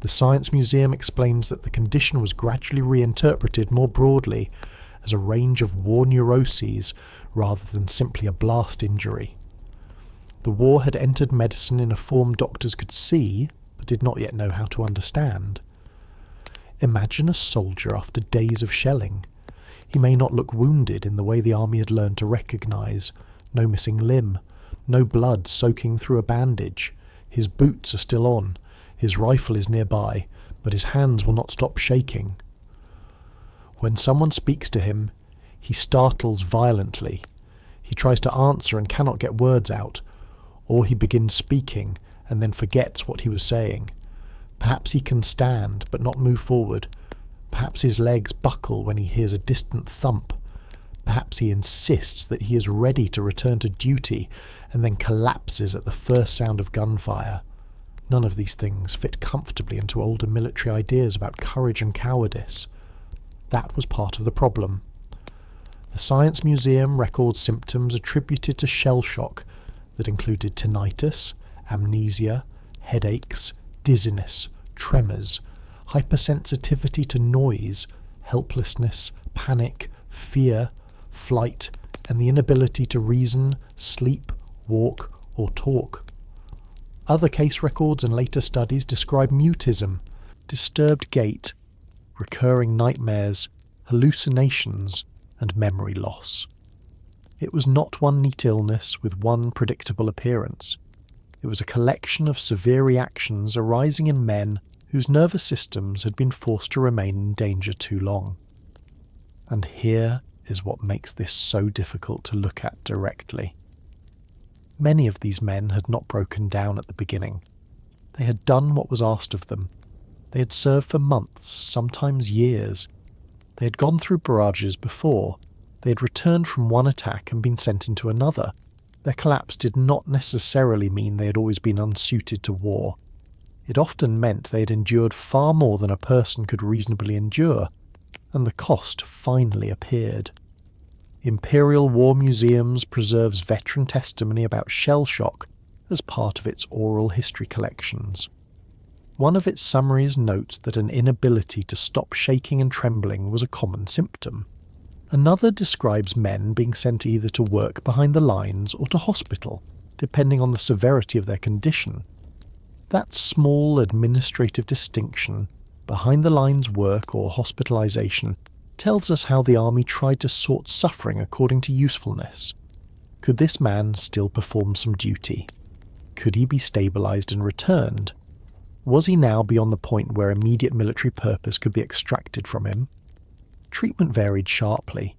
The Science Museum explains that the condition was gradually reinterpreted more broadly as a range of war neuroses rather than simply a blast injury. The war had entered medicine in a form doctors could see, but did not yet know how to understand. Imagine a soldier after days of shelling. He may not look wounded in the way the army had learned to recognise. No missing limb, no blood soaking through a bandage. His boots are still on, his rifle is nearby, but his hands will not stop shaking. When someone speaks to him, he startles violently. He tries to answer and cannot get words out, or he begins speaking and then forgets what he was saying. Perhaps he can stand but not move forward. Perhaps his legs buckle when he hears a distant thump. Perhaps he insists that he is ready to return to duty and then collapses at the first sound of gunfire. None of these things fit comfortably into older military ideas about courage and cowardice. That was part of the problem. The Science Museum records symptoms attributed to shell shock that included tinnitus, amnesia, headaches, dizziness, tremors, hypersensitivity to noise, helplessness, panic, fear, flight, and the inability to reason, sleep, walk, or talk. Other case records and later studies describe mutism, disturbed gait, recurring nightmares, hallucinations, and memory loss. It was not one neat illness with one predictable appearance. It was a collection of severe reactions arising in men whose nervous systems had been forced to remain in danger too long. And here is what makes this so difficult to look at directly. Many of these men had not broken down at the beginning. They had done what was asked of them. They had served for months, sometimes years. They had gone through barrages before. They had returned from one attack and been sent into another. Their collapse did not necessarily mean they had always been unsuited to war. It often meant they had endured far more than a person could reasonably endure, and the cost finally appeared. Imperial War Museums preserves veteran testimony about shell shock as part of its oral history collections. One of its summaries notes that an inability to stop shaking and trembling was a common symptom. Another describes men being sent either to work behind the lines or to hospital, depending on the severity of their condition. That small administrative distinction, behind-the-lines work or hospitalization tells us how the army tried to sort suffering according to usefulness. Could this man still perform some duty? Could he be stabilized and returned? Was he now beyond the point where immediate military purpose could be extracted from him? Treatment varied sharply.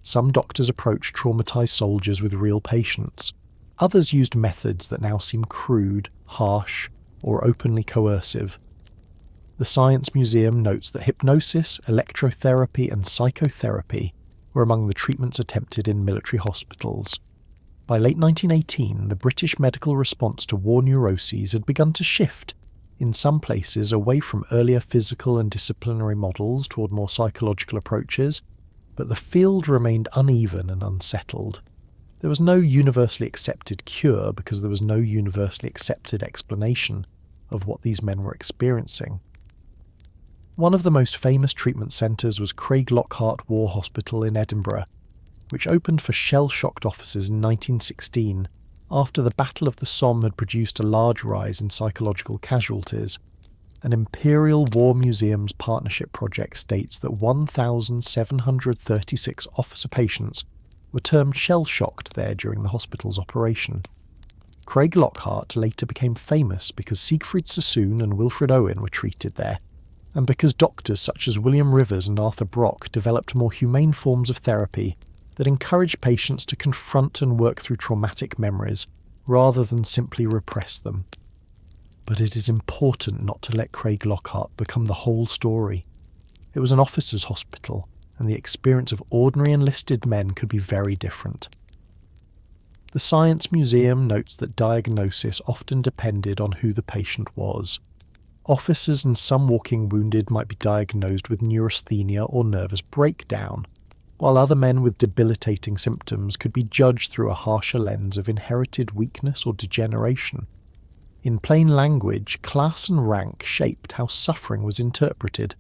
Some doctors approached traumatized soldiers with real patience. Others used methods that now seem crude, harsh, or openly coercive. The Science Museum notes that hypnosis, electrotherapy, and psychotherapy were among the treatments attempted in military hospitals. By late 1918, the British medical response to war neuroses had begun to shift, in some places away from earlier physical and disciplinary models toward more psychological approaches, but the field remained uneven and unsettled. There was no universally accepted cure because there was no universally accepted explanation of what these men were experiencing. One of the most famous treatment centres was Craig Lockhart War Hospital in Edinburgh, which opened for shell-shocked officers in 1916 after the Battle of the Somme had produced a large rise in psychological casualties. An Imperial War Museum's partnership project states that 1,736 officer patients were termed shell-shocked there during the hospital's operation. Craig Lockhart later became famous because Siegfried Sassoon and Wilfred Owen were treated there, and because doctors such as William Rivers and Arthur Brock developed more humane forms of therapy that encouraged patients to confront and work through traumatic memories rather than simply repress them. But it is important not to let Craig Lockhart become the whole story. It was an officers' hospital, and the experience of ordinary enlisted men could be very different. The Science Museum notes that diagnosis often depended on who the patient was. Officers and some walking wounded might be diagnosed with neurasthenia or nervous breakdown, while other men with debilitating symptoms could be judged through a harsher lens of inherited weakness or degeneration. In plain language, class and rank shaped how suffering was interpreted.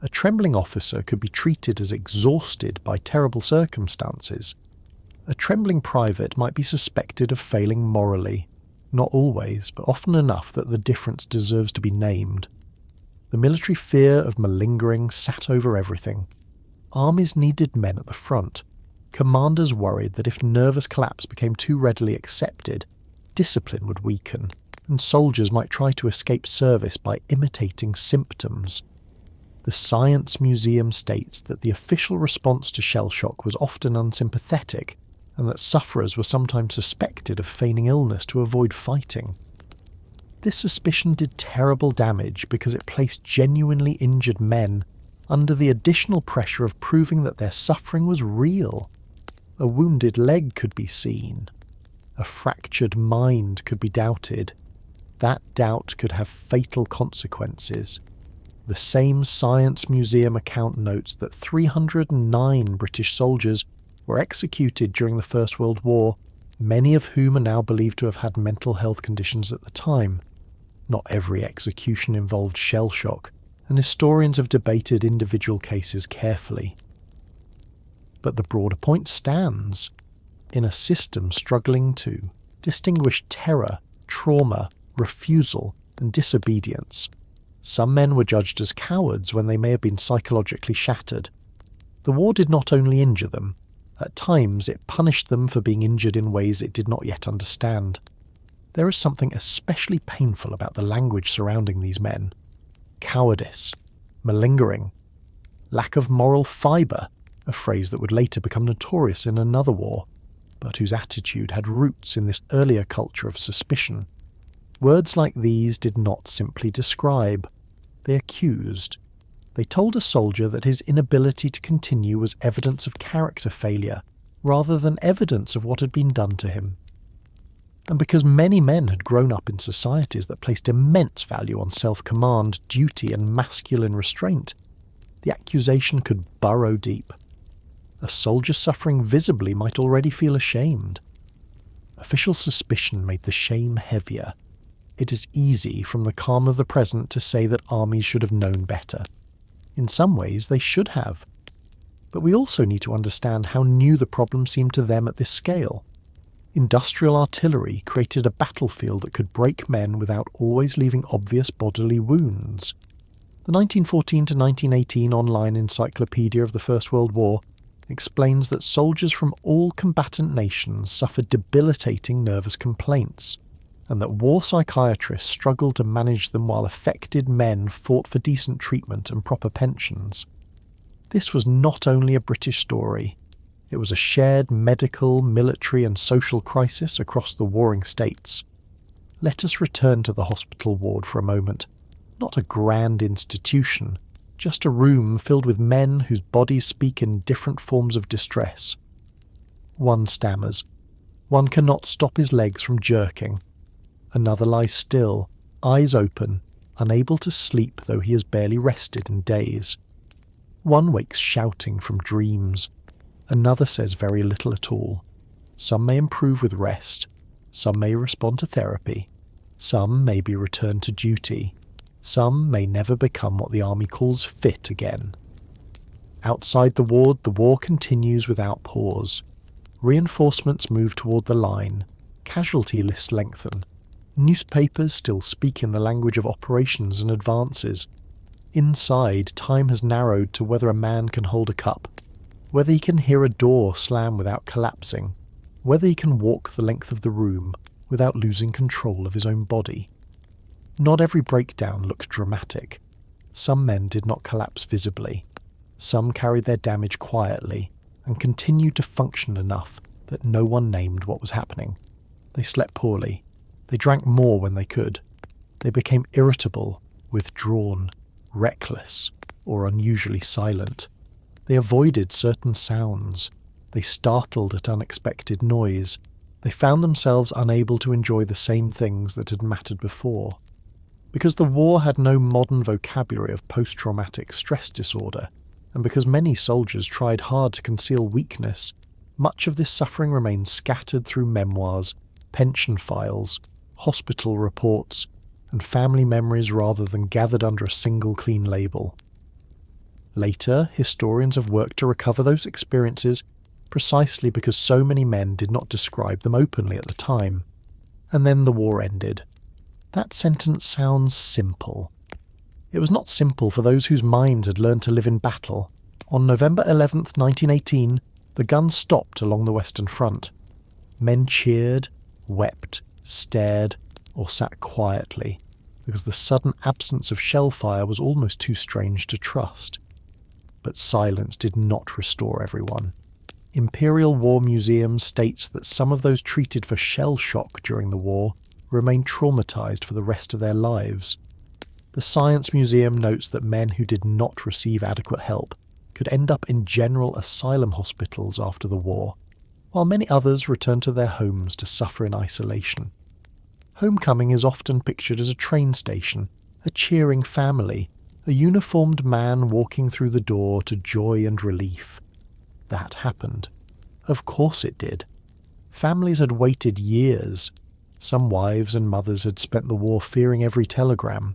A trembling officer could be treated as exhausted by terrible circumstances. A trembling private might be suspected of failing morally, not always, but often enough that the difference deserves to be named. The military fear of malingering sat over everything. Armies needed men at the front. Commanders worried that if nervous collapse became too readily accepted, discipline would weaken, and soldiers might try to escape service by imitating symptoms. The Science Museum states that the official response to shell shock was often unsympathetic, and that sufferers were sometimes suspected of feigning illness to avoid fighting. This suspicion did terrible damage because it placed genuinely injured men under the additional pressure of proving that their suffering was real. A wounded leg could be seen. A fractured mind could be doubted. That doubt could have fatal consequences. The same Science Museum account notes that 309 British soldiers were executed during the First World War, many of whom are now believed to have had mental health conditions at the time. Not every execution involved shell shock, and historians have debated individual cases carefully. But the broader point stands. In a system struggling to distinguish terror, trauma, refusal, and disobedience, some men were judged as cowards when they may have been psychologically shattered. The war did not only injure them, at times it punished them for being injured in ways it did not yet understand. There is something especially painful about the language surrounding these men. Cowardice, malingering, lack of moral fibre, a phrase that would later become notorious in another war, but whose attitude had roots in this earlier culture of suspicion. Words like these did not simply describe, they accused. They told a soldier that his inability to continue was evidence of character failure, rather than evidence of what had been done to him. And because many men had grown up in societies that placed immense value on self-command, duty, and masculine restraint, the accusation could burrow deep. A soldier suffering visibly might already feel ashamed. Official suspicion made the shame heavier. It is easy from the calm of the present to say that armies should have known better. In some ways, they should have. But we also need to understand how new the problem seemed to them at this scale. Industrial artillery created a battlefield that could break men without always leaving obvious bodily wounds. The 1914 to 1918 online encyclopedia of the First World War explains that soldiers from all combatant nations suffered debilitating nervous complaints, and that war psychiatrists struggled to manage them while affected men fought for decent treatment and proper pensions. This was not only a British story, it was a shared medical, military and social crisis across the warring states. Let us return to the hospital ward for a moment. Not a grand institution, just a room filled with men whose bodies speak in different forms of distress. One stammers. One cannot stop his legs from jerking. Another lies still, eyes open, unable to sleep though he has barely rested in days. One wakes shouting from dreams. Another says very little at all. Some may improve with rest. Some may respond to therapy. Some may be returned to duty. Some may never become what the army calls fit again. Outside the ward, the war continues without pause. Reinforcements move toward the line. Casualty lists lengthen. Newspapers still speak in the language of operations and advances. Inside, time has narrowed to whether a man can hold a cup, whether he can hear a door slam without collapsing, whether he can walk the length of the room without losing control of his own body. Not every breakdown looked dramatic. Some men did not collapse visibly. Some carried their damage quietly and continued to function enough that no one named what was happening. They slept poorly. They drank more when they could. They became irritable, withdrawn, reckless, or unusually silent. They avoided certain sounds. They startled at unexpected noise. They found themselves unable to enjoy the same things that had mattered before. Because the war had no modern vocabulary of post-traumatic stress disorder, and because many soldiers tried hard to conceal weakness, much of this suffering remained scattered through memoirs, pension files, hospital reports, and family memories rather than gathered under a single clean label. Later, historians have worked to recover those experiences precisely because so many men did not describe them openly at the time. And then the war ended. That sentence sounds simple. It was not simple for those whose minds had learned to live in battle. On November 11th, 1918, the guns stopped along the Western Front. Men cheered, wept, stared, or sat quietly, because the sudden absence of shell fire was almost too strange to trust. But silence did not restore everyone. Imperial War Museum states that some of those treated for shell shock during the war remained traumatized for the rest of their lives. The Science Museum notes that men who did not receive adequate help could end up in general asylum hospitals after the war, while many others returned to their homes to suffer in isolation. Homecoming is often pictured as a train station, a cheering family, a uniformed man walking through the door to joy and relief. That happened. Of course it did. Families had waited years. Some wives and mothers had spent the war fearing every telegram.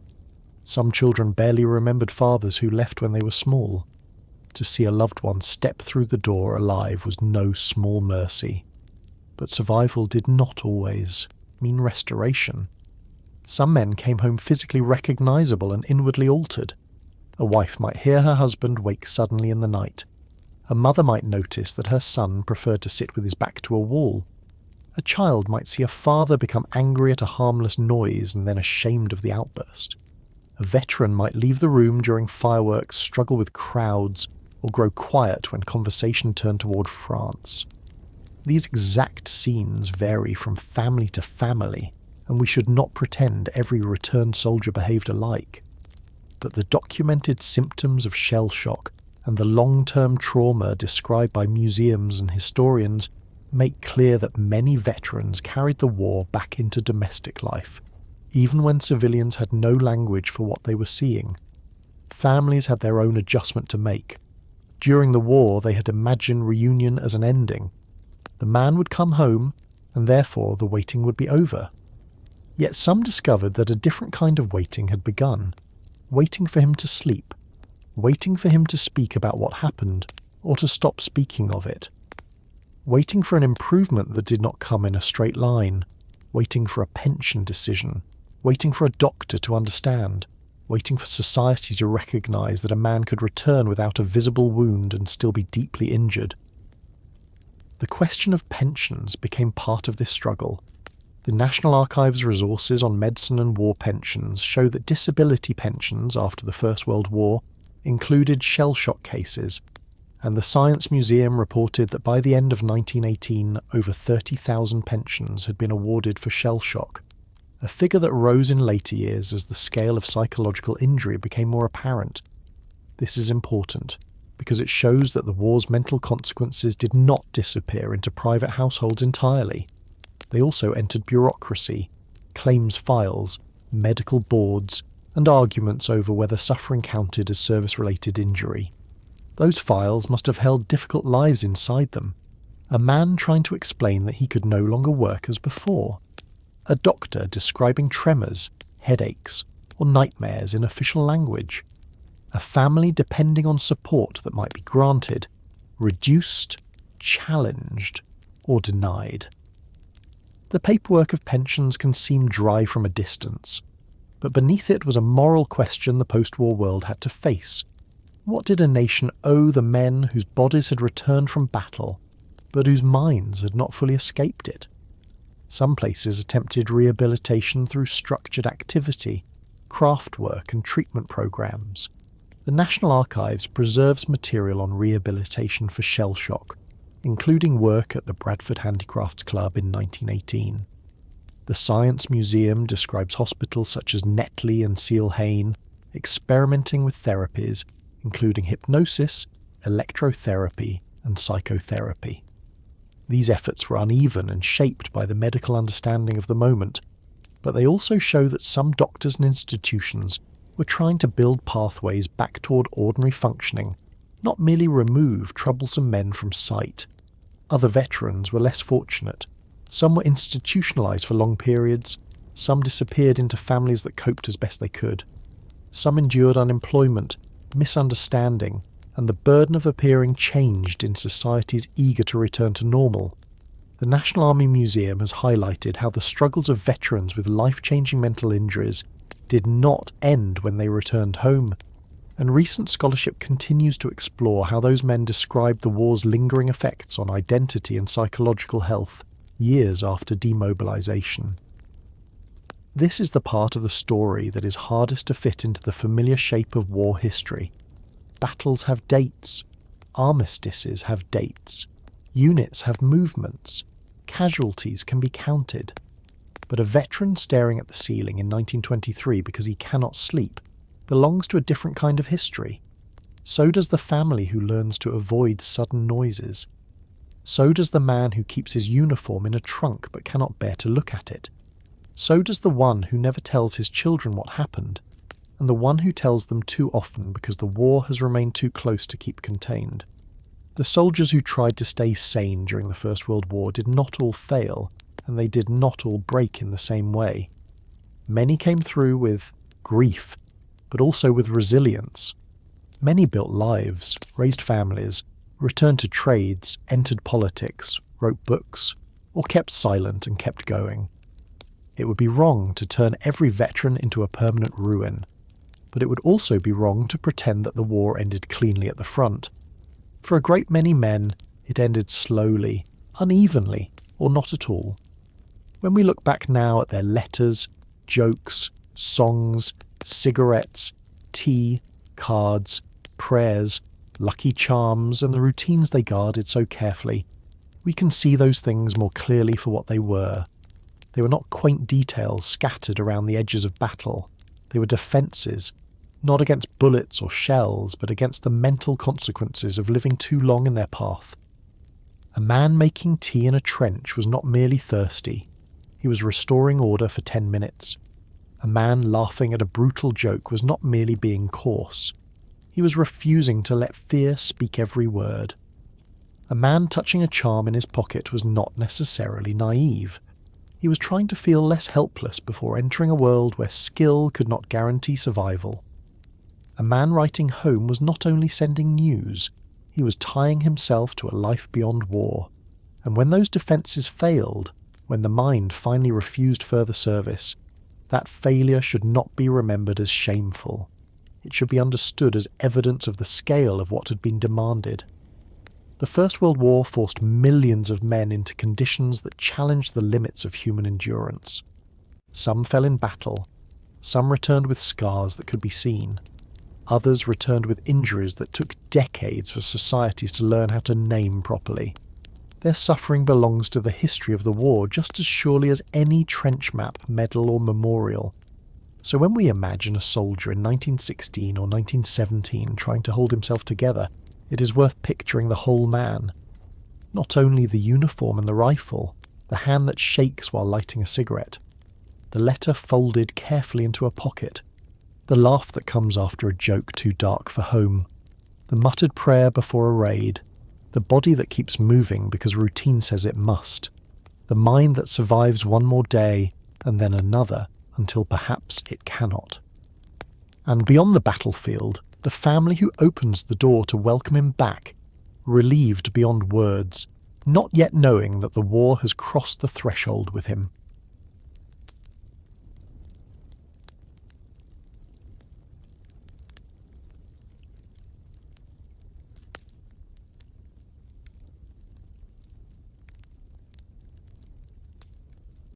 Some children barely remembered fathers who left when they were small. To see a loved one step through the door alive was no small mercy. But survival did not always mean restoration. Some men came home physically recognizable and inwardly altered. A wife might hear her husband wake suddenly in the night. A mother might notice that her son preferred to sit with his back to a wall. A child might see a father become angry at a harmless noise and then ashamed of the outburst. A veteran might leave the room during fireworks, struggle with crowds, or grow quiet when conversation turned toward France. These exact scenes vary from family to family, and we should not pretend every returned soldier behaved alike. But the documented symptoms of shell shock and the long-term trauma described by museums and historians make clear that many veterans carried the war back into domestic life, even when civilians had no language for what they were seeing. Families had their own adjustment to make. During the war, they had imagined reunion as an ending. The man would come home, and therefore the waiting would be over. Yet some discovered that a different kind of waiting had begun, waiting for him to sleep, waiting for him to speak about what happened, or to stop speaking of it. Waiting for an improvement that did not come in a straight line, waiting for a pension decision, waiting for a doctor to understand, waiting for society to recognise that a man could return without a visible wound and still be deeply injured. The question of pensions became part of this struggle. The National Archives' resources on medicine and war pensions show that disability pensions after the First World War included shell shock cases, and the Science Museum reported that by the end of 1918 over 30,000 pensions had been awarded for shell shock, a figure that rose in later years as the scale of psychological injury became more apparent. This is important, because it shows that the war's mental consequences did not disappear into private households entirely. They also entered bureaucracy, claims files, medical boards, and arguments over whether suffering counted as service-related injury. Those files must have held difficult lives inside them. A man trying to explain that he could no longer work as before. A doctor describing tremors, headaches, or nightmares in official language. A family depending on support that might be granted, reduced, challenged, or denied. The paperwork of pensions can seem dry from a distance, but beneath it was a moral question the post-war world had to face. What did a nation owe the men whose bodies had returned from battle, but whose minds had not fully escaped it? Some places attempted rehabilitation through structured activity, craft work and treatment programs. The National Archives preserves material on rehabilitation for shell shock, including work at the Bradford Handicrafts Club in 1918. The Science Museum describes hospitals such as Netley and Sane experimenting with therapies, including hypnosis, electrotherapy, and psychotherapy. These efforts were uneven and shaped by the medical understanding of the moment, but they also show that some doctors and institutions were trying to build pathways back toward ordinary functioning, not merely remove troublesome men from sight. Other veterans were less fortunate. Some were institutionalised for long periods, some disappeared into families that coped as best they could. Some endured unemployment, misunderstanding, and the burden of appearing changed in societies eager to return to normal. The National Army Museum has highlighted how the struggles of veterans with life-changing mental injuries did not end when they returned home, and recent scholarship continues to explore how those men described the war's lingering effects on identity and psychological health years after demobilisation. This is the part of the story that is hardest to fit into the familiar shape of war history. Battles have dates, armistices have dates, units have movements, casualties can be counted. But a veteran staring at the ceiling in 1923 because he cannot sleep belongs to a different kind of history. So does the family who learns to avoid sudden noises. So does the man who keeps his uniform in a trunk but cannot bear to look at it. So does the one who never tells his children what happened, and the one who tells them too often because the war has remained too close to keep contained. The soldiers who tried to stay sane during the First World War did not all fail, and they did not all break in the same way. Many came through with grief, but also with resilience. Many built lives, raised families, returned to trades, entered politics, wrote books, or kept silent and kept going. It would be wrong to turn every veteran into a permanent ruin, but it would also be wrong to pretend that the war ended cleanly at the front. For a great many men, it ended slowly, unevenly, or not at all. When we look back now at their letters, jokes, songs, cigarettes, tea, cards, prayers, lucky charms, and the routines they guarded so carefully, we can see those things more clearly for what they were. They were not quaint details scattered around the edges of battle. They were defences, not against bullets or shells, but against the mental consequences of living too long in their path. A man making tea in a trench was not merely thirsty. He was restoring order for 10 minutes. A man laughing at a brutal joke was not merely being coarse. He was refusing to let fear speak every word. A man touching a charm in his pocket was not necessarily naive. He was trying to feel less helpless before entering a world where skill could not guarantee survival. A man writing home was not only sending news, he was tying himself to a life beyond war. And when those defences failed, when the mind finally refused further service, That failure should not be remembered as shameful. It should be understood as evidence of the scale of what had been demanded. The First World War forced millions of men into conditions that challenged the limits of human endurance. Some fell in battle, some returned with scars that could be seen, others returned with injuries that took decades for societies to learn how to name properly. Their suffering belongs to the history of the war just as surely as any trench map, medal or memorial. So when we imagine a soldier in 1916 or 1917 trying to hold himself together, it is worth picturing the whole man. Not only the uniform and the rifle, the hand that shakes while lighting a cigarette, the letter folded carefully into a pocket, the laugh that comes after a joke too dark for home, the muttered prayer before a raid, the body that keeps moving because routine says it must, the mind that survives one more day and then another until perhaps it cannot. And beyond the battlefield, the family who opens the door to welcome him back, relieved beyond words, not yet knowing that the war has crossed the threshold with him.